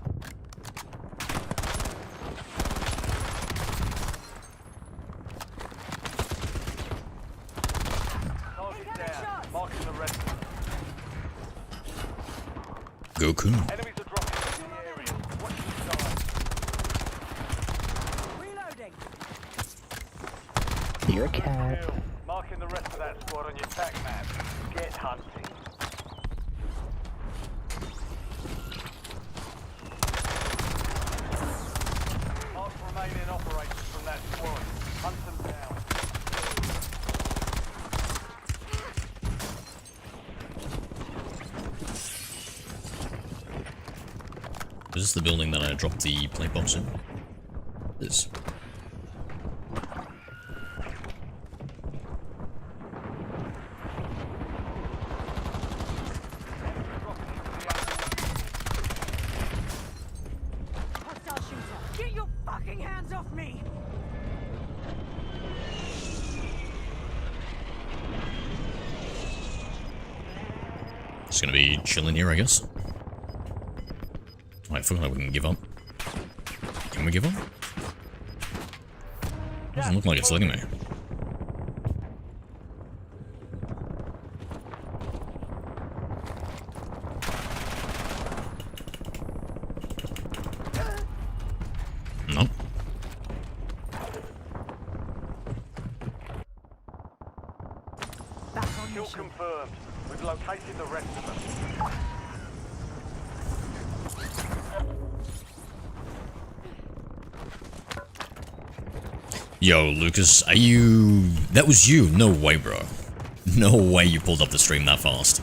Target down. Marking the rest of them. Goku. Enemies are dropping into the area. Watch the side. Reloading. You're a cat. Kill. Marking the rest of that squad on your tac map. Get hunting. Mark remaining operators from that squad. Hunt them down. Is this the building that I dropped the plate box in? This. Hostile shooter. Get your fucking hands off me. Just gonna be chilling here, I guess. I forgot we can give up. Can we give up? Doesn't look like it's letting me. No. Kill confirmed. We've located the rest of them. Yo, Lucas, are you... That was you? No way, bro. No way you pulled up the stream that fast.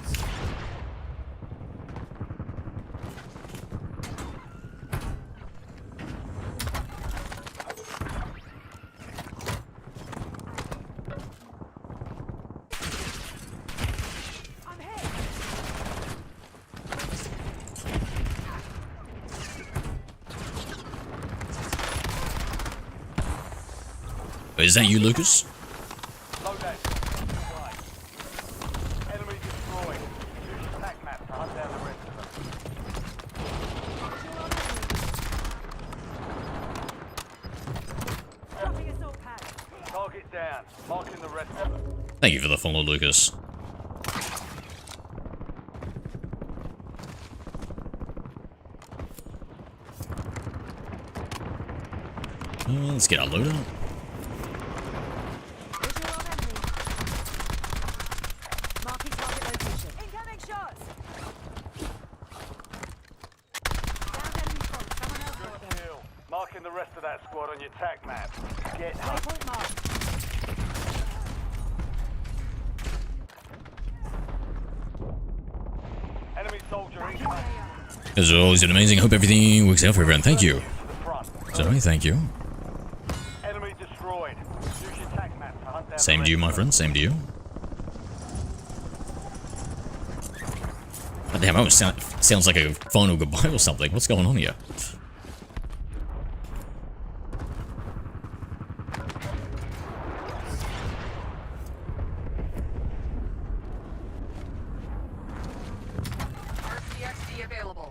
Is that you, Lucas? Low dash. Right. Enemy destroyed. Use your tac map to hunt down the rest of them. Dropping assault pad. Target down. Marking the rest of them. Thank you for the follow, Lucas. Let's get our load out. Marking target location. Incoming shots. Down enemy front. Someone else got them. Kill. Marking the rest of that squad on your tac map. Get Waypoint marked. enemy soldier incoming. As always, amazing. I hope everything works out for everyone. Thank you. To the front. Zoe, thank you. Enemy destroyed. Use your tac map to hunt down the Same rest to you, of my them. friend. Same to you. Oh, damn, that sounds like a final goodbye or something. What's going on here? RCXD available.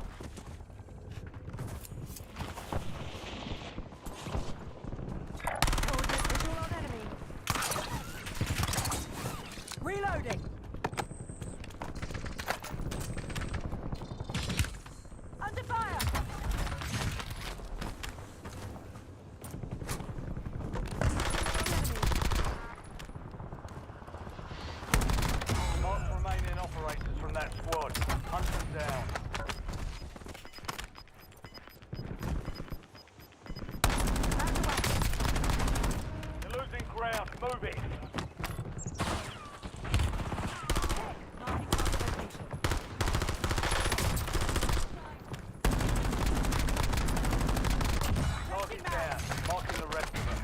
Marking the rest of them.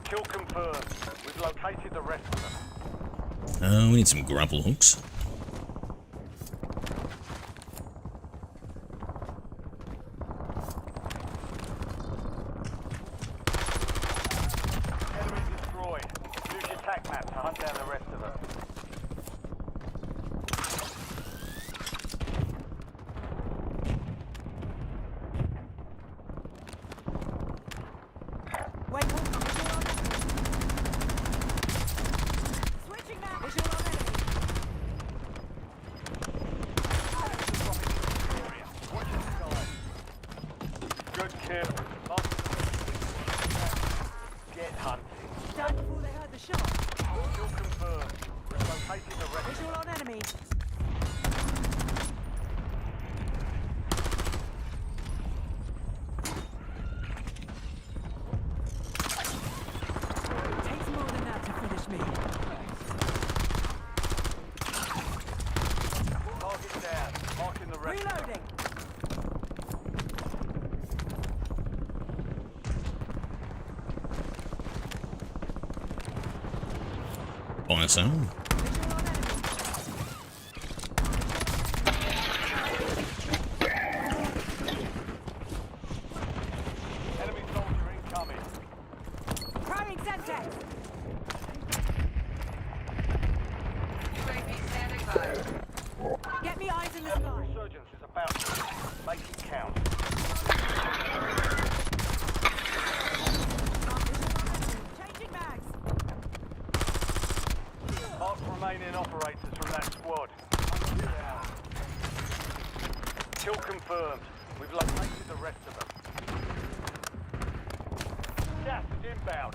Kill confirmed. We've located the rest of them. We need some grapple hooks. Enemy destroyed. Use your tac map to hunt down the rest of them. Wait, hold on. Visual on enemy. Switching map. Visual on enemy. Watch your skies. Good kill. Get hunting. Done before they heard the shot. Kill confirmed. We've located the rest of Visual them. on enemy. Takes more than that to finish me. Target down. Marking the rest of them. Reloading. Fire sound. Visual on enemy. Enemy soldier incoming. Priming Semtex. UAV standing by. Get me eyes in the sky. Resurgence is about to make it count. Changing mags. Mark remaining operators from that squad. Kill confirmed. We've located the rest of them. Gas is inbound.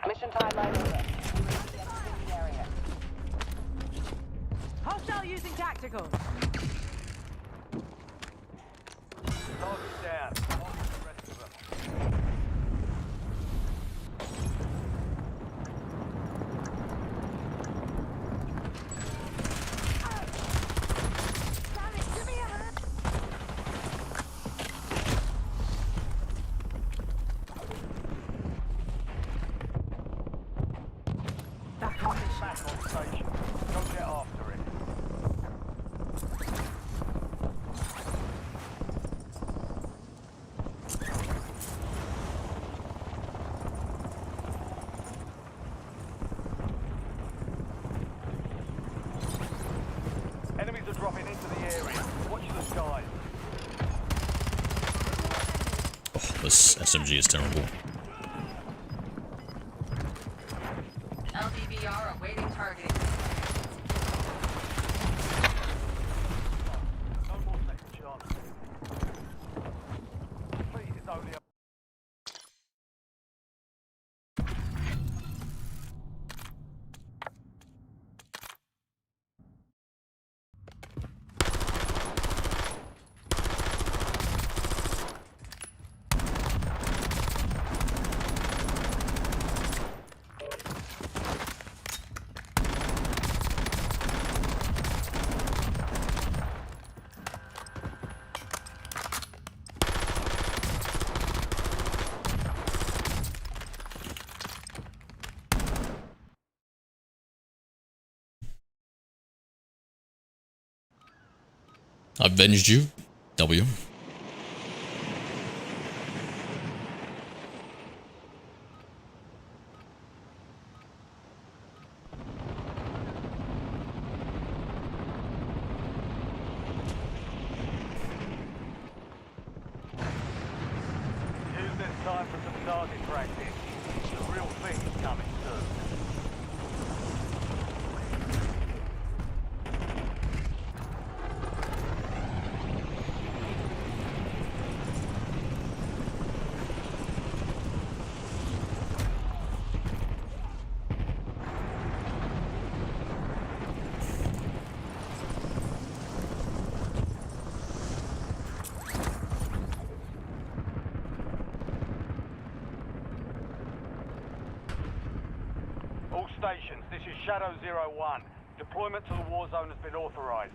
Mission timeline over. UAV in the area. Hostile using tactical. Target down. Marking the rest of them. Damn it, give me a hand. Back on mission. Back on station. Go get after it. Enemies are dropping into the area. Watch the skies. Oh, this SMG is terrible. LDVR awaiting targeting. No more second chance. Fleet is only a I avenged you. W. use this time for some target practice. The real thing is coming soon. All stations, this is Shadow 01. Deployment to the war zone has been authorized.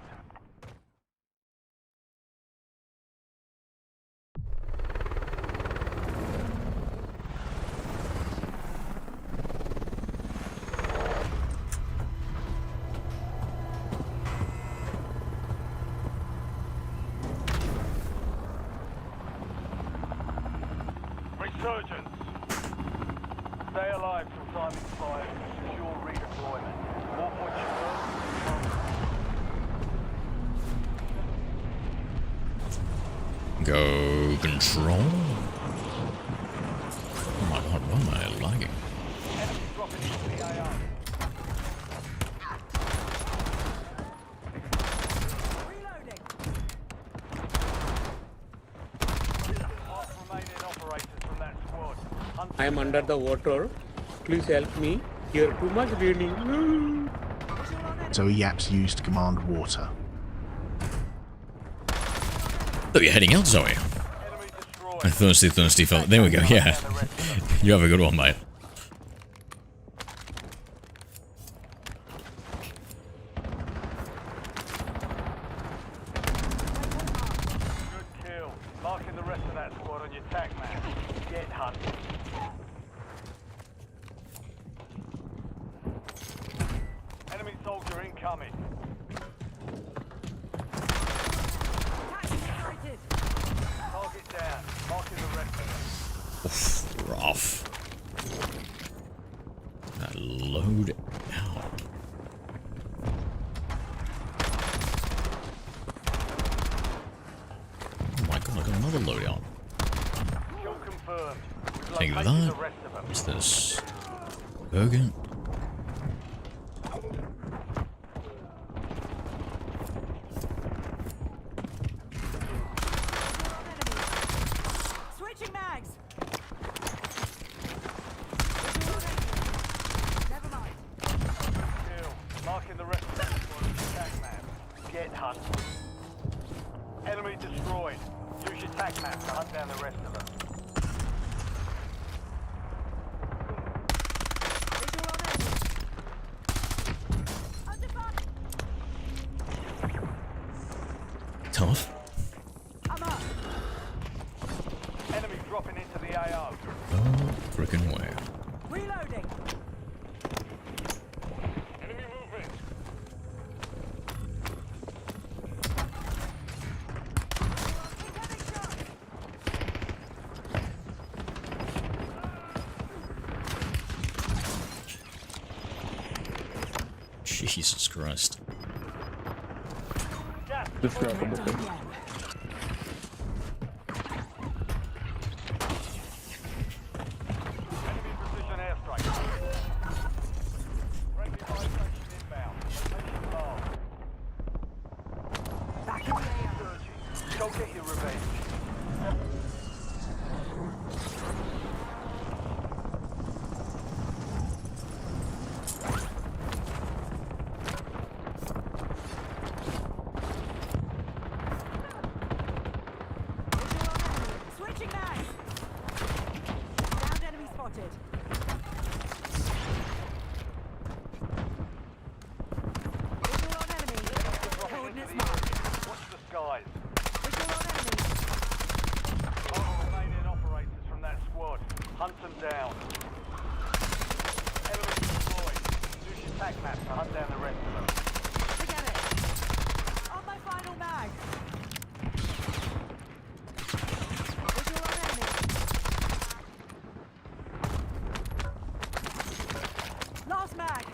Resurgence. Stay alive till time expires. Secure redeployment. More points you earn. Go control. Oh my god, why am I lagging? Enemy dropping into the AO. Reloading. Mark remaining operators from that squad. Hunt I am under the water. Please help me. Here too much raining. So Yaps used command water. Oh, you're heading out, Zoe. A thirsty fella. There we go, yeah. You have a good one, mate. Good kill. Marking the rest of that squad on your tac map. Get hunted. Enemy soldier incoming. Target down. Marking the rest of them. Oof, rough. That load out. Oh my god, I got another loadout. Kill confirmed. We've Take located that. the rest of them. What's this? Burger? Switching mags. Never mind. Kill. Marking the rest of that squad on your tac map. Get hunted. Enemy destroyed. Use your tac map to hunt down the rest of them. Visual on enemy. Under fire. Tough. I'm up. Enemy dropping into the AO. Oh, frickin' way. Reloading. Enemy movement. Incoming shot. Jesus Christ. Gas. Enemy precision airstrike. Friendly fire station inbound. Location marked. Back in the AO. Searching. Go get your revenge. Switching mags. Downed enemy spotted. Visual on enemy. Dropping Coordinates into the marked. area. Watch the skies. Visual on enemy. All remaining operators from that squad. Hunt them down. Enemy destroyed. Use your tac map to hunt down the rest of them. Forget it. On my final mag. Visual on enemy. Last mag.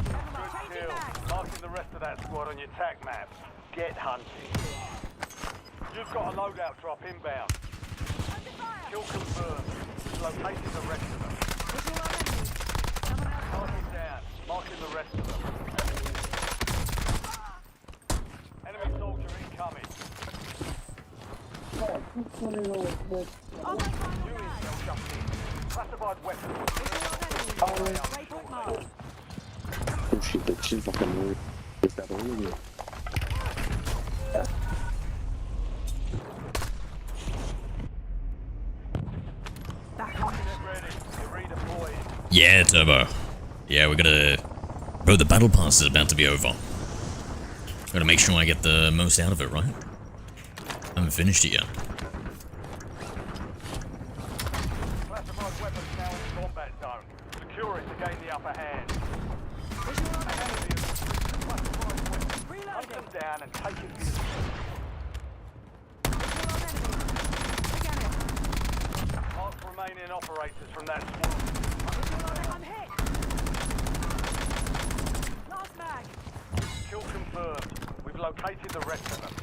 Never mind. Changing Kill. mags. Marking the rest of that squad on your tac map. Get hunting. You've got a loadout drop inbound. Under fire. Kill confirmed. We've located the rest of them. Visual on enemy. Someone else. Target down. Marking the rest of them. Enemy soldier incoming. On my final New mag. intel jumped in. Classified weapons. Visual on enemy. Waypoint marked. Oh shit, that shit fucking weird. Is that only you? Back on. Get ready. You're redeploying. Yeah, Turbo. Yeah, we're gonna... Bro, the battle pass is about to be over. Gotta make sure I get the most out of it, right? I haven't finished it yet. Classified weapons now in the combat zone. Secure it to gain the upper hand. Visual on enemy. Enemy has secured classified weapons. Hunt Reloading. them down and take it for yourself. Visual on enemy. remaining operators from that squad. I'm hit. Last mag. Kill confirmed. We've located the rest of them.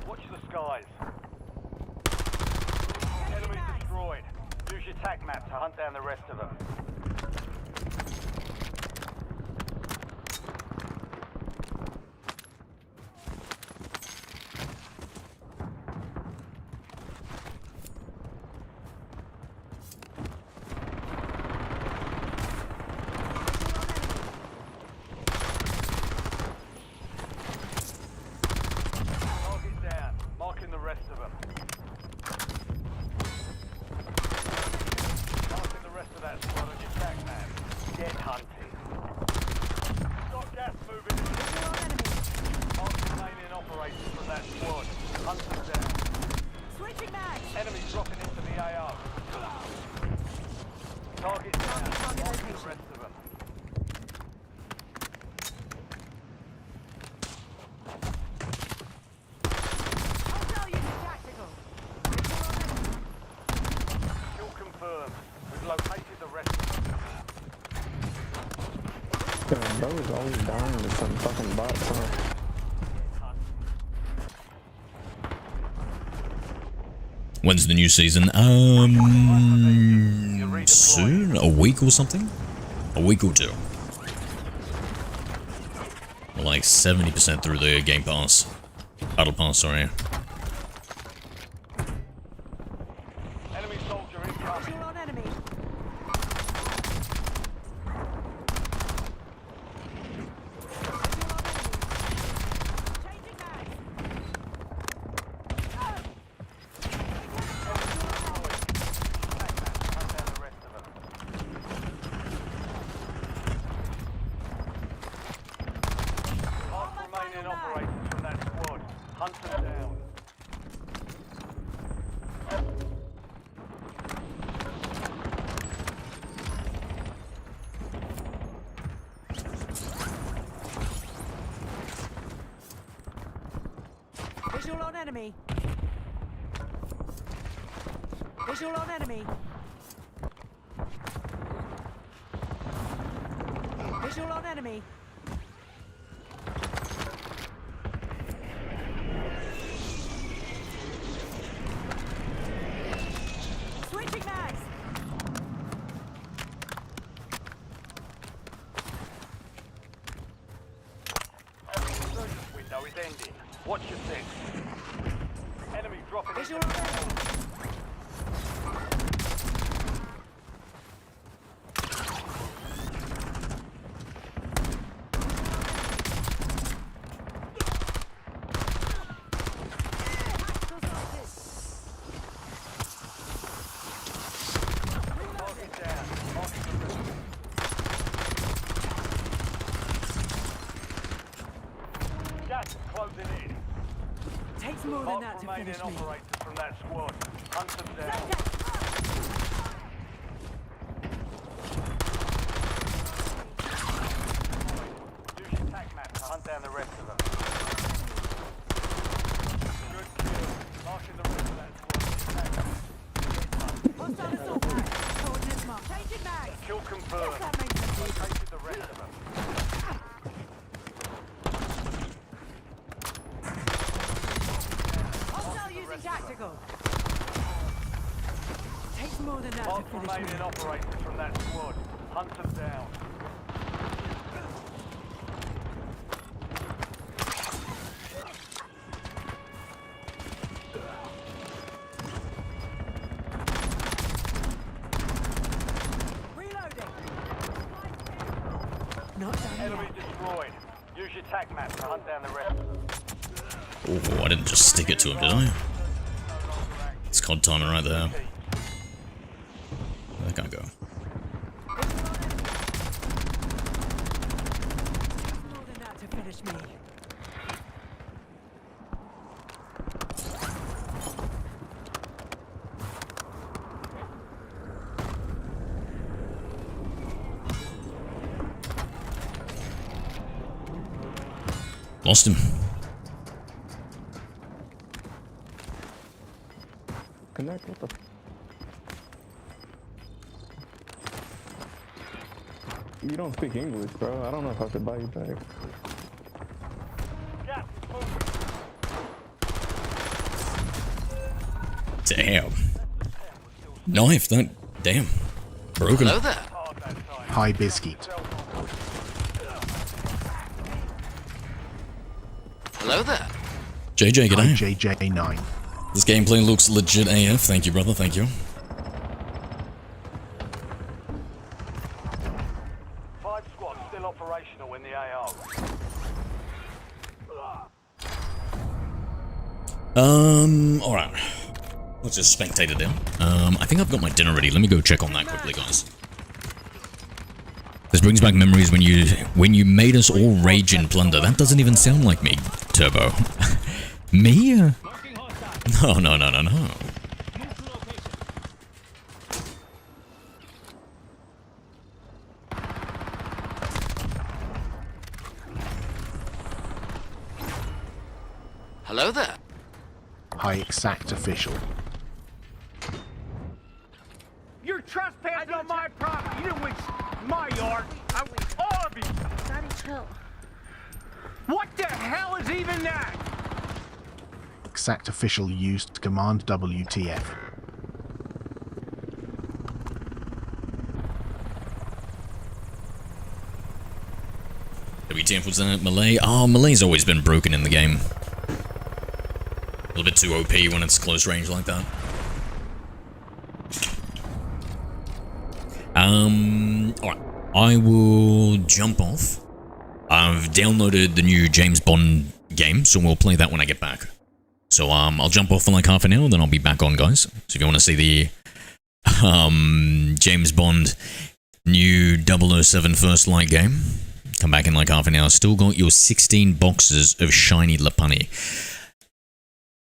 Watch the skies. Enemy destroyed. Use your tac map to hunt down the rest of them. Target down. Marking the rest of them. Marking the rest of that squad on your tac map. Get hunting. Got gas moving in. Mark the remaining operators from that squad. Hunt them down. Switching mags. Enemies dropping into the AO. Target down. Target Marking the location. rest of them. Hostile using tactical. Kill confirmed. We've located the rest of them. Damn, bro is always dying to some fucking bots, huh? When's the new season? Soon? A week or something? A week or two. We're like 70% through the Game Pass. Battle Pass, sorry. Enemy soldier incoming. Visual on enemy. Changing mags. Mark remaining operators from that squad. Hunt them down. Visual on enemy. Visual on enemy. Visual on enemy. Switching mags. Resurgence window is ending. Watch your six. Enemy dropping into Visual the on enemy. target down. Marking the rest. Gas is closing in. Takes more than Mark that to remaining finish me. operators from that squad. Hunt them down. Use your tac map to hunt down the rest of them. Good kill. Marking the rest of that squad. Hostile assault mag. Coordinates marked. Changing mags. Kill confirmed. Yes, that makes sense. Located the rest of them. Hostile using tactical. Takes more than that Mark to finish remaining me. operators from that squad. Hunt them down. Reloading. Not done Enemy yet. destroyed. Use your tac map to hunt down the rest. Oh, I didn't just stick it to him, did I? It's COD timing right there. That can't go. More than that to finish me. Lost him. Connect, what the You don't speak English, bro. I don't know if I should buy you back. Damn. Knife, that. Damn. Broken. Hello there. High biscuit. Hello there. JJ, Hi g'day. JJ9. This gameplay looks legit AF. Thank you, brother. Thank you. 5 squads still operational in the AO. Alright. Let's just spectate it down. I think I've got my dinner ready. Let me go check on that quickly, guys. This brings back memories when you made us all rage and plunder. That doesn't even sound like me, Turbo. Me? No, no, no, no, no. Hello there. High exact official. You're trespassing on my property. You know which my yard. All of you. Daddy, chill. What the hell is even that? Exact official used command WTF. WTF was that? Melee? Oh, Melee's always been broken in the game. A little bit too OP when it's close range like that. Alright. I will jump off. I've downloaded the new James Bond game, so we'll play that when I get back. So, I'll jump off for like half an hour, then I'll be back on, guys. So if you want to see the, James Bond new 007 First Light game, come back in like half an hour. Still got your 16 boxes of shiny Lapani.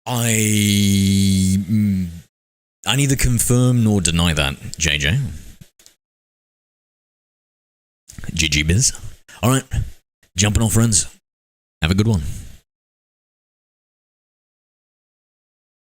I neither confirm nor deny that, JJ. GG biz. Alright, jumping off, friends. Have a good one.